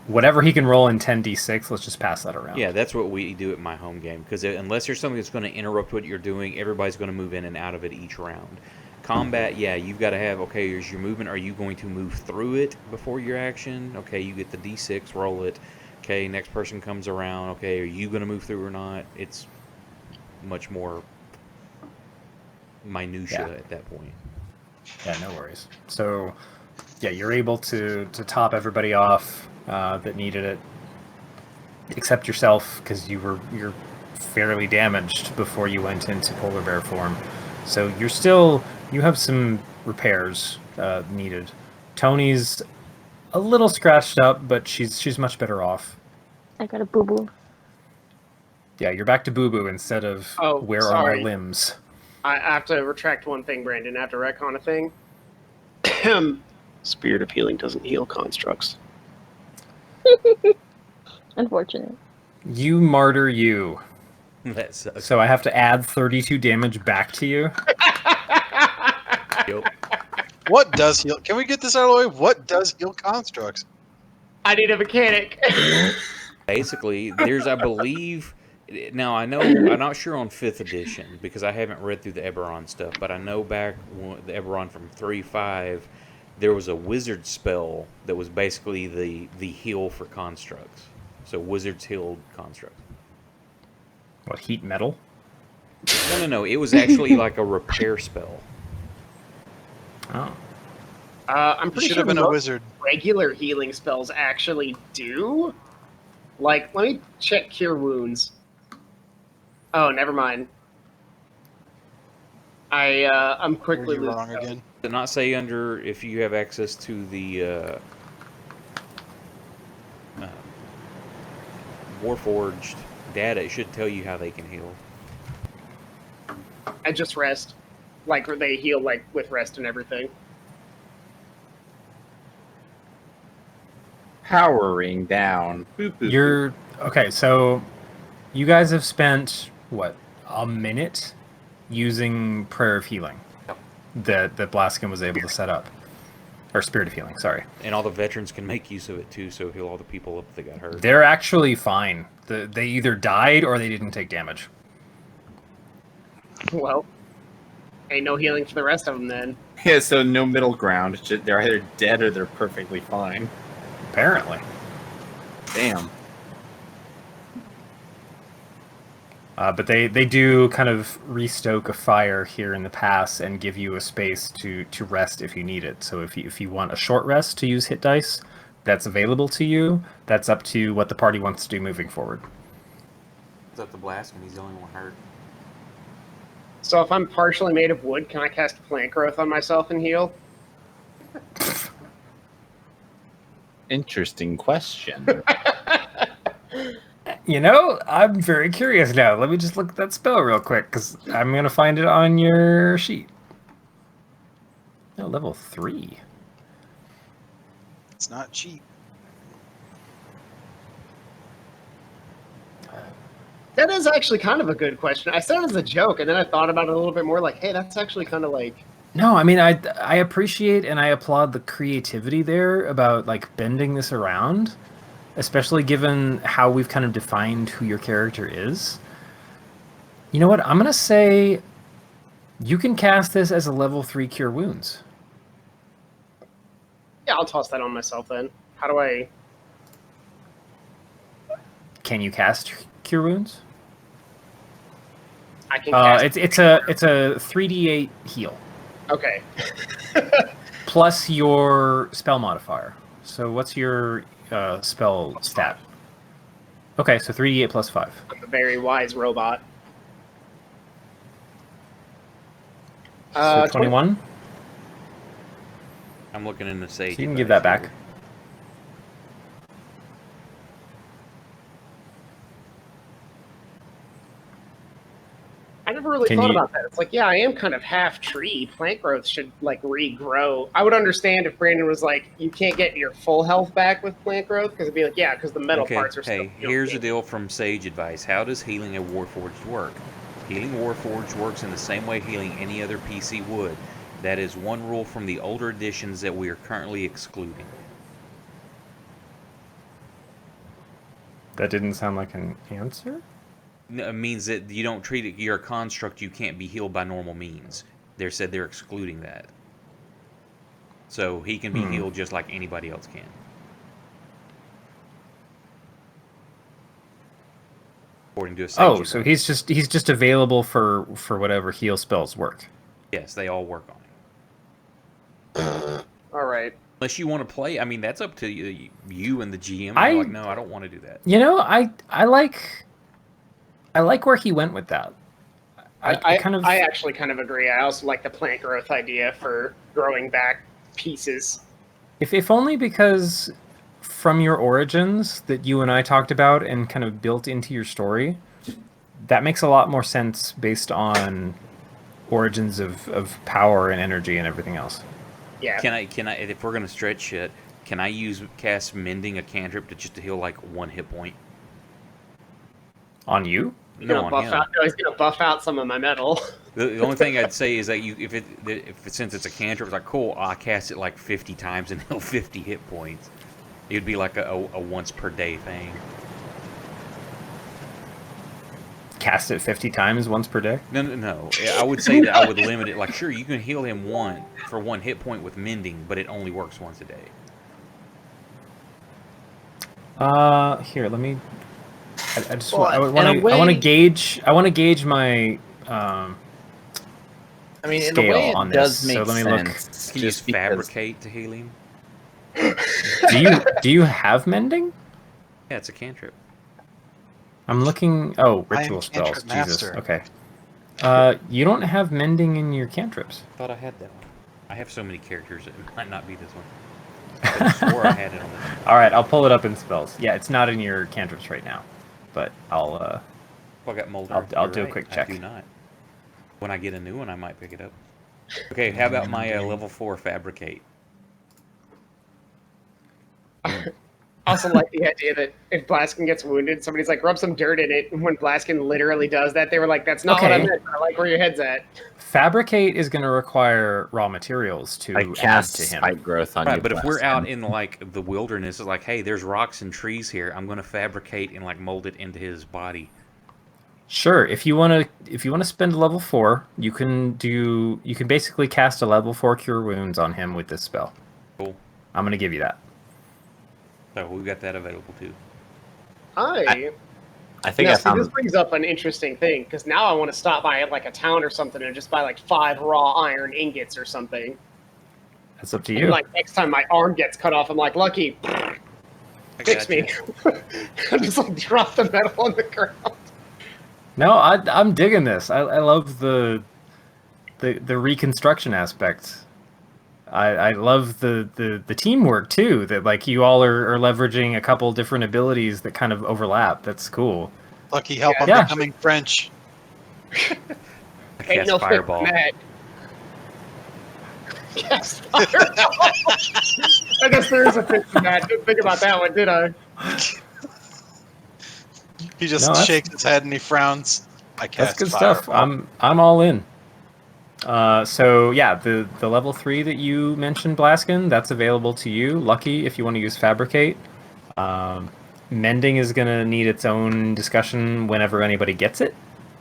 whatever he can roll in 10d6, let's just pass that around. Yeah, that's what we do at my home game, because unless there's something that's going to interrupt what you're doing, everybody's going to move in and out of it each round. Combat, yeah, you've got to have, okay, as you're moving, are you going to move through it before your action? Okay, you get the D6, roll it. Okay, next person comes around. Okay, are you going to move through or not? It's much more minutia Yeah. at that point. Yeah, no worries. So, yeah, you're able to top everybody off that needed it, except yourself, because you're fairly damaged before you went into polar bear form. So you have some repairs needed. Tony's a little scratched up, but she's much better off. I got a boo boo. Yeah, you're back to Boo Boo instead of Oh, where are sorry. my limbs. I have to retract one thing, Brandon. I have to retcon a thing. Spirit of Healing doesn't heal constructs. Unfortunate. You martyr you. That sucks. So I have to add 32 damage back to you. Yep. What does heal? Can we get this out of the way? What does heal constructs? I need a mechanic. Basically, there's, I believe, now I know, I'm not sure on 5th edition because I haven't read through the Eberron stuff, but I know back the Eberron from 3.5, there was a wizard spell that was basically the heal for constructs. So wizards healed constructs. What, heat metal? No. It was actually like a repair spell. Oh. I'm You pretty should sure have been a most wizard. regular healing spells actually do. Like, let me check Cure Wounds. Oh, never mind. I'm Were quickly you losing wrong count. again? Did not say under if you have access to the Warforged data, it should tell you how they can heal. I just rest. Like, they heal like with rest and everything. Powering down. Boop, boop, boop. You're okay, so you guys have spent what, a minute using Prayer of Healing that Blaskin was able to set up. Or Spirit of Healing, sorry. And all the veterans can make use of it too, so heal all the people up that got hurt. They're actually fine. They either died or they didn't take damage. Well, ain't no healing for the rest of them then. Yeah, so no middle ground. They're either dead or they're perfectly fine. Apparently. Damn. But they do kind of restoke a fire here in the pass and give you a space to rest if you need it. So if you want a short rest to use hit dice, that's available to you. That's up to what the party wants to do moving forward. It's up to Blast, and he's the only one hurt. So if I'm partially made of wood, can I cast plant growth on myself and heal? Interesting question. You know, I'm very curious now. Let me just look at that spell real quick, because I'm going to find it on your sheet. Oh, level 3. It's not cheap. That is actually kind of a good question. I said it as a joke, and then I thought about it a little bit more like, hey, that's actually kind of like... No, I mean, I appreciate and I applaud the creativity there about, like, bending this around, especially given how we've kind of defined who your character is. You know what? I'm going to say you can cast this as a level 3 Cure Wounds. Yeah, I'll toss that on myself then. How do I... Can you cast Cure Wounds? I can cast... It's a 3d8 heal. Okay. Plus your spell modifier. So what's your spell stat? Okay, so 3d8 plus 5. I'm a very wise robot. So 21? I'm looking in the Sage. So you can give that back. I never really Can thought you- about that. It's like, yeah, I am kind of half tree. Plant growth should, like, regrow. I would understand if Brandon was like, you can't get your full health back with plant growth, because it'd be like, yeah, because the metal Okay, parts are still... hey, here's the deal from Sage Advice. How does healing a Warforged work? Healing Warforged works in the same way healing any other PC would. That is one rule from the older editions that we are currently excluding. That didn't sound like an answer? It means that you don't treat it, you're a construct, you can't be healed by normal means. They said they're excluding that. So he can be healed just like anybody else can. According to a sage. Oh, so he's just available for whatever heal spells work. Yes, they all work on it. All right. Unless you want to play, I mean, that's up to you and the GM. I- You're like, no, I don't want to do that. You know, I like where he went with that. I actually kind of agree. I also like the plant growth idea for growing back pieces. If only because from your origins that you and I talked about and kind of built into your story, that makes a lot more sense based on origins of power and energy and everything else. Yeah. Can I? If we're gonna stretch it, can I cast Mending, a cantrip, to heal like 1 hit point? On you? He's No, gonna on buff him. out. No, he's gonna buff out some of my metal. The only thing I'd say is that since it's a cantrip, it's like cool. I cast it like 50 times and heal 50 hit points. It would be like a once per day thing. Cast it 50 times once per day? No. I would say that I would limit it. Like, sure, you can heal him for 1 hit point with Mending, but it only works once a day. Here, let me. I just Well, want in a to. I want to way- gauge. I want to gauge my I mean, in a scale way, on it does this. make So let me look. sense. Can you use just because- Fabricate to heal him? Do you have mending? Yeah, it's a cantrip. I'm looking. Oh, I am ritual spells. cantrip Jesus. master. Okay. You don't have mending in your cantrips. I thought I had that one. I have so many characters, it might not be this one. I swore I had it on this. All right, I'll pull it up in spells. Yeah, it's not in your cantrips right now, but I'll. Well, I got Molder. I'll You're do a right, quick I check. do not. When I get a new one, I might pick it up. Okay, how about my level 4 Fabricate? Also, like the idea that if Blaskin gets wounded, somebody's like, rub some dirt in it. And when Blaskin literally does that, they were like, that's not what I Okay. meant. I like where your head's at. Fabricate is going to require raw materials to I add cast to him. spike growth on you. Right, but if we're Blaskin. out in like the wilderness, it's like, hey, there's rocks and trees here. I'm going to fabricate and like mold it into his body. Sure, if you want to spend a level 4, you can basically cast a level 4 cure wounds on him with this spell. Cool. I'm going to give you that. So we got that available too. I think Now, I see, found this brings up an interesting thing because now I want to stop by like a town or something and just buy like 5 raw iron ingots or something. That's up to And, you. like next time my arm gets cut off, I'm like, Lucky, I fix gotcha. me. I just like drop the metal on the ground. No, I'm digging this. I love the reconstruction aspect. I love the teamwork too. That like you all are leveraging a couple different abilities that kind of overlap. That's cool. Lucky help, I'm Yeah. becoming French. I Ain't cast no Fireball. fixing that. Cast fireball. I guess there is a fix in that. Didn't think about that one, did I? He just No, that's- shakes his head and he frowns. I cast That's good fireball. stuff. I'm all in. So yeah, the level 3 that you mentioned, Blaskin, that's available to you. Lucky, if you want to use Fabricate. Mending is going to need its own discussion whenever anybody gets it,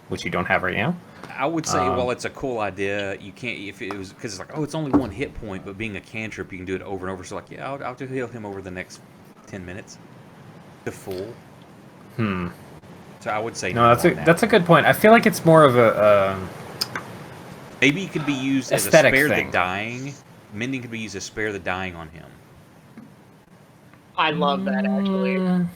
which you don't have right now. I would say, while it's a cool idea, you can't if it was because it's like, oh, it's only 1 hit point, but being a cantrip, you can do it over and over. So like, yeah, I'll just heal him over the next 10 minutes, to full. So I would say No, on that that's a one. good point. I feel like it's more of a Maybe it could be used as a aesthetic spare thing. the dying. Mending could be used as spare the dying on him, I love that actually. and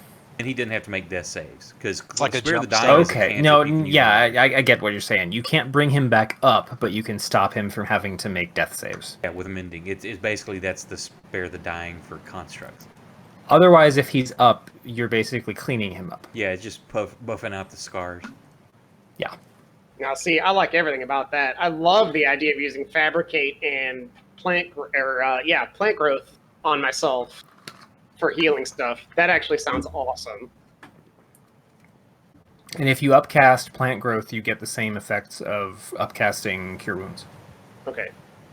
he didn't have to make death saves because like a spare the jump dying. Is a Okay, cantrip no, you can use yeah, on him. I get what you're saying. You can't bring him back up, but you can stop him from having to make death saves. Yeah, with mending, it's basically that's the spare the dying for constructs. Otherwise, if he's up, you're basically cleaning him up. Yeah, it's just buffing out the scars. Yeah. Now, see, I like everything about that. I love the idea of using Fabricate and plant growth on myself for healing stuff. That actually sounds awesome. And if you upcast plant growth, you get the same effects of upcasting cure wounds. Okay,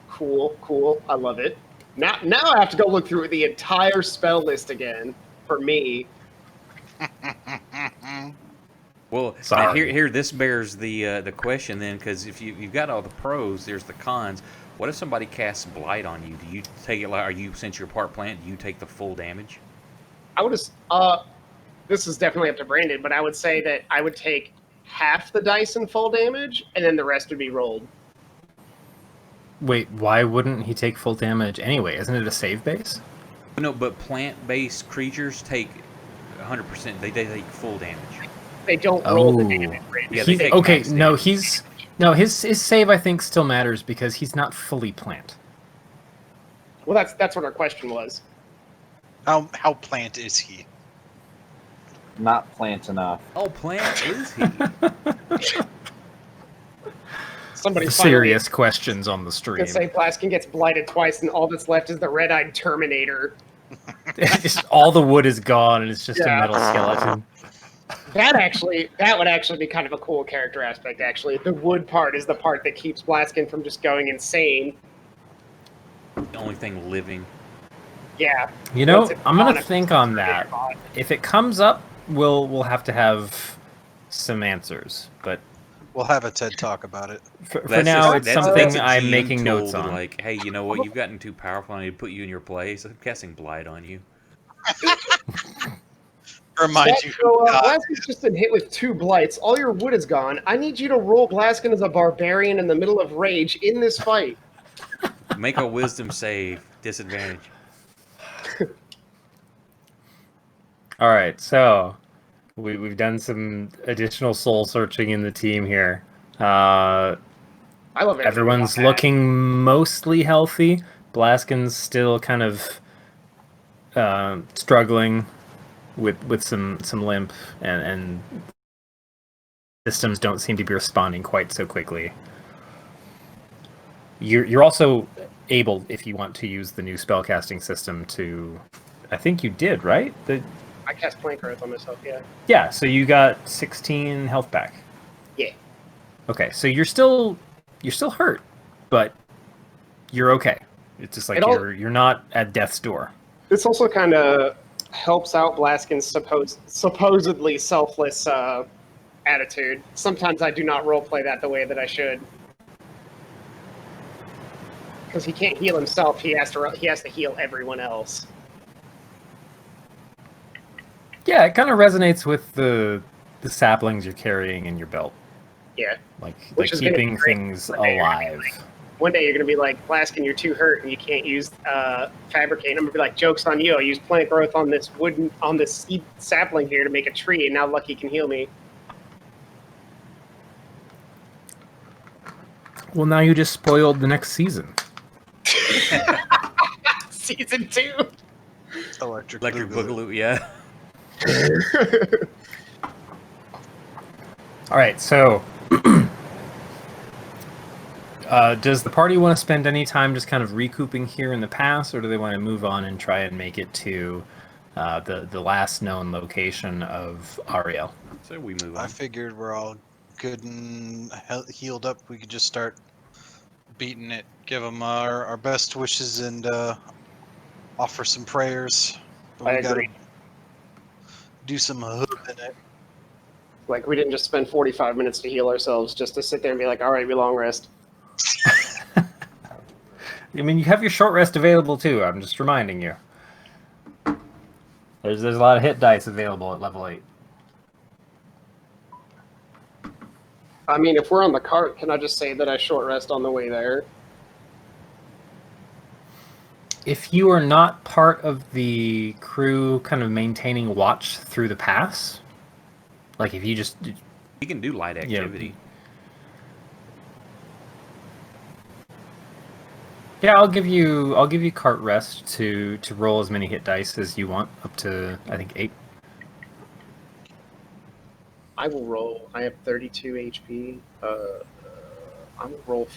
cool. I love it. Now I have to go look through the entire spell list again for me. Well, now Sorry. here, this bears the question then, because if you've got all the pros, there's the cons. What if somebody casts blight on you? Do you take it like? Are you, since you're part plant? Do you take the full damage? I would just. This is definitely up to Brandon, but I would say that I would take half the dice in full damage, and then the rest would be rolled. Wait, why wouldn't he take full damage anyway? Isn't it a save base? No, but plant-based creatures take 100%. They take full damage. They don't roll the Oh. damage. Brandon. Yeah, they He's- take okay, max no, damage. his save I think still matters because he's not fully plant. Well, that's what our question was. How plant is he? Not plant enough. Oh, plant is he? Somebody Serious questions on the Could stream. say Blaskin gets blighted twice, and all that's left is the red-eyed Terminator. Just all the wood is gone and it's just Yeah. a metal skeleton. That would actually be kind of a cool character aspect. Actually, the wood part is the part that keeps Blaskin from just going insane. The only thing living. Yeah. You know, Once it's I'm gonna gone, think on that. If it comes up, we'll have to have some answers. But We'll have a TED talk about it. for That's now, just- it's that's something a I'm GM making tool notes to, on. like, hey, you know what? You've gotten too powerful. I need to put you in your place. I'm casting blight on you. Remind you. who God Blaskin's just been hit with 2 blights. All your wood is gone. I need you to roll Blaskin as a barbarian in the middle of rage in this fight. Make a wisdom save. Disadvantage. All right, so we've done some additional soul searching in the team here. I love it. Everyone's looking mostly healthy. Blaskin's still kind of struggling with some limp, and systems don't seem to be responding quite so quickly. You're also able, if you want to use the new spellcasting system, to, I think you did, right? I cast Plant Growth on myself, yeah. Yeah, so you got 16 health back. Yeah. Okay, so you're still hurt, but you're okay. It's just like you're not at death's door. This also kind of helps out Blaskin's supposedly selfless attitude. Sometimes I do not roleplay that the way that I should. Because he can't heal himself, he has to heal everyone else. Yeah, it kind of resonates with the saplings you're carrying in your belt, Yeah. like Which is gonna be keeping great things one day. alive. One day you're going to be like, Blaskin, you're too hurt and you can't use Fabricate. And I'm going to be like, joke's on you. I used Plant Growth on this seed sapling here to make a tree, and now Lucky can heal me. Well, now you just spoiled the next season. Season 2! Electric Electric Boogaloo. Boogaloo, yeah. All right, so does the party want to spend any time just kind of recouping here in the past, or do they want to move on and try and make it to the last known location of Ariel? So we move I on. figured we're all good and healed up. We could just start beating it. Give them our best wishes and offer some prayers. But I we gotta agree. do some hoop in it. Like, we didn't just spend 45 minutes to heal ourselves just to sit there and be like, all right, we long rest. I mean, you have your short rest available too. I'm just reminding you. There's a lot of hit dice available at level 8. I mean, if we're on the cart, can I just say that I short rest on the way there? If you are not part of the crew kind of maintaining watch through the pass, like if you just... You can do light activity. Yeah, I'll give you cart rest to roll as many hit dice as you want, up to, I think, 8. I will roll. I have 32 HP. I'm gonna roll.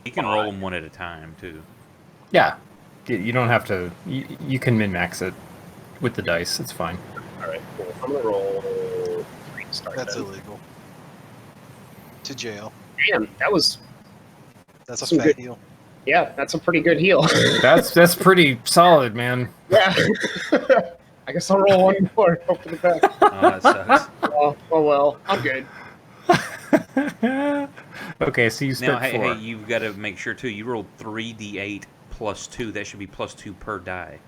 You can roll them one at a time, too. Yeah, you don't have to... You can min-max it with the dice, it's fine. All right, cool. I'm gonna roll 3 to start. That's then. illegal. To jail. Damn, that was That's a Some fat good- deal. yeah. That's a pretty good heal. That's pretty solid, man. Yeah. I guess I'll roll one more. Hope for the best. Oh, that sucks. Oh well, I'm good. Okay, so you Now, spent hey, 4. you've got to make sure too. You rolled 3d8 plus 2. That should be plus 2 per die.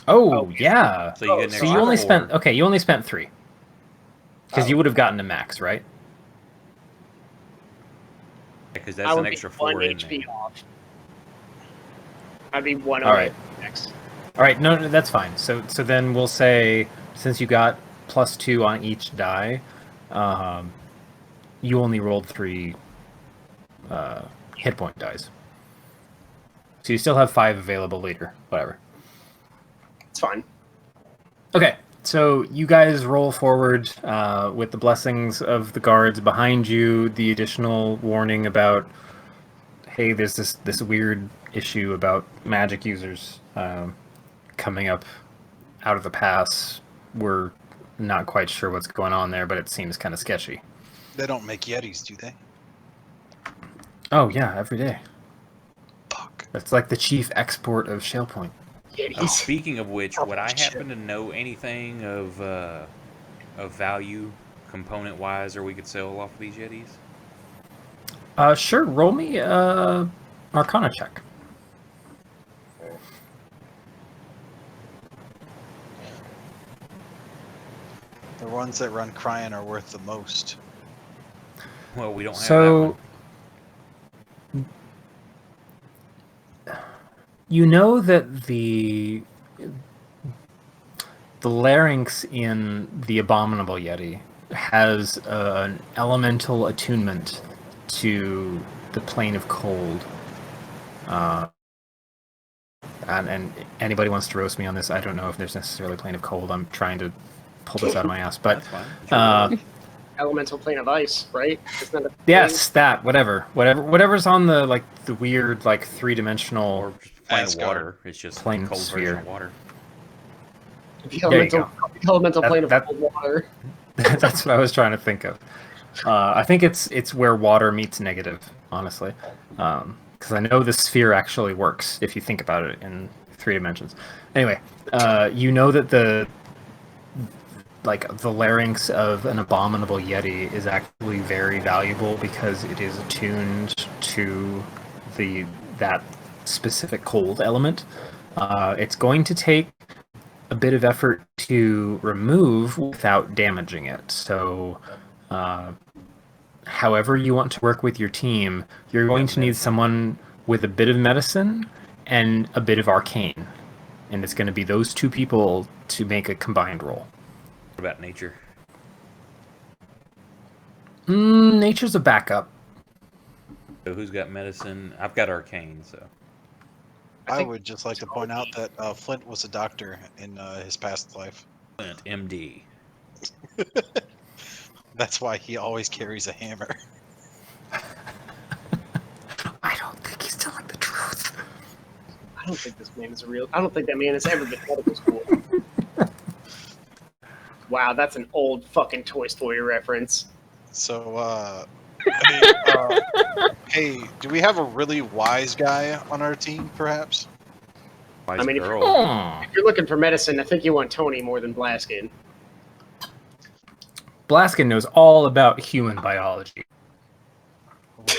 Oh, yeah. So you get an So extra you only 4. spent... Okay, you only spent 3. Because Oh. you would have gotten to max, right? Because I that's would an be extra 1 4 in HP there. off. I'd be 108 All right. next. All right, no, that's fine. So then we'll say, since you got plus 2 on each die, you only rolled 3 hit point dice. So you still have 5 available later. Whatever. It's fine. Okay, so you guys roll forward with the blessings of the guards behind you. The additional warning about, hey, there's this weird issue about magic users coming up out of the pass. We're not quite sure what's going on there, but it seems kind of sketchy. They don't make Yetis, do they? Oh yeah, every day. Fuck. That's like the chief export of ShailPoint. Yetis. Speaking of which, Oh, would I shit. happen to know anything of value, component-wise, or we could sell off these Yetis? Sure. Roll me Arcana check. The ones that run crying are worth the most. Well, we don't have So, you know that the larynx in the Abominable Yeti has an elemental attunement to the plane of cold. And anybody wants to roast me on this, I don't know if there's necessarily plane of cold. I'm trying to pull this out of my ass, that. but That's fine. It's your word. Elemental plane of ice, right? Isn't that a yes, that whatever's on the weird 3-dimensional. Or just plain of Asgard. water. It's just a Plane cold sphere. version of water. thing? There you go. The elemental plane of That- cold water. That's what I was trying to think of. I think it's where water meets negative, honestly, because I know the sphere actually works if you think about it in 3 dimensions. Anyway, you know that the larynx of an Abominable Yeti is actually very valuable because it is attuned to that specific cold element. It's going to take a bit of effort to remove without damaging it. So, however you want to work with your team, you're going to need someone with a bit of medicine and a bit of arcane. And it's going to be those 2 people to make a combined roll. What about nature? Nature's a backup. So who's got medicine? I've got arcane, so. I think would just like to point out that Flint was a doctor in his past life. Flint, MD. That's why he always carries a hammer. I don't think he's telling the truth. I don't think this man is real. I don't think that man has ever been to medical school. Wow, that's an old fucking Toy Story reference. So, hey, do we have a really wise guy on our team, perhaps? Wise I mean, if- girl. Oh. If you're looking for medicine, I think you want Tony more than Blaskin. Blaskin knows all about human biology.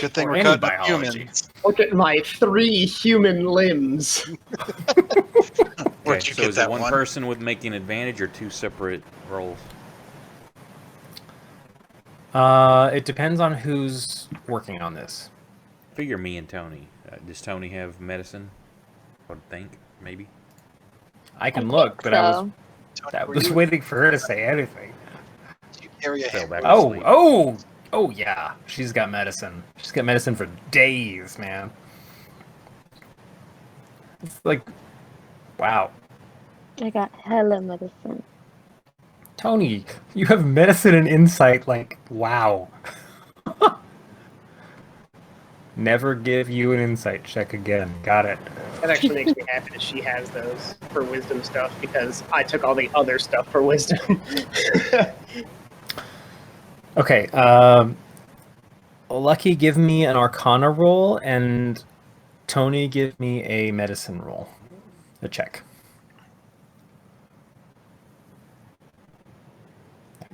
Good thing Or we're any cutting up biology. humans. Look at my 3 human limbs. Where'd you So get is that it one one? person with making advantage or 2 separate rolls? It depends on who's working on this. Figure me and Tony. Does Tony have medicine? I would think, maybe. I can look, but I was Tony, were you- waiting for her to say anything. you carry a Fell hammer? back. Asleep. Oh yeah. She's got medicine. She's got medicine for days, man. It's like, wow. I got hella medicine. Tony, you have medicine and insight, wow. Never give you an insight check again. Got it. That actually makes me happy that she has those for wisdom stuff because I took all the other stuff for wisdom. Okay, Lucky, give me an Arcana roll, and Tony, give me a Medicine roll. A check.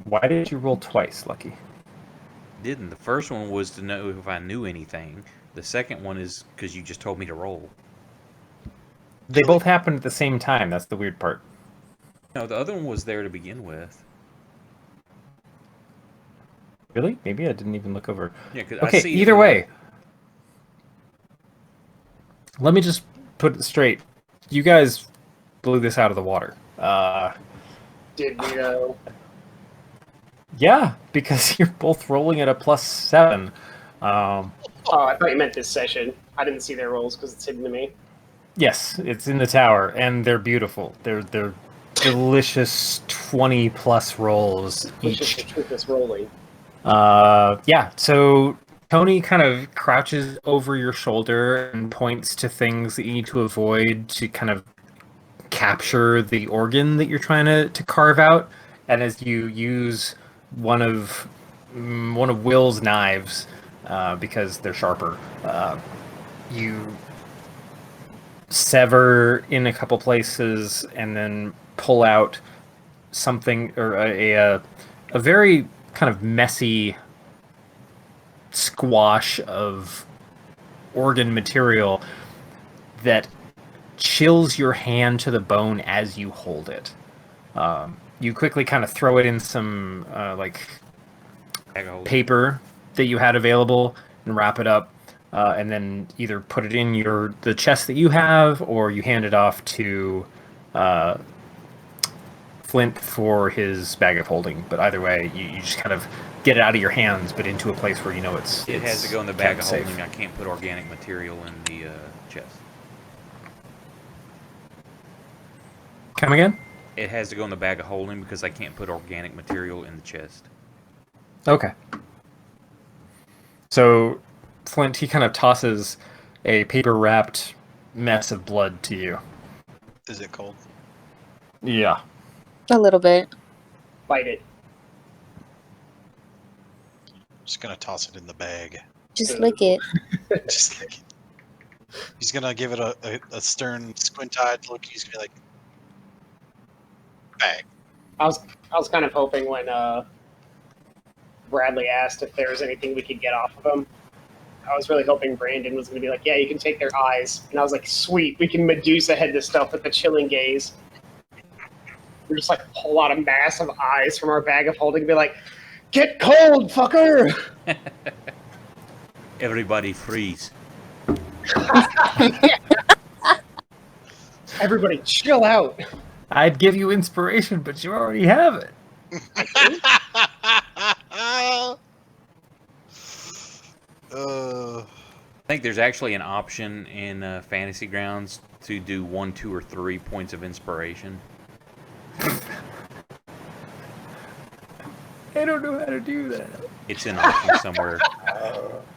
Why did you roll twice, Lucky? Didn't. The first one was to know if I knew anything. The second one is because you just told me to roll. They both happened at the same time. That's the weird part. No, the other one was there to begin with. Really? Maybe I didn't even look over. Yeah, because Okay, I see. either way. Let me just put it straight. You guys blew this out of the water. Did we though? Yeah, because you're both rolling at a +7. Oh, I thought you meant this session. I didn't see their rolls because it's hidden to me. Yes, it's in the tower, and they're beautiful. They're delicious 20+ rolls Which is the each. truth is rolling. Yeah, so Tony kind of crouches over your shoulder and points to things that you need to avoid to kind of capture the organ that you're trying to carve out. And as you use one of Will's knives, because they're sharper, you sever in a couple places and then pull out something, or a very kind of messy squash of organ material that chills your hand to the bone as you hold it. You quickly kind of throw it in some paper that you had available and wrap it up, and then either put it in the chest that you have, or you hand it off to Flint for his bag of holding. But either way, you just kind of get it out of your hands, but into a place where you know It has to go in the bag of safe. holding. I can't put organic material in the chest. Come again? It has to go in the bag of holding because I can't put organic material in the chest. Okay. So Flint, he kind of tosses a paper-wrapped mess of blood to you. Is it cold? Yeah. A little bit. Bite it. Just gonna toss it in the bag. Just lick it. Just like he's gonna give it a stern, squint-eyed look. He's gonna be like, bag. I was kind of hoping when Bradley asked if there was anything we could get off of him. I was really hoping Brandon was going to be like, yeah, you can take their eyes. And I was like, sweet, we can Medusa head this stuff with the chilling gaze. We're just like pull out a mass of eyes from our bag of holding and be like, get cold, fucker! Everybody freeze. Everybody chill out. I'd give you inspiration, but you already have it. I think there's actually an option in Fantasy Grounds to do 1, 2, or 3 points of inspiration. I don't know how to do that. It's in option somewhere.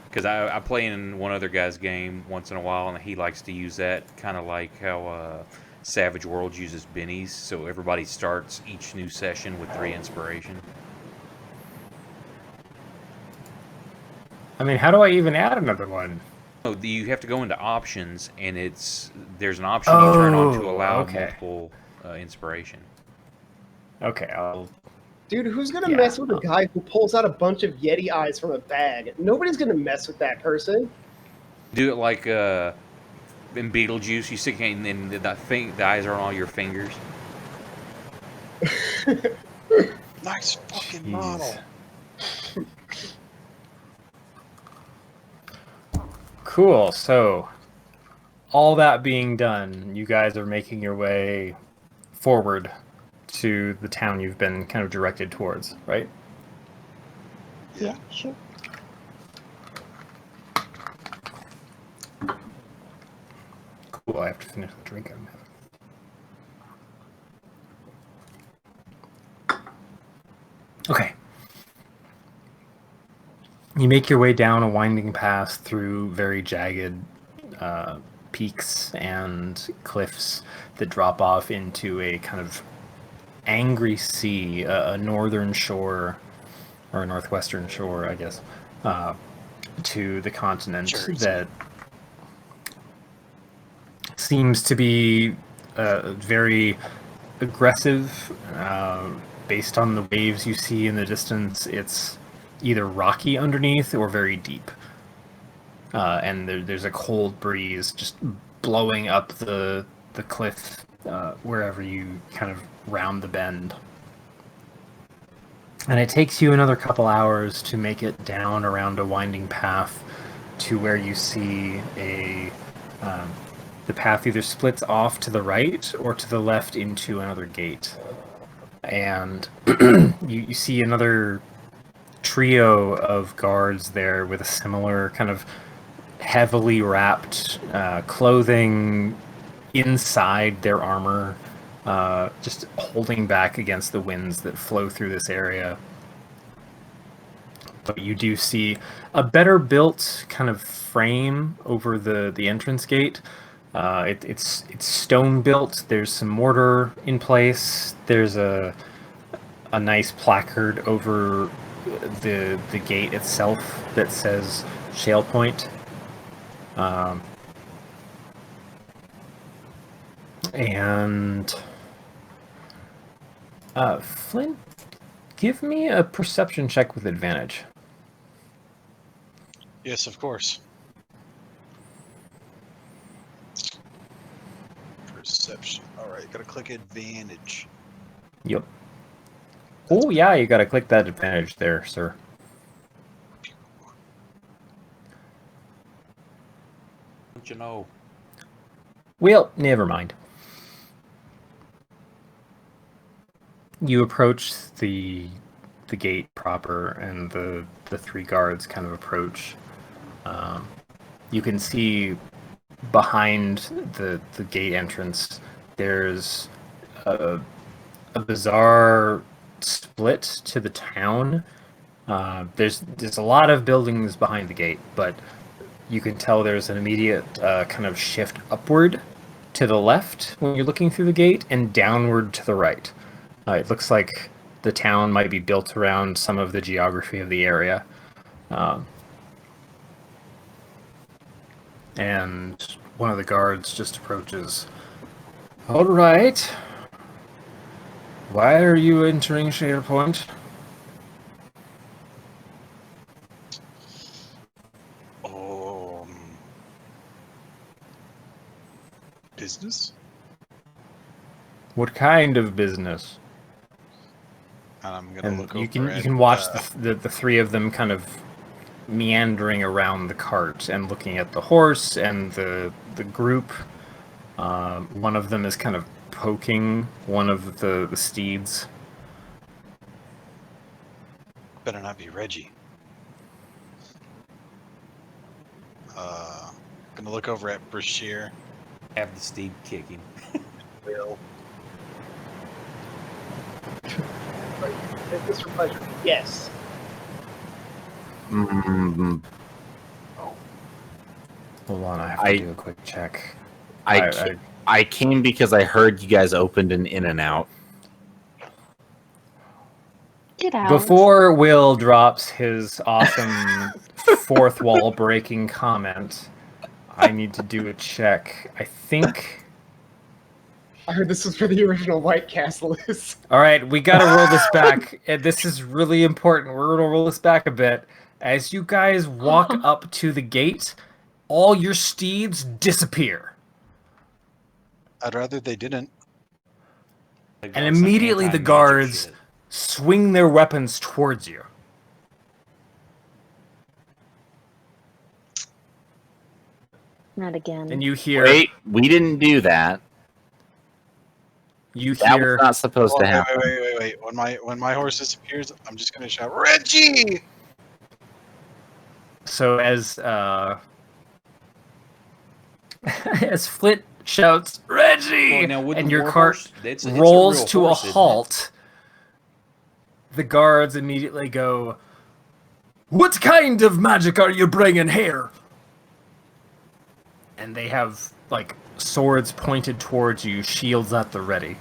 Because I play in one other guy's game once in a while, and he likes to use that, kind of like how Savage Worlds uses bennies. So everybody starts each new session with 3 inspiration. I mean, how do I even add another one? Oh, you have to go into options, and there's an option you turn on to allow okay. multiple inspiration. Okay, I'll... Dude, who's gonna Yeah. mess with a guy who pulls out a bunch of Yeti eyes from a bag? Nobody's gonna mess with that person. Do it like in Beetlejuice. You stick it in the eyes are on all your fingers. Nice fucking Jeez. model. Cool, so all that being done, you guys are making your way forward to the town you've been kind of directed towards, right? Yeah, sure. Cool, I have to finish the drink I'm having. Okay. You make your way down a winding path through very jagged peaks and cliffs that drop off into a kind of angry sea, a northern shore, or a northwestern shore, I guess, to the continent Jersey. that seems to be very aggressive based on the waves you see in the distance, it's either rocky underneath or very deep. And there's a cold breeze just blowing up the cliff wherever you kind of round the bend. And it takes you another couple hours to make it down around a winding path to where you see the path either splits off to the right or to the left into another gate. And you see another trio of guards there with a similar kind of heavily wrapped clothing inside their armor, just holding back against the winds that flow through this area. But you do see a better built kind of frame over the entrance gate. It's stone built. There's some mortar in place. There's a nice placard over the gate itself that says Shale Point. And Flint, give me a perception check with advantage. Yes, of course. Perception. All right, gotta click advantage. Yep. Oh yeah, you gotta click that advantage there, sir. Don't you know? Well, never mind. You approach the gate proper, and the three guards kind of approach. You can see behind the gate entrance, there's a bizarre split to the town. There's a lot of buildings behind the gate, but you can tell there's an immediate kind of shift upward to the left when you're looking through the gate, and downward to the right. It looks like the town might be built around some of the geography of the area. And one of the guards just approaches. All right. Why are you entering Shale Point? Business? What kind of business? And I'm gonna And look you over can watch the three of them kind of meandering around the cart and looking at the horse and the group. One of them is kind of poking one of the steeds. Better not be Reggie. Gonna look over at Brashear. Have the steed kick him. Will. Is this for pleasure? Yes. Mm, Hold on, I have to do a quick check. I came because I heard you guys opened an In-N-Out. Get out. Before Will drops his awesome fourth wall breaking comment, I need to do a check. I think. I heard this was for the original White Castle. All right, we got to roll this back. And this is really important. We're going to roll this back a bit. As you guys walk up to the gate, all your steeds disappear. I'd rather they didn't. And immediately the guards swing their weapons towards you. Not again. And you hear... Wait, we didn't do that. You That hear... was not supposed to happen. Wait. When my horse disappears, I'm just gonna shout, Reggie! So as as Flint shouts, Reggie! And your cart rolls to a halt, the guards immediately go, what kind of magic are you bringing here? And they have, like, swords pointed towards you, shields at the ready.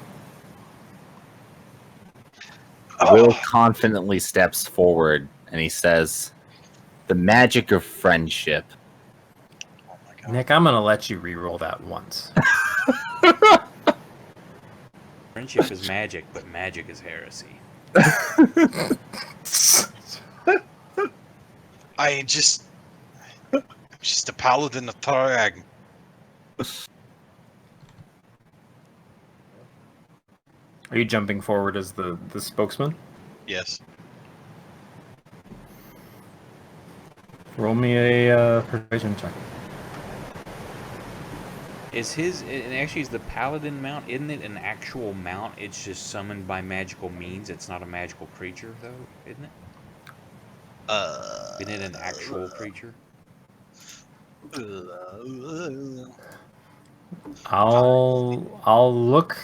Will confidently steps forward and he says, the magic of friendship. Oh my God. Nick, I'm going to let you re-roll that once. Friendship is magic, but magic is heresy. I'm just a paladin of Tarag. Are you jumping forward as the spokesman? Yes. Roll me a persuasion check. Is his and actually is the paladin mount? Isn't it an actual mount? It's just summoned by magical means. It's not a magical creature, though, isn't it? Isn't it an actual creature? I'll look.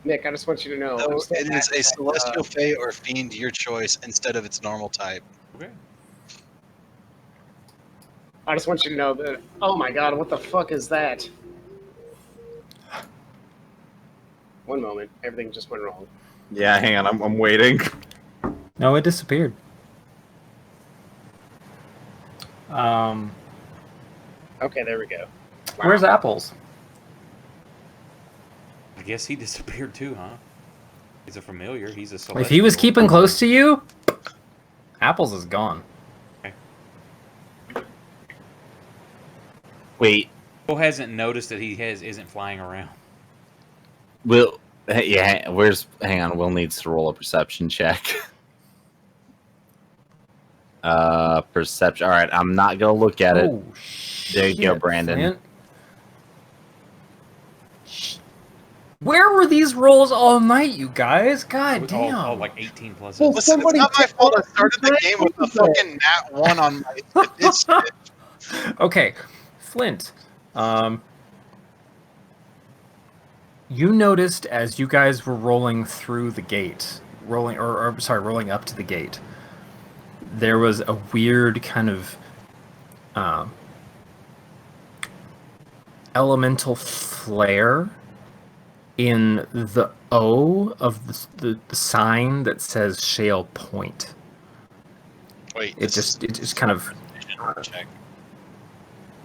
Nick, I just want you to know. No, I'm still it is at a celestial fae or fiend, your choice, instead of its normal type. Okay. I just want you to know that. Oh my god, what the fuck is that? One moment, everything just went wrong. Yeah, hang on, I'm waiting. No, it disappeared. Um, Okay, there we go. Where's Apples? I guess he disappeared too, huh? He's a familiar. He's a celestial. If he was keeping close to you, Apples is gone. Wait, Who hasn't noticed that he isn't flying around? Will. Yeah, hang on, Will needs to roll a perception check. Perception. All right, I'm not gonna look at it. Oh, There you go, shit, Brandon. Flint. Where were these rolls all night, you guys? God damn. All like 18 pluses. Well, Listen, it's somebody not my picked fault. I up started the the game with a time. fucking nat 1 on my. It's Okay, Flint. You noticed as you guys were rolling through the gate, rolling up to the gate, there was a weird kind of elemental flare in the O of the sign that says Shale Point. Wait, It just kind of. check.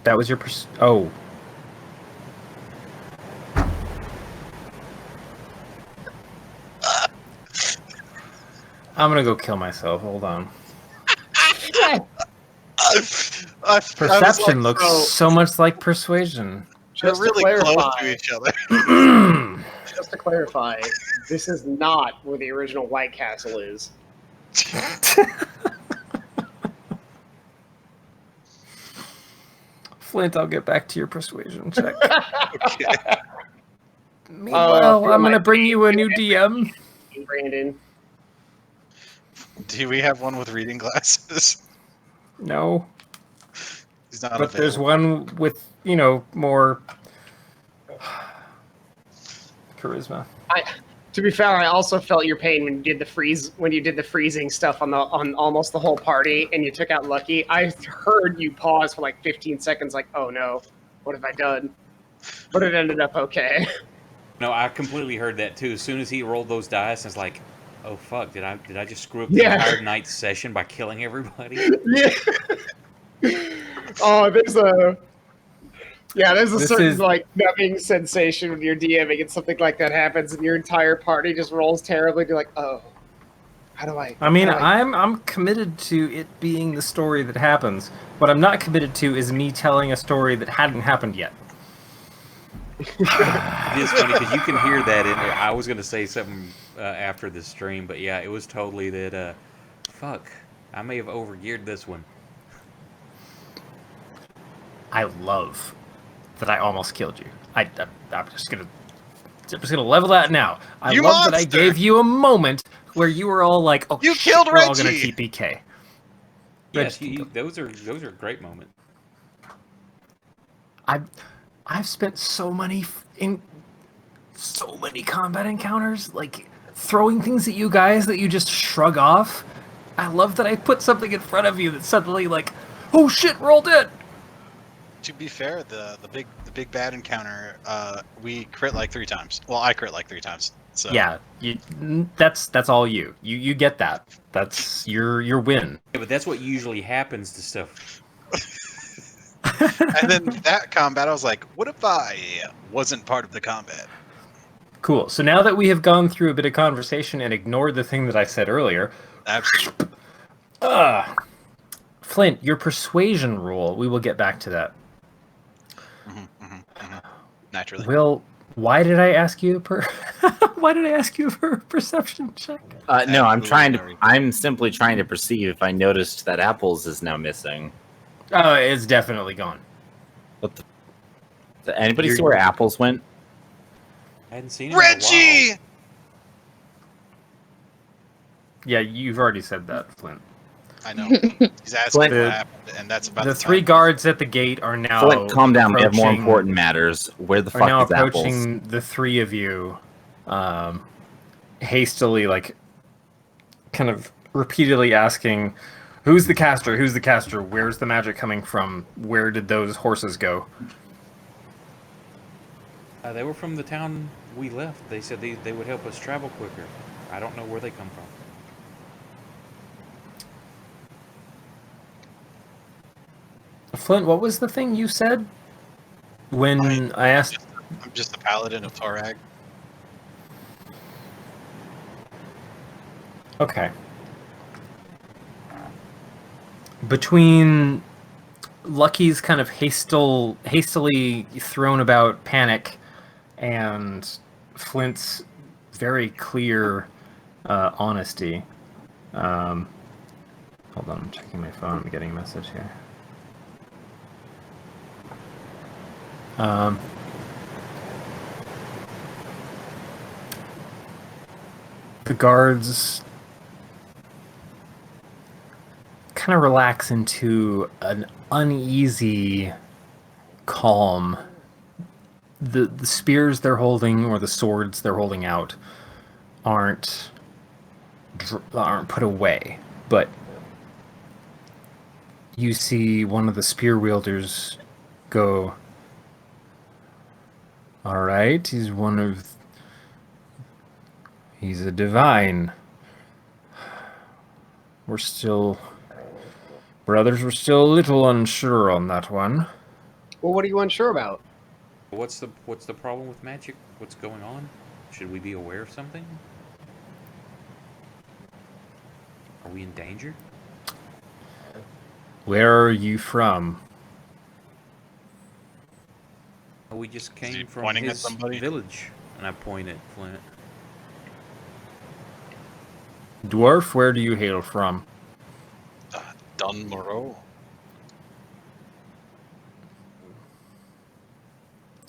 That was your oh. I'm gonna go kill myself. Hold on. Perception looks so much like persuasion. They're Just to really clarify, close to each other. just to clarify, this is not where the original White Castle is. Flint, I'll get back to your persuasion check. Okay. Meanwhile, I'm gonna bring you a new DM. Brandon. Do we have one with reading glasses? No, He's not but available. there's one with more charisma. To be fair, I also felt your pain when you did the freezing stuff on almost the whole party, and you took out Lucky. I heard you pause for like 15 seconds, like, "Oh no, what have I done?" But it ended up okay. No, I completely heard that too. As soon as he rolled those dice, I was like, "Oh fuck! Did I just screw up the Yeah. entire night's session by killing everybody?" Yeah. Oh, there's a This certain is- like numbing sensation when you're DMing and something like that happens, and your entire party just rolls terribly. You're like, "Oh, how do I?" I mean, how do I-" I'm committed to it being the story that happens. What I'm not committed to is me telling a story that hadn't happened yet. It is funny because you can hear that in there. I was going to say something after the stream, but yeah, it was totally that, fuck, I may have overgeared this one. I love that I almost killed you. I'm just gonna level that now. I You love that I monster! gave you a moment where you were all like, "Oh, You shit, killed we're all gonna Reggie!" TPK." Yes, Reggie, those are great moments. I've spent so many combat encounters, like throwing things at you guys that you just shrug off. I love that I put something in front of you that suddenly like, "Oh shit, we're all dead." To be fair, the big bad encounter, we crit like 3 times. Well, I crit like 3 times. So Yeah, that's all you. You get that. That's your win. Yeah, but that's what usually happens to stuff. And then that combat, I was like, what if I wasn't part of the combat? Cool. So now that we have gone through a bit of conversation and ignored the thing that I said earlier, Absolutely. Flint, your persuasion roll, we will get back to that. Naturally. Will, why did I ask you why did I ask you for a perception check? No, Absolutely. I'm simply trying to perceive if I noticed that apples is now missing. Oh, it's definitely gone. What anybody You're- see where apples went? I hadn't seen him in a while. Reggie! Yeah, you've already said that, Flint. I know. He's asking Flint, what happened, and that's about The the three time. guards at the gate are now Flint, calm down. We have more approaching- important matters. Where the Are now fuck is apples? approaching the three of you, hastily, like, kind of repeatedly asking, "Who's the caster? Who's the caster? Where's the magic coming from? Where did those horses go?" They were from the town we left. They said they would help us travel quicker. I don't know where they come from. Flint, what was the thing you said when I asked? I'm just the paladin of Torag. Okay. Between Lucky's kind of hastily thrown about panic and Flint's very clear honesty. Hold on, I'm checking my phone. I'm getting a message here. The guards kind of relax into an uneasy calm. The spears they're holding or the swords they're holding out aren't put away, but you see one of the spear wielders go, "All right, he's a divine. We're still a little unsure on that one." Well, what are you unsure about? What's the problem with magic? What's going on? Should we be aware of something? Are we in danger? Where are you from? We just he came from pointing at his somebody? village, and I point at Flint. Dwarf, where do you hail from? Dun Moreau.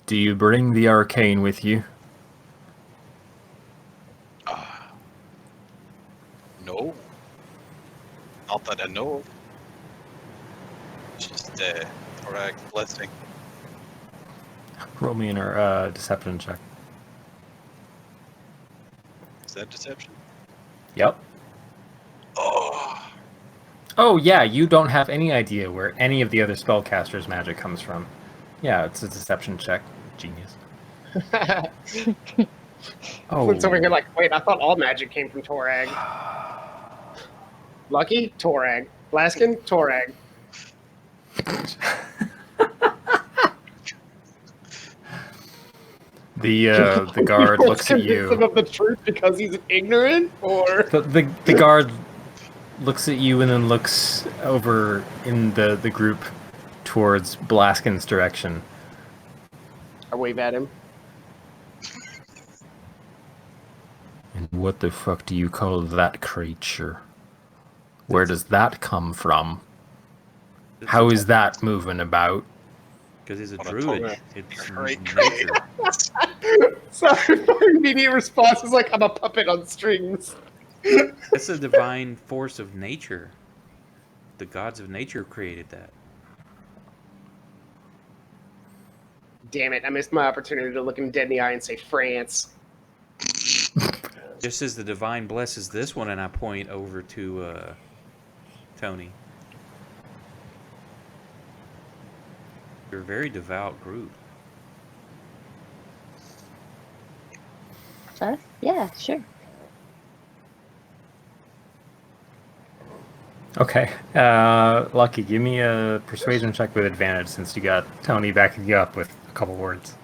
Do you bring the arcane with you? No. Not that I know of. Just Torag's blessing. Roll me a deception check. Is that deception? Yep. Oh. Oh yeah, you don't have any idea where any of the other spellcasters' magic comes from. Yeah, it's a deception check. Genius. Oh. Flint's over here like, wait, I thought all magic came from Torag. Lucky? Torag. Blaskin? Torag. The guard You're looks at convinced him you. of the truth because he's ignorant, or The guard looks at you and then looks over in the group towards Blaskin's direction. I wave at him. And what the fuck do you call that creature? Where does that come from? How is that moving about? Because he's a What a druid. total- It's Great nature. Sorry, my immediate response is like, I'm a puppet on strings. That's a divine force of nature. The gods of nature created that. Damn it, I missed my opportunity to look him dead in the eye and say France. Just as the divine blesses this one, and I point over to Tony. You're a very devout group. Us? Yeah, sure. Okay. Lucky, give me a persuasion check with advantage since you got Tony backing you up with a couple words.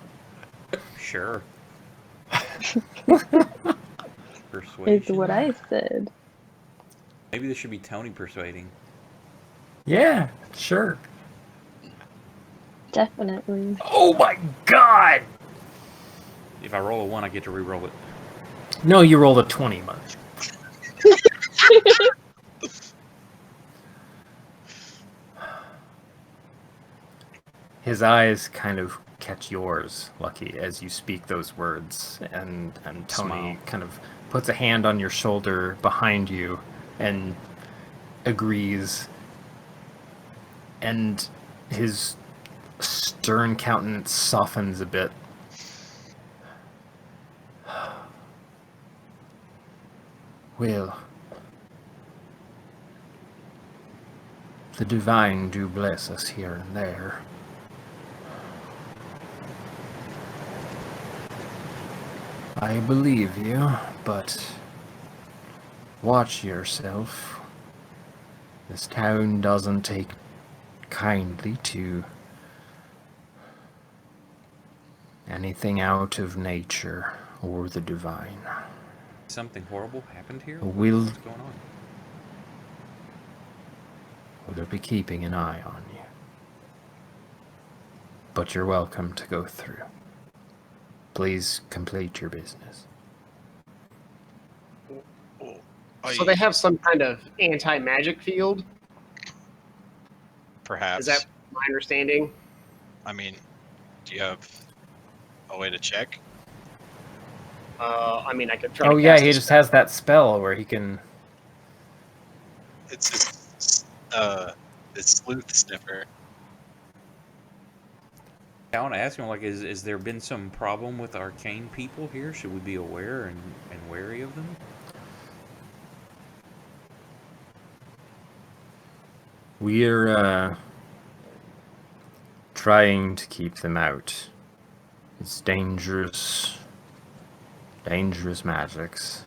Sure. It's Persuasion. what I said. Maybe this should be Tony persuading. Yeah, sure. Definitely. Oh my god! If I roll a 1, I get to re-roll it. No, you rolled a 20, Mike. His eyes kind of catch yours, Lucky, as you speak those words, and Tony Smile. kind of puts a hand on your shoulder behind you and agrees, and his stern countenance softens a bit. Well, the divine do bless us here and there. I believe you, but watch yourself. This town doesn't take kindly to anything out of nature or the divine. Something horrible happened here? Will What's going on? We'll be keeping an eye on you. But you're welcome to go through. Please complete your business. So they have some kind of anti-magic field. Perhaps. Is that my understanding? I mean, do you have a way to check? I mean, I could try. Oh to yeah, cast he a just spell. has that spell where he can... It's sleuth sniffer. I want to ask him, like, is there been some problem with arcane people here? Should we be aware and wary of them? We're trying to keep them out. It's dangerous magics,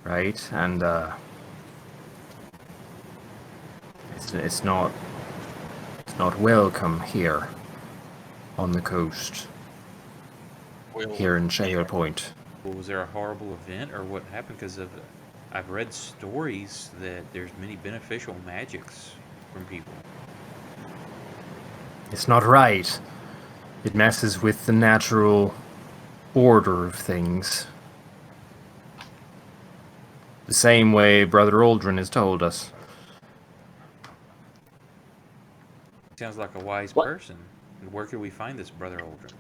right? And it's not welcome here on the coast, here in Shale Point. Well, was there a horrible event or what happened? Because I've read stories that there's many beneficial magics from people. It's not right. It messes with the natural order of things. The same way Brother Aldrin has told us. Sounds like a wise What? person. And where could we find this Brother Aldrin?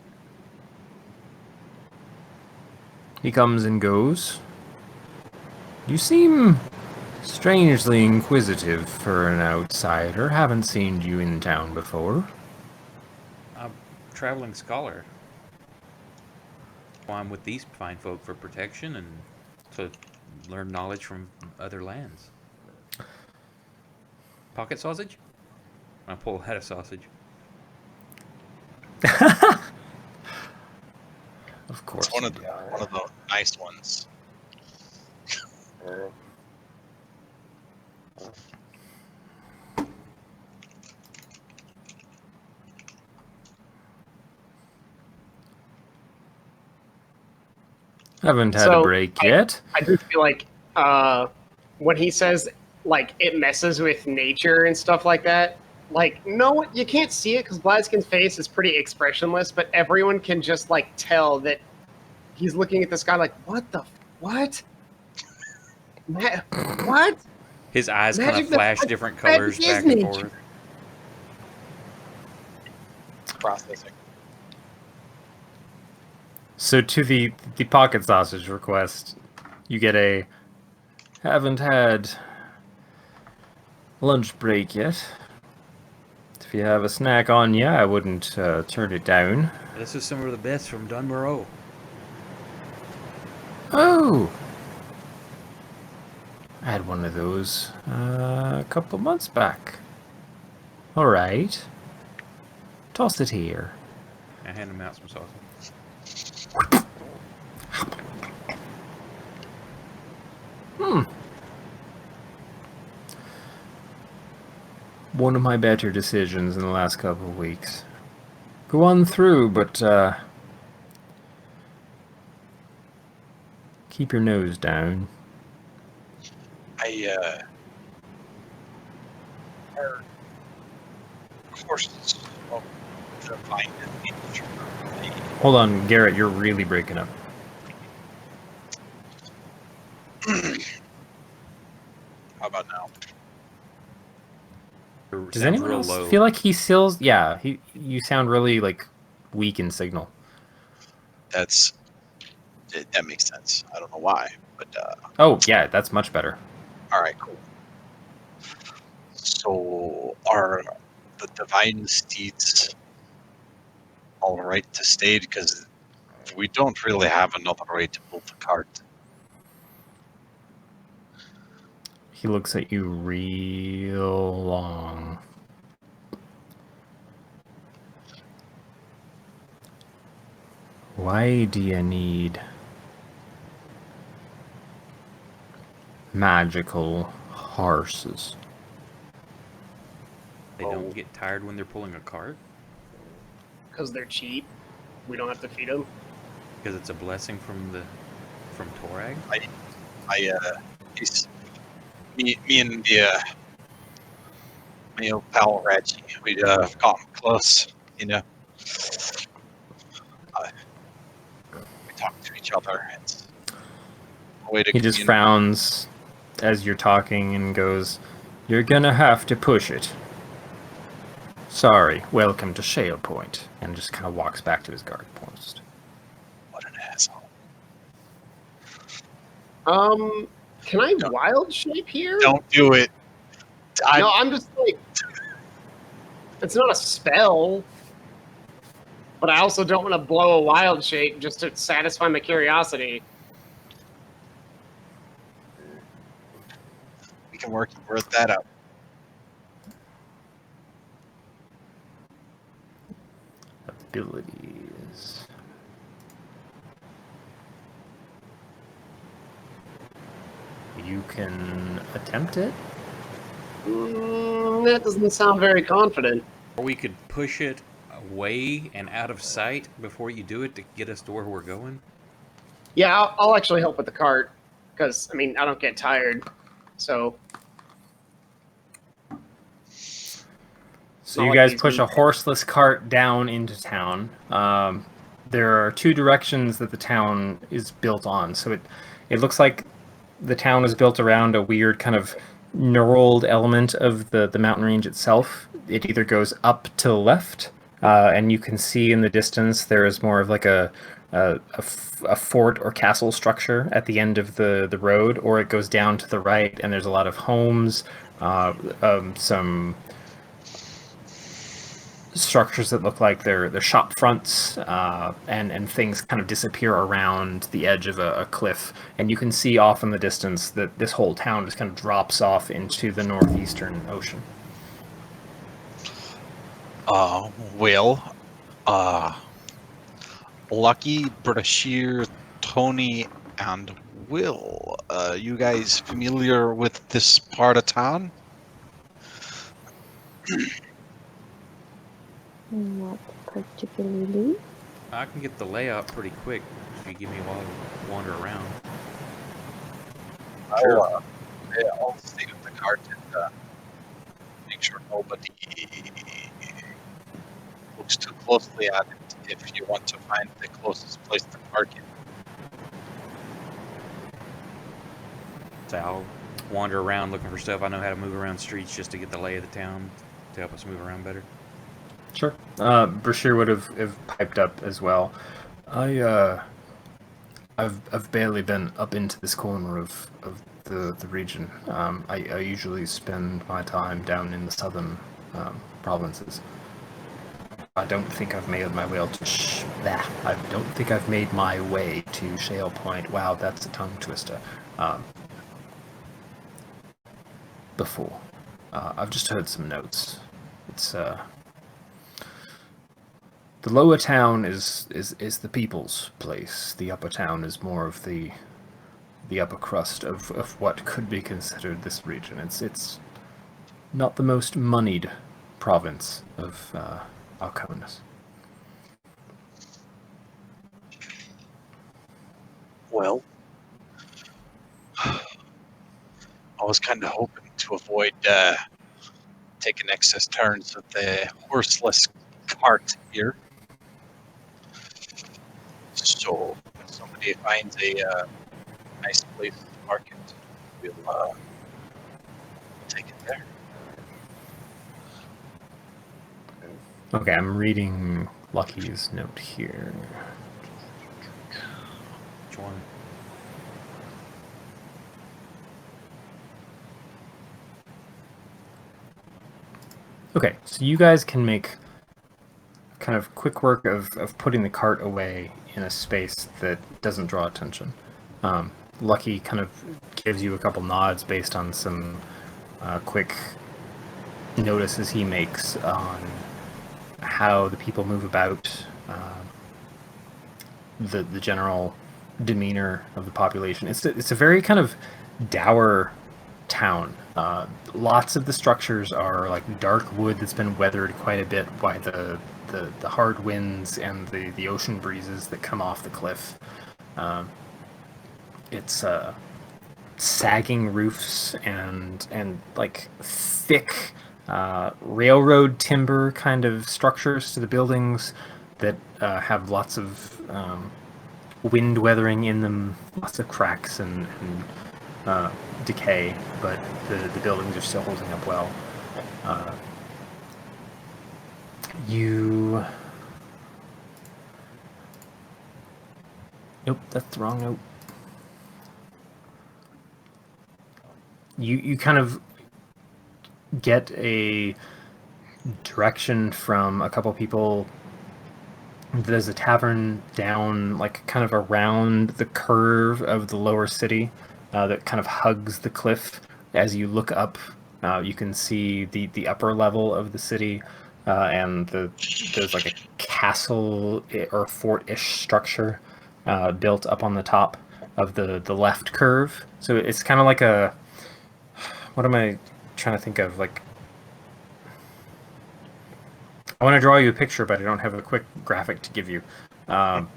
He comes and goes. You seem strangely inquisitive for an outsider. Haven't seen you in town before. I'm a traveling scholar. Well, I'm with these fine folk for protection and to learn knowledge from other lands. Pocket sausage? I pull out a sausage. Of course. It's one of you the, are. one of the nice ones. Haven't had So, a break yet. I do feel like when he says like it messes with nature and stuff like that. Like, no, you can't see it because Bladskin's face is pretty expressionless, but everyone can just like tell that he's looking at this guy like, what? What? His eyes kind Magic of that- flash different magic colors is back and nature. forth. Processing. So to the pocket sausage request, you get a haven't had lunch break yet. If you have a snack on you, I wouldn't turn it down. This is some of the best from Dunborough. Oh! I had one of those a couple months back. Alright. Toss it here. I hand him out some sausage. one of my better decisions in the last couple of weeks. Go on through, but keep your nose down. Our courses of divine nature. Hold on, Garrett, you're really breaking up. How about now? Does anyone else feel like he still? Yeah, you sound really like weak in signal. That makes sense. I don't know why, but Oh yeah, that's much better. all right, cool. So are the divine steeds all right to stay? Because we don't really have another way to pull the cart. He looks at you real long. Why do you need magical horses? They don't get tired when they're pulling a cart? Because they're cheap. We don't have to feed them. Because it's a blessing from Torag? Me and my old pal Reggie, we gotten close, you know. We talk to each other. It's a way to He just communicate. frowns as you're talking and goes, "You're gonna have to push it. Sorry, welcome to Shale Point," and just kind of walks back to his guard post. What an asshole. Can I wild shape here? Don't do it. No, I'm just like, it's not a spell. But I also don't want to blow a wild shape just to satisfy my curiosity. We can work that out. Abilities. You can attempt it. That doesn't sound very confident. Or we could push it away and out of sight before you do it to get us to where we're going? Yeah, I'll actually help with the cart. Because, I mean, I don't get tired. So you guys push a horseless cart down into town. There are two directions that the town is built on. So it looks like the town is built around a weird kind of knurled element of the mountain range itself. It either goes up to the left, and you can see in the distance there is more of like a fort or castle structure at the end of the road, or it goes down to the right and there's a lot of homes, some structures that look like they're shop fronts, and things kind of disappear around the edge of a cliff, and you can see off in the distance that this whole town just kind of drops off into the northeastern ocean. Lucky, Brashir, Tony, and Will, you guys familiar with this part of town? Not particularly. I can get the layout pretty quick if you give me a while to wander around. I'll stay with the cart and make sure nobody looks too closely at it if you want to find the closest place to park it. So I'll wander around looking for stuff. I know how to move around streets just to get the lay of the town to help us move around better. Sure. Brashir would have piped up as well. I've barely been up into this corner of the region. I usually spend my time down in the southern provinces. I don't think I've made my way to I don't think I've made my way to Shale Point. Wow, that's a tongue twister. Before, I've just heard some notes. It's the lower town is the people's place. The upper town is more of the upper crust of what could be considered this region. It's not the most moneyed province of Alconus. Well, I was kind of hoping to avoid taking excess turns with the horseless cart here. So, if somebody finds a nice place to park it, we'll take it there. Okay, I'm reading Lucky's note here. Which one? Okay, so you guys can make kind of quick work of putting the cart away in a space that doesn't draw attention. Lucky kind of gives you a couple nods based on some quick notices he makes on how the people move about, the general demeanor of the population. It's a very kind of dour town. Lots of the structures are like dark wood that's been weathered quite a bit by the hard winds and the ocean breezes that come off the cliff. It's sagging roofs and like thick railroad timber kind of structures to the buildings that have lots of wind weathering in them, lots of cracks and decay, but the buildings are still holding up well. Nope, that's the wrong note. You kind of get a direction from a couple people. There's a tavern down, like, kind of around the curve of the lower city that kind of hugs the cliff. As you look up, you can see the upper level of the city, and there's like a castle or fort-ish structure built up on the top of the left curve. So it's kind of like a... What am I trying to think of? Like, I want to draw you a picture, but I don't have a quick graphic to give you. Kind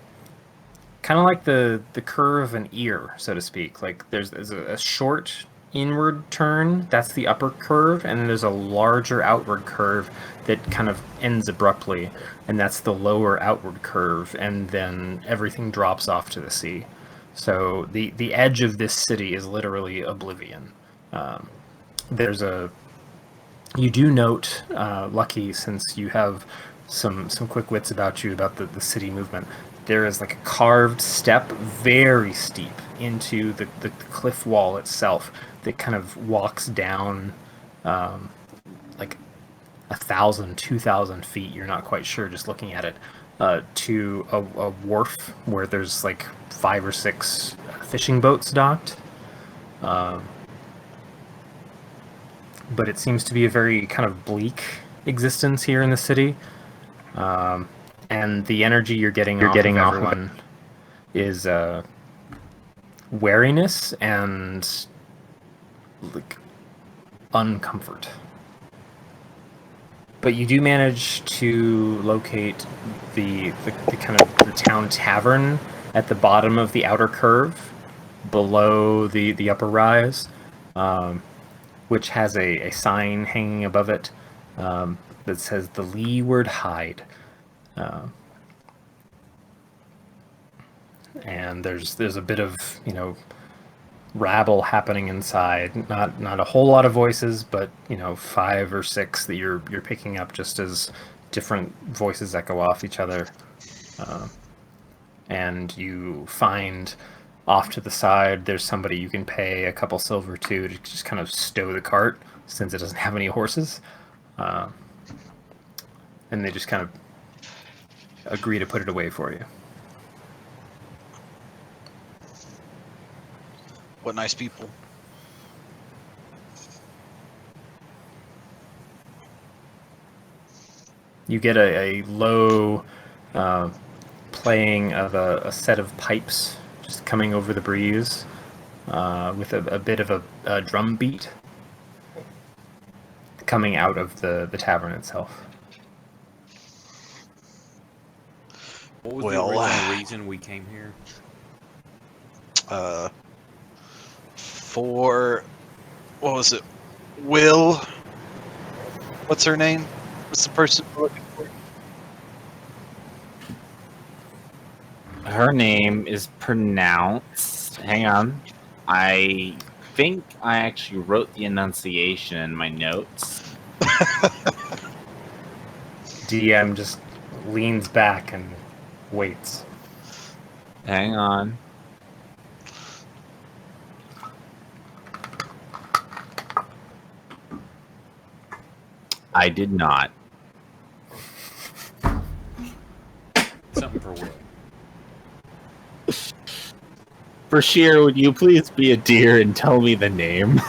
of like the curve of an ear, so to speak. Like there's a short inward turn, that's the upper curve, and then there's a larger outward curve that kind of ends abruptly, and that's the lower outward curve, and then everything drops off to the sea. So the edge of this city is literally oblivion. You do note, Lucky, since you have some quick wits about you about the city movement, there is like a carved step, very steep, into the cliff wall itself that kind of walks down like 1,000, 2,000 feet, you're not quite sure just looking at it, to a wharf where there's like 5 or 6 fishing boats docked. But it seems to be a very kind of bleak existence here in the city, and the energy you're getting off of everyone is wariness and like uncomfort. But you do manage to locate the kind of the town tavern at the bottom of the outer curve, below the upper rise. Which has a sign hanging above it that says the Leeward Hide. And there's a bit of, rabble happening inside. Not a whole lot of voices, but 5 or 6 that you're picking up just as different voices echo off each other. And you find off to the side there's somebody you can pay a couple silver to just kind of stow the cart, since it doesn't have any horses, and they just kind of agree to put it away for you. What nice people. You get a low playing of a set of pipes just coming over the breeze, with a bit of a drum beat. coming out of the tavern itself. What was Well, the original reason we came here? For what was it? Will. What's her name? What's the person we're looking for? Her name is pronounced. Hang on. I think I actually wrote the enunciation in my notes. DM just leans back and waits. Hang on. I did not. Something for Will. For sheer, would you please be a dear and tell me the name?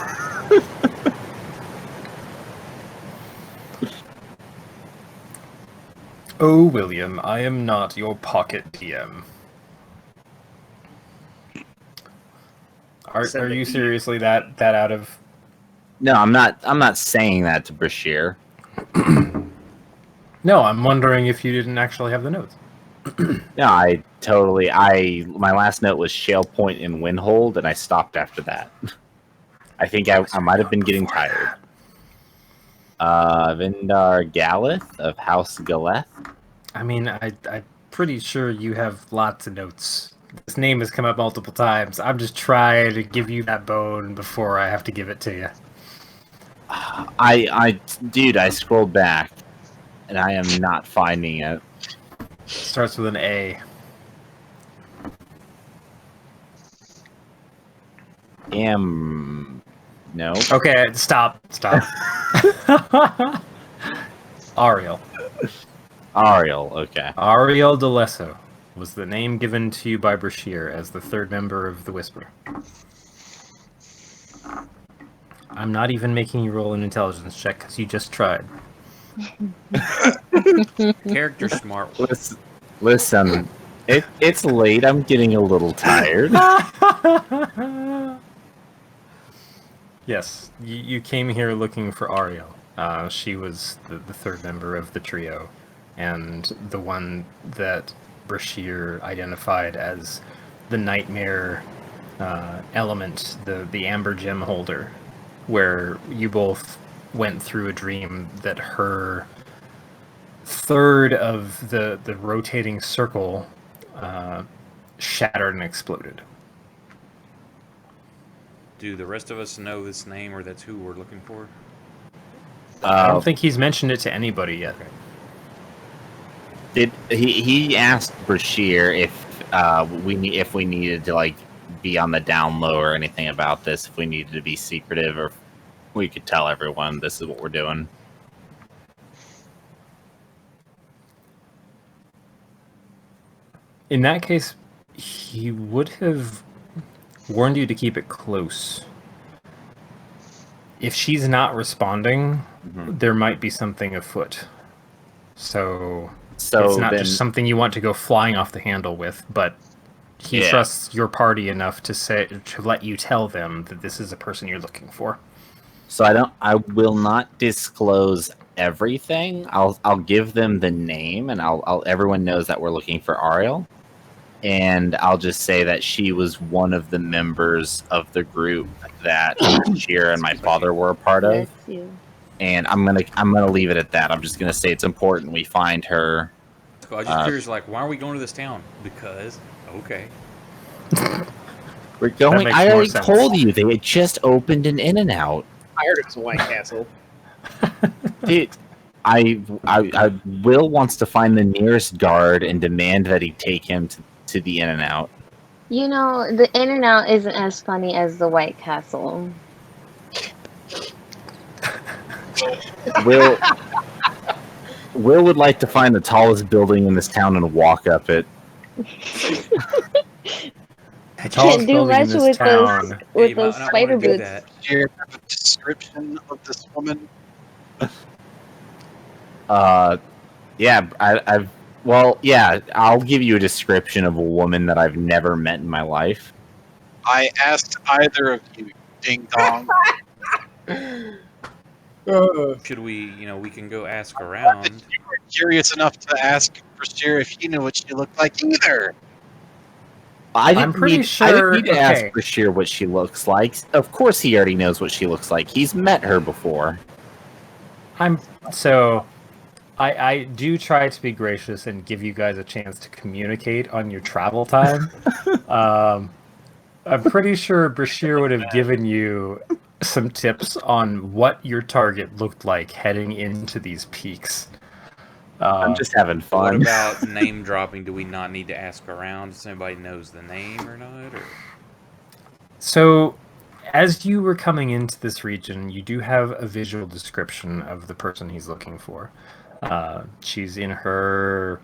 Oh, William, I am not your pocket DM. Are you seriously that out of... No, I'm not. I'm not saying that to Brashear. No, I'm wondering if you didn't actually have the notes. No, I totally. My last note was Shale Point and Windhold, and I stopped after that. I think I might have been getting tired. Vindar Galeth of House Galeth. I mean, I'm pretty sure you have lots of notes. This name has come up multiple times. I'm just trying to give you that bone before I have to give it to you. Dude, I scrolled back, and I am not finding it. Starts with an A. No. Okay, stop. Ariel. Ariel, okay. Ariel D'Alesso was the name given to you by Brashear as the third member of the Whisper. I'm not even making you roll an intelligence check because you just tried. Character smart. Listen, it's late. I'm getting a little tired. Yes, you came here looking for Ariel. She was the third member of the trio, and the one that Brashear identified as the nightmare element, the amber gem holder, where you both went through a dream that her third of the rotating circle shattered and exploded. Do the rest of us know this name, or that's who we're looking for? I don't think he's mentioned it to anybody yet. He asked Brashear if we needed to like be on the down low or anything about this, if we needed to be secretive, or if we could tell everyone this is what we're doing. In that case, he would have warned you to keep it close. If she's not responding, there might be something afoot. So it's not just something you want to go flying off the handle with, but he trusts your party enough to let you tell them that this is a person you're looking for. So I will not disclose everything. I'll give them the name, and everyone knows that we're looking for Ariel. And I'll just say that she was one of the members of the group that Shira and my father were a part of. That's you. And I'm gonna leave it at that. I'm just gonna say it's important we find her. I was just curious, like, why are we going to this town? Because, okay. We're going. makes I more already sense. told you they had just opened an In-N-Out. I heard it was a White Castle. Dude, Will wants to find the nearest guard and demand that he take him to the In-N-Out. You know, the In-N-Out isn't as funny as the White Castle. Will would like to find the tallest building in this town and walk up it. The tallest Can't do building in much this with town. those Yeah, you with might those not spider wanna do boots. that. Do you have a description of this woman? Yeah, I'll give you a description of a woman that I've never met in my life. I asked either of you, ding dong. Should we, we can go ask around. You were curious enough to ask for sure if he knew what she looked like either. I'm pretty I sure- didn't need to ask okay. for sure what she looks like. Of course, he already knows what she looks like. He's met her before. I do try to be gracious and give you guys a chance to communicate on your travel time. I'm pretty sure Brashear would have given you some tips on what your target looked like heading into these peaks. I'm just having What fun. about name dropping? Do we not need to ask around if somebody knows the name or not? Or? So, as you were coming into this region, you do have a visual description of the person he's looking for. She's a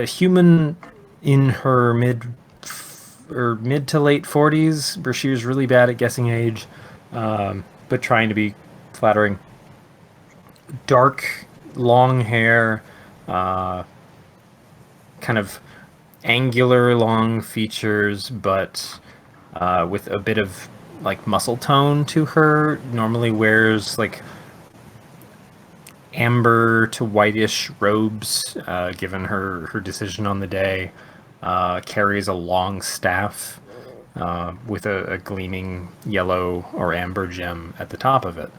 human in her mid to late 40s. Brashear's really bad at guessing age, but trying to be flattering. Dark, long hair, kind of angular, long features, but with a bit of like muscle tone to her. Normally wears like amber to whitish robes, given her decision on the day. Carries a long staff with a gleaming yellow or amber gem at the top of it.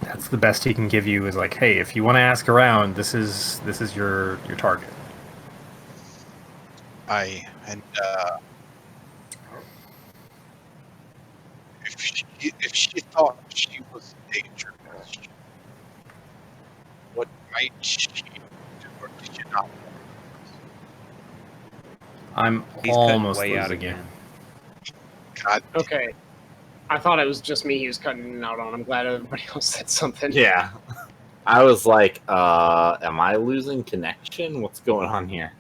That's the best he can give you. Is like, hey, if you want to ask around, this is your target. If she thought she was dangerous, what might she do, or did she not? I'm He's almost cutting way out losing you. again. God, Okay. I thought it was just me he was cutting out on. I'm glad everybody else said something. Yeah. I was like, am I losing connection? What's going on here?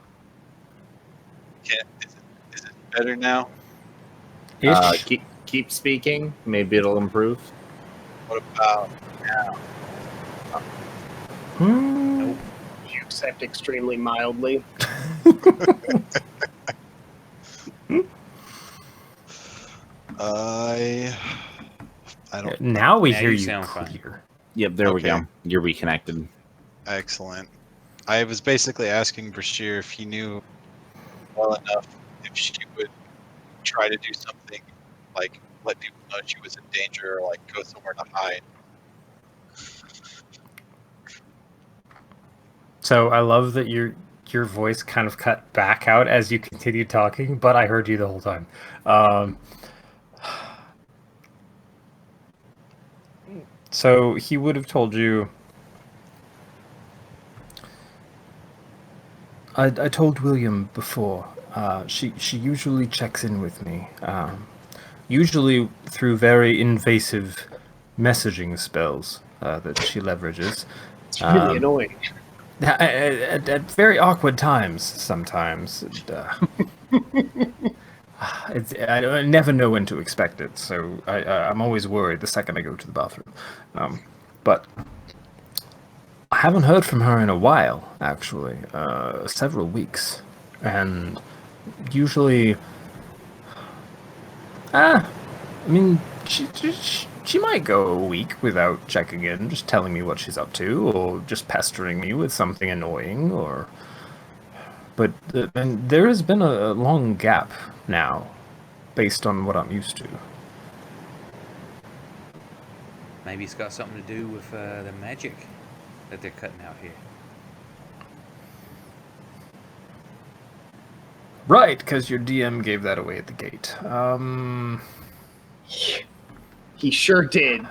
is it better now? Ish. Keep speaking. Maybe it'll improve. What about Hmm. You accept extremely mildly. I don't. Now we Now hear you you sound fine. clear. Yep, there we Okay. go. You're reconnected. Excellent. I was basically asking Brashear if he knew well enough if she would try to do something like let people know she was in danger or like go somewhere to hide. So I love that your voice kind of cut back out as you continued talking, but I heard you the whole time. So he would have told you. I told William before. She usually checks in with me. Usually through very invasive messaging spells that she leverages. It's really annoying. At very awkward times, sometimes. I never know when to expect it, so I'm always worried the second I go to the bathroom. But I haven't heard from her in a while, actually, several weeks, and usually, I mean, she might go a week without checking in, just telling me what she's up to, or just pestering me with something annoying, or. But and there has been a long gap now, based on what I'm used to. Maybe it's got something to do with the magic that they're cutting out here. Right, because your DM gave that away at the gate. He sure did.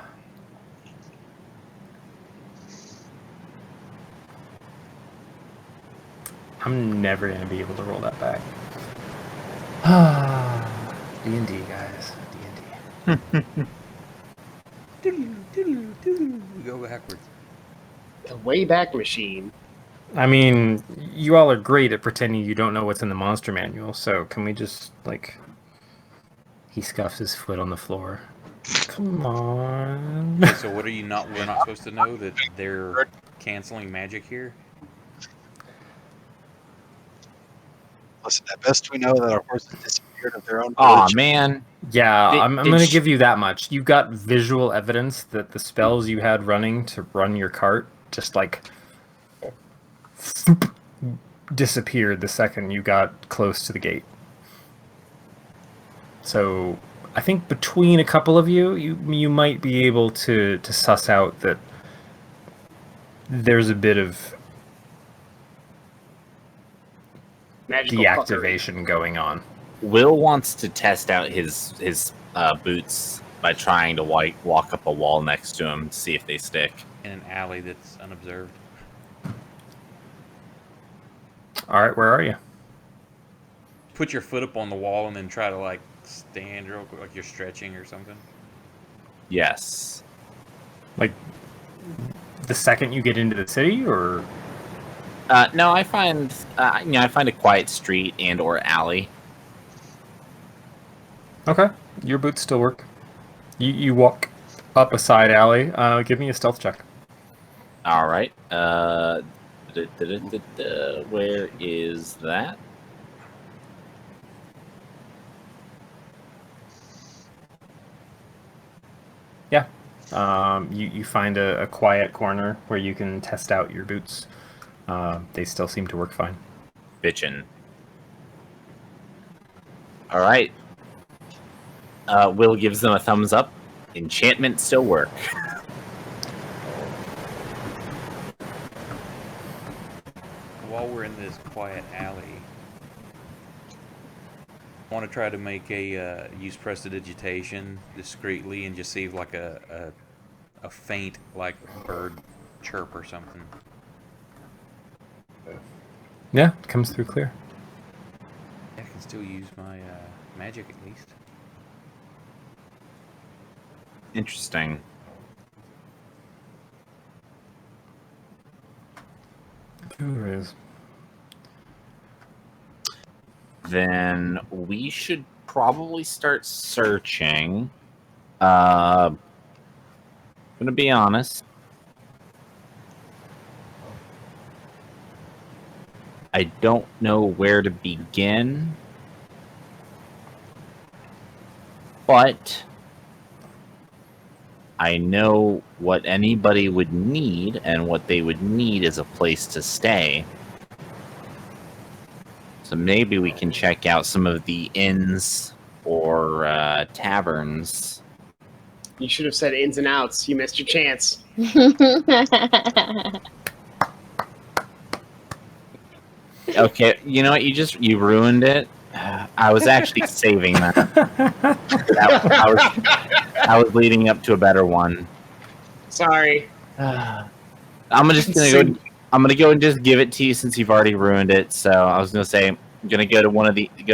I'm never going to be able to roll that back. D&D, guys. D&D. We go backwards. The Wayback Machine. I mean, you all are great at pretending you don't know what's in the monster manual, so can we just, like... He scuffs his foot on the floor. Come on. Okay, so what are you not? We're not supposed to know that they're canceling magic here. Listen, at best we know that our horses disappeared scared of their own Aw, village. man. Yeah, Did- I'm did going to sh- give you that much. You got visual evidence that the spells you had running to run your cart just like disappeared the second you got close to the gate. So I think between a couple of you might be able to suss out that there's a bit of Magical fuckery. deactivation going on. Will wants to test out his boots by trying to walk up a wall next to him to see if they stick. In an alley that's unobserved. All right, where are you? Put your foot up on the wall and then try to like stand real quick, like you're stretching or something. Yes. Like the second you get into the city, or No, I find I find a quiet street and or alley. okay, your boots still work. You walk up a side alley. Give me a stealth check. All right. Where is that? Yeah. You find a quiet corner where you can test out your boots. They still seem to work fine. Bitchin'. All right. Will gives them a thumbs up. Enchantment still work. While we're in this quiet alley, I want to try to make a use prestidigitation discreetly and just see if like a faint like bird chirp or something. Yeah, it comes through clear. I can still use my magic at least. Interesting. There it is. Then we should probably start searching. Gonna be honest. I don't know where to begin. But I know what anybody would need, and what they would need is a place to stay. So maybe we can check out some of the inns or taverns. You should have said ins and outs. You missed your chance. Okay, you know what? You ruined it. I was actually saving that. I was leading up to a better one. Sorry. I'm gonna go and just give it to you since you've already ruined it. So I was gonna say I'm gonna go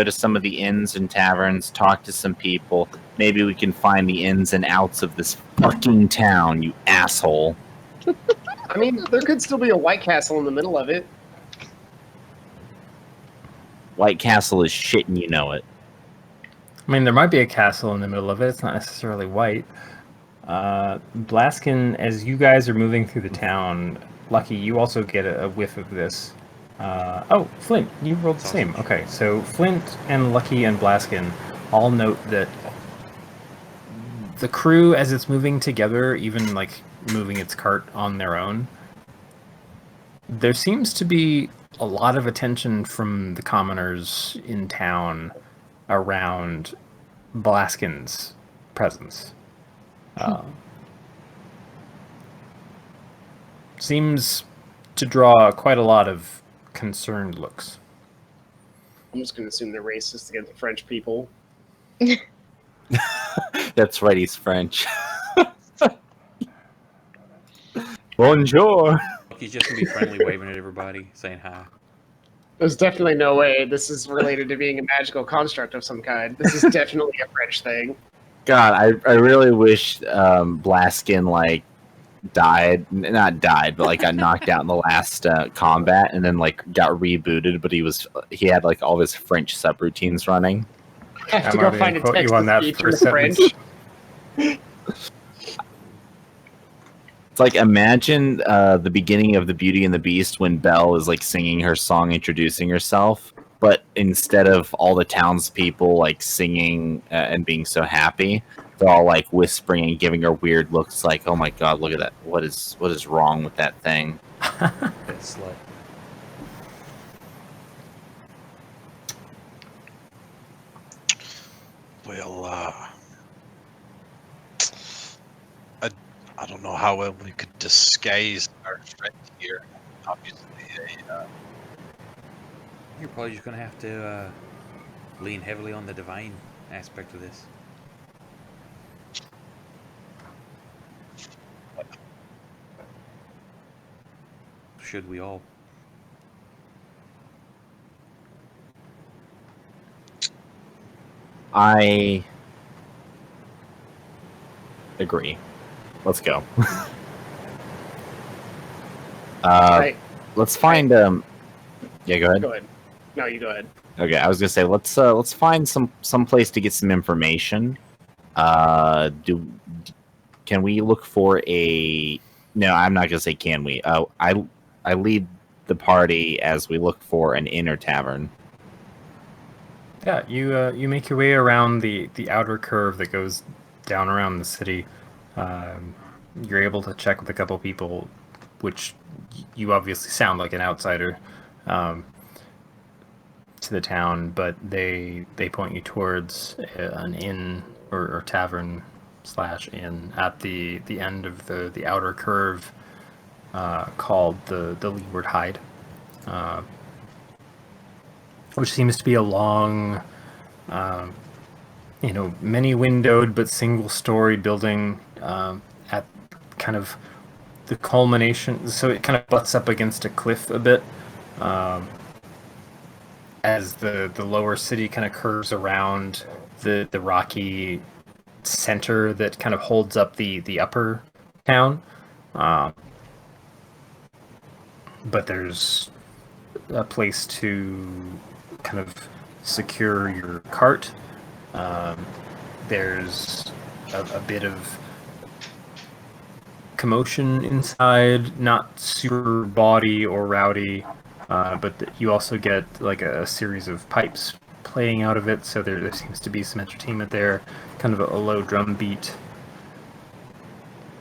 to some of the inns and taverns, talk to some people. Maybe we can find the ins and outs of this fucking town, you asshole. I mean, there could still be a White Castle in the middle of it. White Castle is shit and you know it. I mean, there might be a castle in the middle of it. It's not necessarily white. Blaskin, as you guys are moving through the town, Lucky, you also get a whiff of this. Oh, Flint, you rolled the same. Okay, so Flint and Lucky and Blaskin all note that the crew, as it's moving together, even like moving its cart on their own, there seems to be a lot of attention from the commoners in town around Blaskin's presence. Seems to draw quite a lot of concerned looks. I'm just going to assume they're racist against the French people. That's right, he's French. Bonjour. He's just gonna be friendly, waving at everybody, saying hi. There's definitely no way this is related to being a magical construct of some kind. This is definitely a French thing. God, I really wish Blaskin like not died, but like got knocked out in the last combat, and then like got rebooted. But he had like all his French subroutines running. I have to I'm go already find a gonna quote text you on that speech in first French. sentence. It's like imagine the beginning of the Beauty and the Beast when Belle is like singing her song introducing herself, but instead of all the townspeople like singing and being so happy, they're all like whispering and giving her weird looks, like, "Oh my god, look at that! What is wrong with that thing?" That slut. Well, I don't know how well we could disguise our friend here. Obviously, You're probably just gonna have to lean heavily on the divine aspect of this. Should we all? I agree. Let's go. Right. Let's find Yeah, go ahead. Go ahead. No, you go ahead. Okay, I was gonna say let's find some place to get some information. Can we look for a? No, I'm not gonna say can we. I lead the party as we look for an inner tavern. Yeah, you make your way around the outer curve that goes down around the city. You're able to check with a couple people, which you obviously sound like an outsider to the town, but they point you towards an inn or tavern / inn at the end of the outer curve, called the Leeward Hide, which seems to be a long, many windowed but single story building at kind of the culmination. So it kind of butts up against a cliff a bit, as the lower city kind of curves around the rocky center that kind of holds up the upper town. But there's a place to kind of secure your cart. There's a bit of commotion inside, not super bawdy or rowdy, but you also get like a series of pipes playing out of it, so there seems to be some entertainment there, kind of a low drum beat.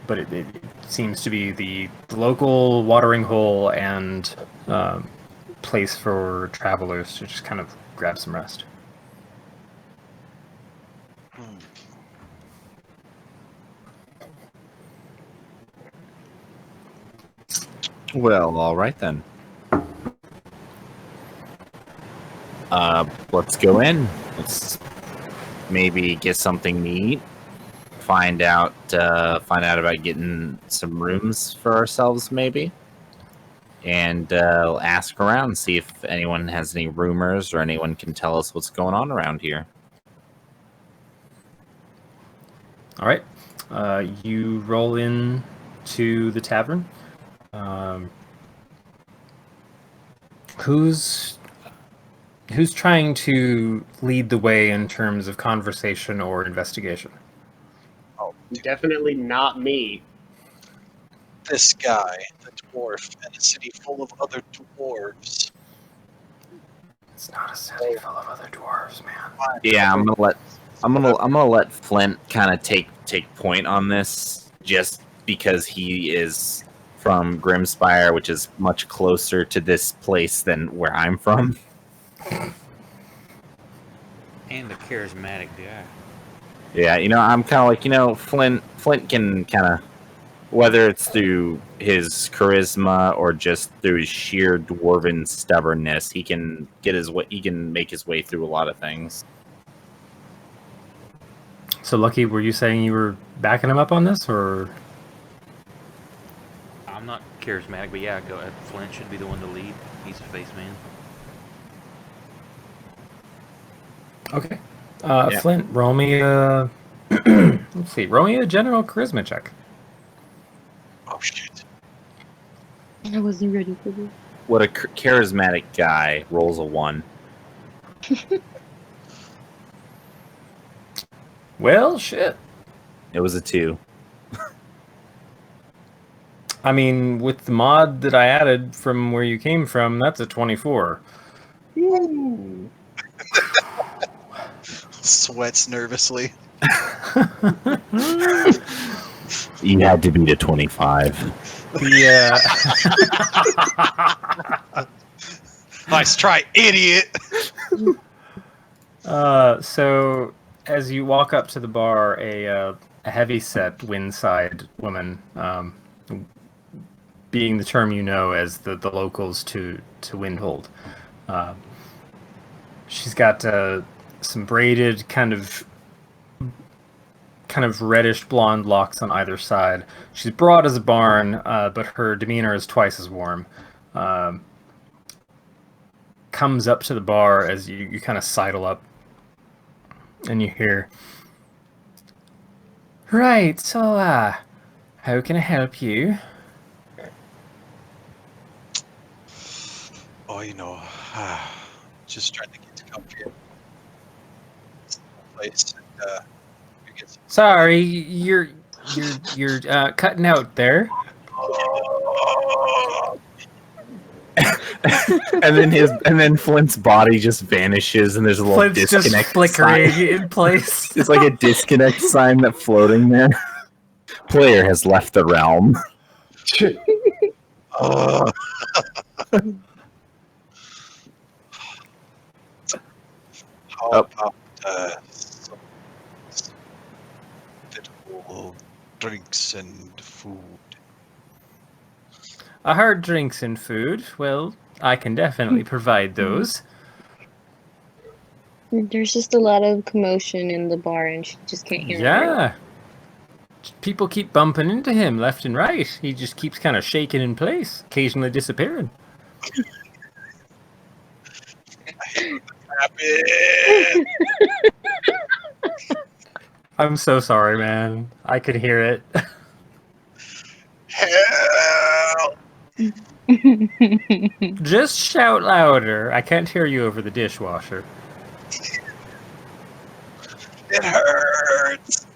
But it seems to be the local watering hole and place for travelers to just kind of grab some rest. Well, all right then. Let's go in. Let's maybe get something to eat. Find out about getting some rooms for ourselves, maybe, and ask around, see if anyone has any rumors or anyone can tell us what's going on around here. All right, you roll in to the tavern. Who's trying to lead the way in terms of conversation or investigation? Definitely not me. this guy, the dwarf, in a city full of other dwarves. It's not a city full of other dwarves, man. Yeah, I'm gonna let Flint kind of take point on this, just because he is from Grimspire, which is much closer to this place than where I'm from. And the charismatic guy. Yeah, I'm kind of like, Flint can kind of, whether it's through his charisma or just through his sheer dwarven stubbornness, he can make his way through a lot of things. So, Lucky, were you saying you were backing him up on this, or? I'm not charismatic, but yeah, go ahead. Flint should be the one to lead. He's a face man. Okay. Yeah. Flint, roll me a... let's see, roll me a general charisma check. Oh shit! I wasn't ready for this. What a charismatic guy rolls a 1. Well, shit. It was a 2. I mean, with the mod that I added from where you came from, that's a 24. Sweats nervously. You had to beat a 25. Yeah. Nice try, idiot. So as you walk up to the bar, a heavy-set Windside woman, being the term you know as the locals to Windhold, she's got some braided kind of reddish blonde locks on either side. She's broad as a barn, but her demeanor is twice as warm. Comes up to the bar as you kind of sidle up, and you hear, "Right, so how can I help you?" Oh, just trying to get to comfy place. And, Sorry, you're cutting out there. and then Flint's body just vanishes, and there's a little Flint's disconnect just flickering sign. in place. It's like a disconnect sign that's floating there. Player has left the realm. how about some suitable drinks and food? I heard drinks and food. Well, I can definitely provide those. There's just a lot of commotion in the bar, and she just can't hear it. Yeah. People keep bumping into him left and right. He just keeps kind of shaking in place, occasionally disappearing. Happen. I'm so sorry, man. I could hear it. Help! Just shout louder. I can't hear you over the dishwasher. It hurts.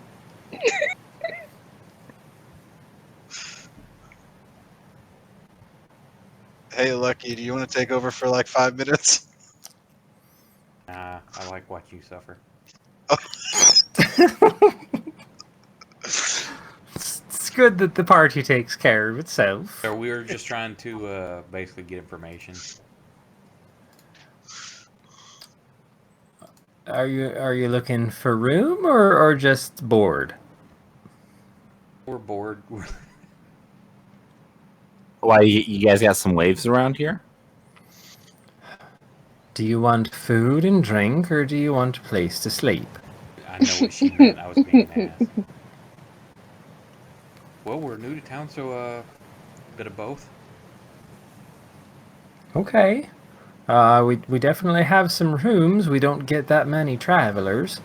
Hey, Lucky, do you want to take over for like 5 minutes? Nah, I like watch you suffer. It's good that the party takes care of itself. So we were just trying to basically get information. Are you looking for room or just bored? We're bored. Why, you guys got some waves around here? Do you want food and drink, or do you want a place to sleep? I know what she meant. I was being an ass. Well, we're new to town, so a bit of both. Okay. We definitely have some rooms. We don't get that many travelers.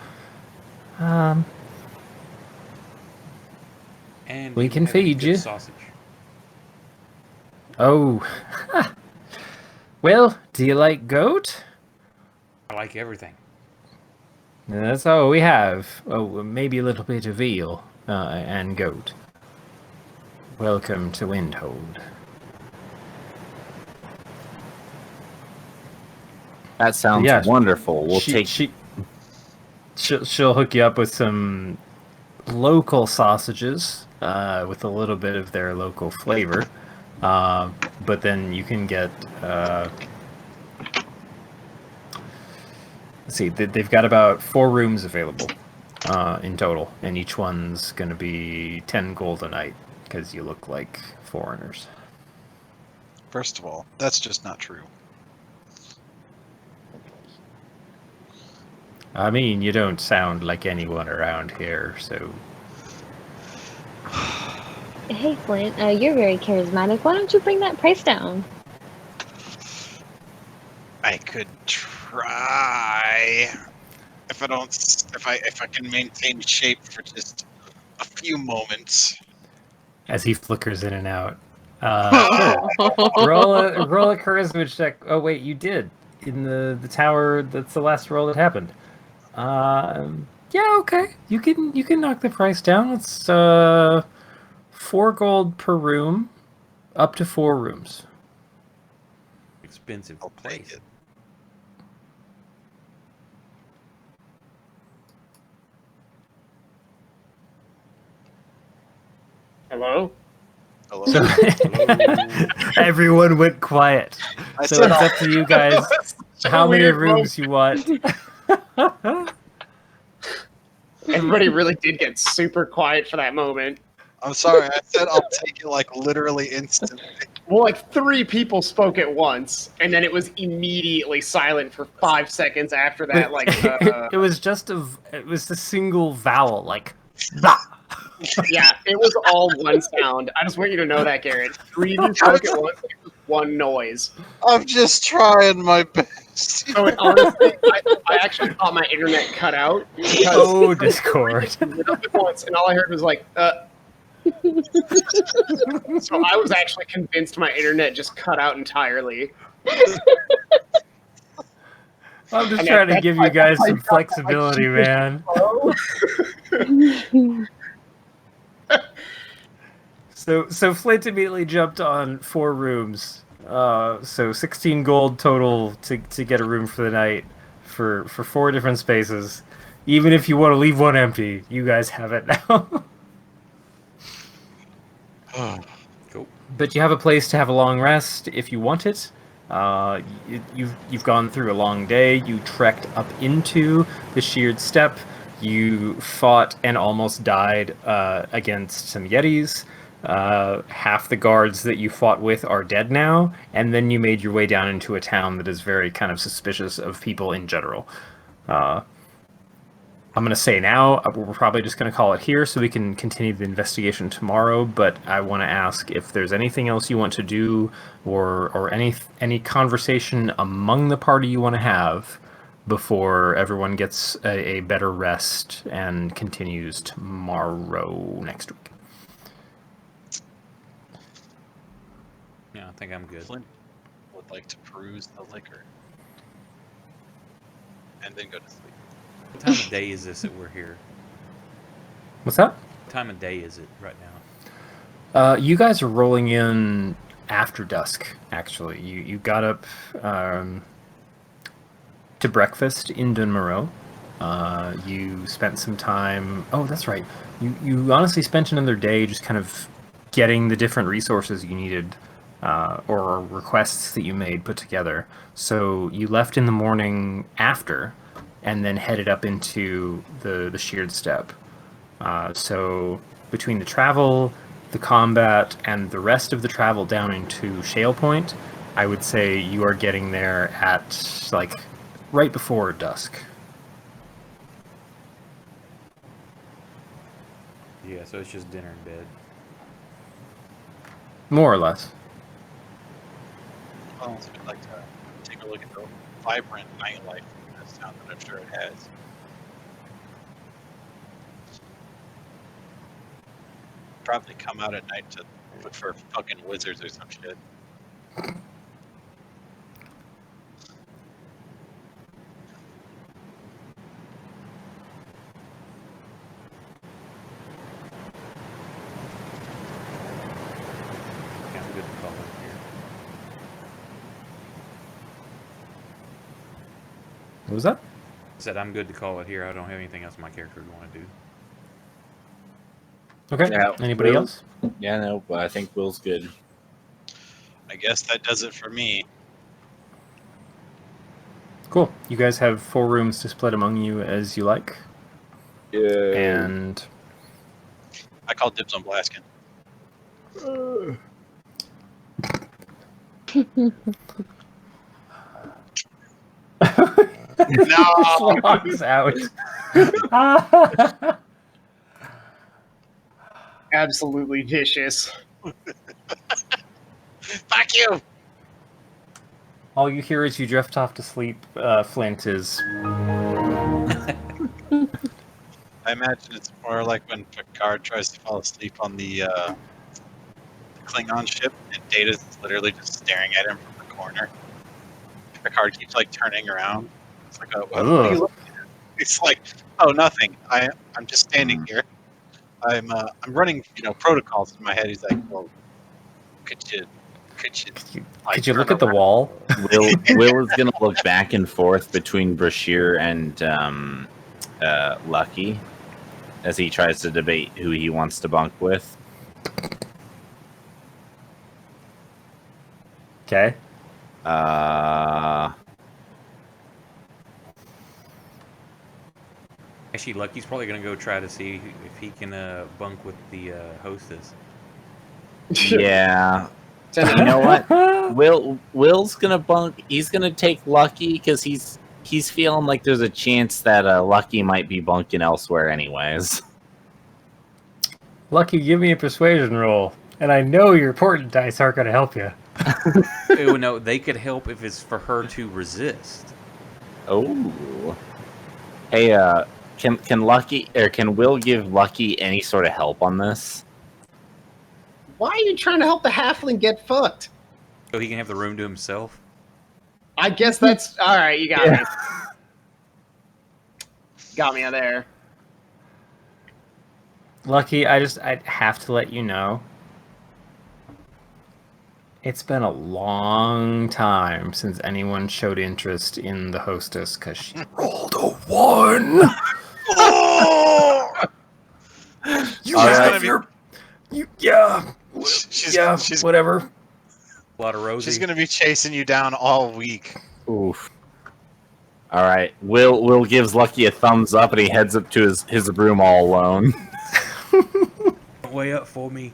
And We you can have any feed good you. Sausage. Oh. Well, do you like goat? I like everything. That's all we have. Oh, maybe a little bit of veal and goat. Welcome to Windhold. That sounds Yeah, wonderful. We'll take. She'll hook you up with some local sausages with a little bit of their local flavor. But then you can get. Let's see, they've got about 4 rooms available in total, and each one's going to be 10 gold a night because you look like foreigners. First of all, that's just not true. I mean, you don't sound like anyone around here, so. Hey, Flint, you're very charismatic. Why don't you bring that price down? I could try if I can maintain shape for just a few moments. As he flickers in and out. Sure. roll a charisma check. Oh wait, you did in the tower. That's the last roll that happened. Yeah, okay. You can knock the price down. It's 4 gold per room, up to 4 rooms. Expensive I'll take place. it. Hello? Hello. So everyone went quiet. I So said, it's up to you guys how many Weird rooms you want. Everybody really did get super quiet for that moment. I'm sorry. I said I'll take it like literally instantly. Well, like 3 people spoke at once, and then it was immediately silent for 5 seconds after that. Like, it was just it was a single vowel, like bah. yeah, it was all one sound. I just want you to know that, Garrett. 3 of you spoke at once, it was one noise. I'm just trying my best. So it, honestly, I actually thought my internet cut out. Because Oh, Discord. once, and all I heard was like, So I was actually convinced my internet just cut out entirely. I'm just And trying to that's give why- you guys that's why some I felt flexibility, like man. So Flint immediately jumped on 4 rooms. So 16 gold total to get a room for the night for 4 different spaces. Even if you want to leave one empty, you guys have it now. Cool. But you have a place to have a long rest if you want it. You've gone through a long day. You trekked up into the sheared steppe. You fought and almost died against some yetis. Half the guards that you fought with are dead now, and then you made your way down into a town that is very kind of suspicious of people in general. I'm going to say now, we're probably just going to call it here so we can continue the investigation tomorrow, but I want to ask if there's anything else you want to do or any conversation among the party you want to have before everyone gets a better rest and continues tomorrow next week. Yeah, I think I'm good. Flint would like to peruse the liquor and then go to sleep. What time of day is this that we're here? What's that? What time of day is it right now? You guys are rolling in after dusk, actually. You got up to breakfast in Dunmoreau. You spent some time... Oh, that's right. You honestly spent another day just kind of getting the different resources you needed or requests that you made put together. So you left in the morning after and then headed up into the sheared steppe. So between the travel, the combat, and the rest of the travel down into Shale Point, I would say you are getting there at, like, right before dusk. Yeah, so it's just dinner and bed. More or less. Well, so I'd like to take a look at the vibrant nightlife in this town that I'm sure it has. Probably come out at night to look for fucking wizards or some shit. Yeah, I'm good to call it here. What was that? I said I'm good to call it here. I don't have anything else my character would want to do. Okay. Yeah, Anybody Will? else? Yeah, no, but I think Will's good. I guess that does it for me. Cool. You guys have 4 rooms to split among you as you like. Yeah. And I call dibs on Blaskin. No! Slog's out. Absolutely vicious. Fuck you! All you hear as you drift off to sleep, Flint, is... I imagine it's more like when Picard tries to fall asleep on the Klingon ship, and Data's literally just staring at him from the corner. Picard keeps like turning around. It's like, oh, what are you looking at? It's like, oh, nothing. I'm just standing here. I'm running, protocols in my head. He's like, well, could you Could you look at the wall? Will is gonna look back and forth between Brashear and Lucky as he tries to debate who he wants to bunk with. Okay. Actually, Lucky's probably gonna go try to see if he can bunk with the hostess. Yeah. You know what? Will's gonna bunk. He's gonna take Lucky because he's feeling like there's a chance that Lucky might be bunking elsewhere, anyways. Lucky, give me a persuasion roll, and I know your portent dice aren't going to help you. Oh no, they could help if it's for her to resist. Oh. Hey, can Lucky or can Will give Lucky any sort of help on this? Why are you trying to help the halfling get fucked? So he can have the room to himself. I guess that's all right. You got me. Got me out there. Lucky, I have to let you know. It's been a long time since anyone showed interest in the hostess because she rolled a 1. You All have right. your, yeah, She's whatever. A lot of Rosie. She's gonna be chasing you down all week. Oof. All right. Will gives Lucky a thumbs up and he heads up to his room all alone. Way up for me.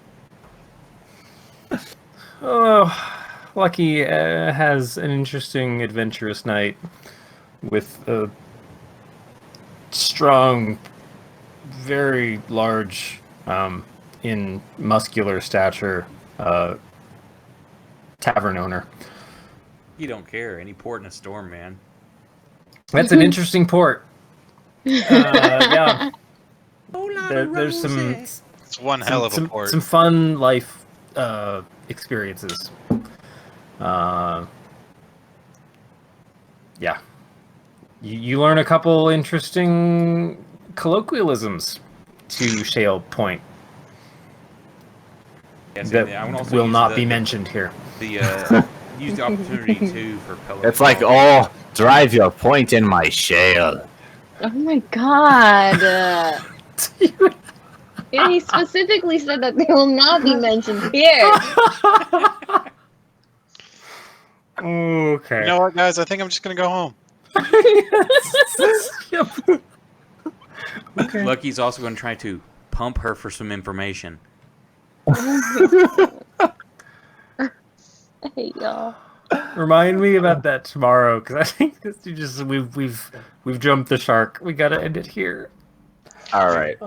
Oh, Lucky has an interesting, adventurous night with a strong, very large, in muscular stature, tavern owner. You don't care. Any port in a storm, man. That's an interesting port. Yeah. There's some It's one hell of a port. some fun life experiences. Yeah. You learn a couple interesting colloquialisms to Shale Point Yes, that and I would also will use not be mentioned here. Use the opportunity too for color. It's like, oh, drive your point in my shale. Oh my god. Yeah, he specifically said that they will not be mentioned here. Okay. You know what, guys? I think I'm just gonna go home. Yep. Okay. Lucky's also going to try to pump her for some information. I hate y'all. Remind me about that tomorrow, because I think this we've jumped the shark. We gotta end it here. All right.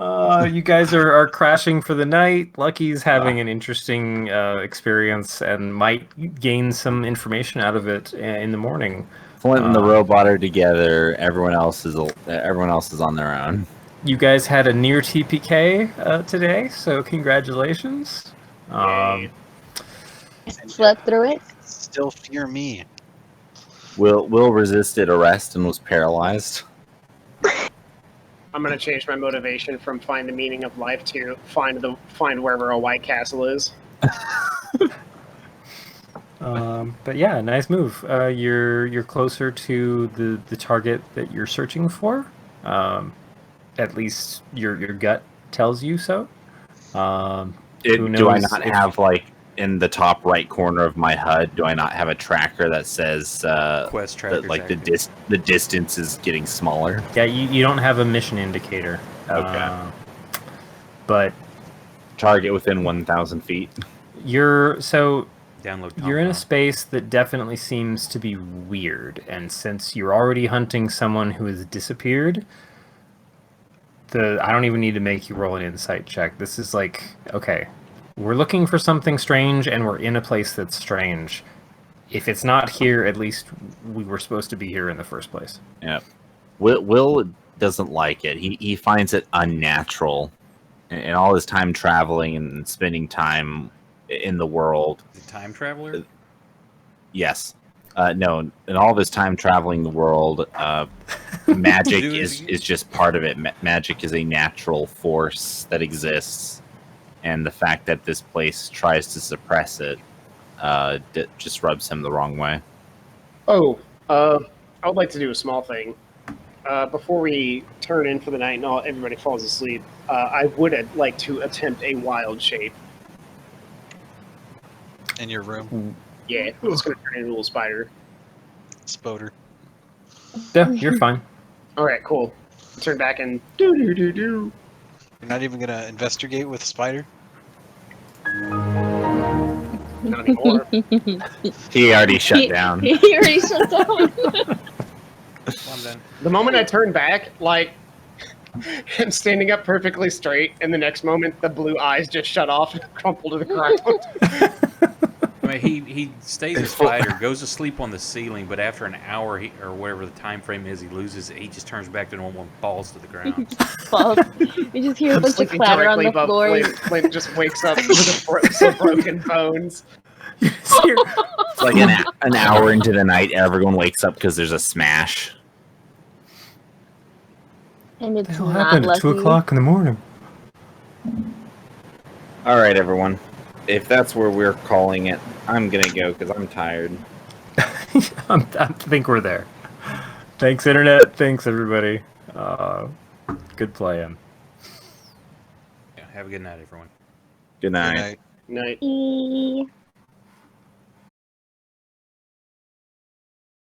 You guys are crashing for the night. Lucky's having an interesting experience and might gain some information out of it in the morning. Flint and the robot are together. Everyone else is on their own. You guys had a near TPK today, so congratulations. Slept through it. Still fear me. Will resisted arrest and was paralyzed. I'm gonna change my motivation from find the meaning of life to find wherever a White Castle is. But yeah, nice move. You're closer to the target that you're searching for. At least your gut tells you so. Who knows Do I not if- have, like, in the top right corner of my HUD, do I not have a tracker that says Quest tracker. that, like, the distance is getting smaller? Yeah, you don't have a mission indicator. Okay. But Target within 1,000 feet. Download. You're in a Tom. space that definitely seems to be weird, and since you're already hunting someone who has disappeared, I don't even need to make you roll an insight check. This is like, okay, we're looking for something strange, and we're in a place that's strange. If it's not here, at least we were supposed to be here in the first place. Yeah. Will doesn't like it. He finds it unnatural. And all his time traveling and spending time in the world. The time traveler. Yes. No, in all of his time traveling the world, magic is just part of it. Magic is a natural force that exists, and the fact that this place tries to suppress it just rubs him the wrong way. Oh, I would like to do a small thing. Before we turn in for the night and everybody falls asleep, I would like to attempt a wild shape. In your room, Yeah, I'm just gonna turn into a little spider. Spoder. Yeah, you're fine. All right, cool. Turn back and do do do do. You're not even gonna investigate with Spider? Not anymore. He already shut down. He already shut down. Well, I'm done. The moment I turn back, like I'm standing up perfectly straight, and the next moment the blue eyes just shut off and crumple to the ground. I mean, he stays a spider, goes to sleep on the ceiling, but after an hour or whatever the time frame is, he loses it. He just turns back to normal and falls to the ground. Falls. You just hear a I'm bunch of sleeping clatter on directly the above floor. Flint. Flint just wakes up with some broken bones. It's like an hour into the night, everyone wakes up because there's a smash. And it's What the hell not happened at lucky. 2 o'clock in the morning? All right, everyone. If that's where we're calling it, I'm gonna go because I'm tired. I think we're there. Thanks, Internet. Thanks, everybody. Good playing. Yeah, have a good night, everyone. Good night. Good night. Night. Eee.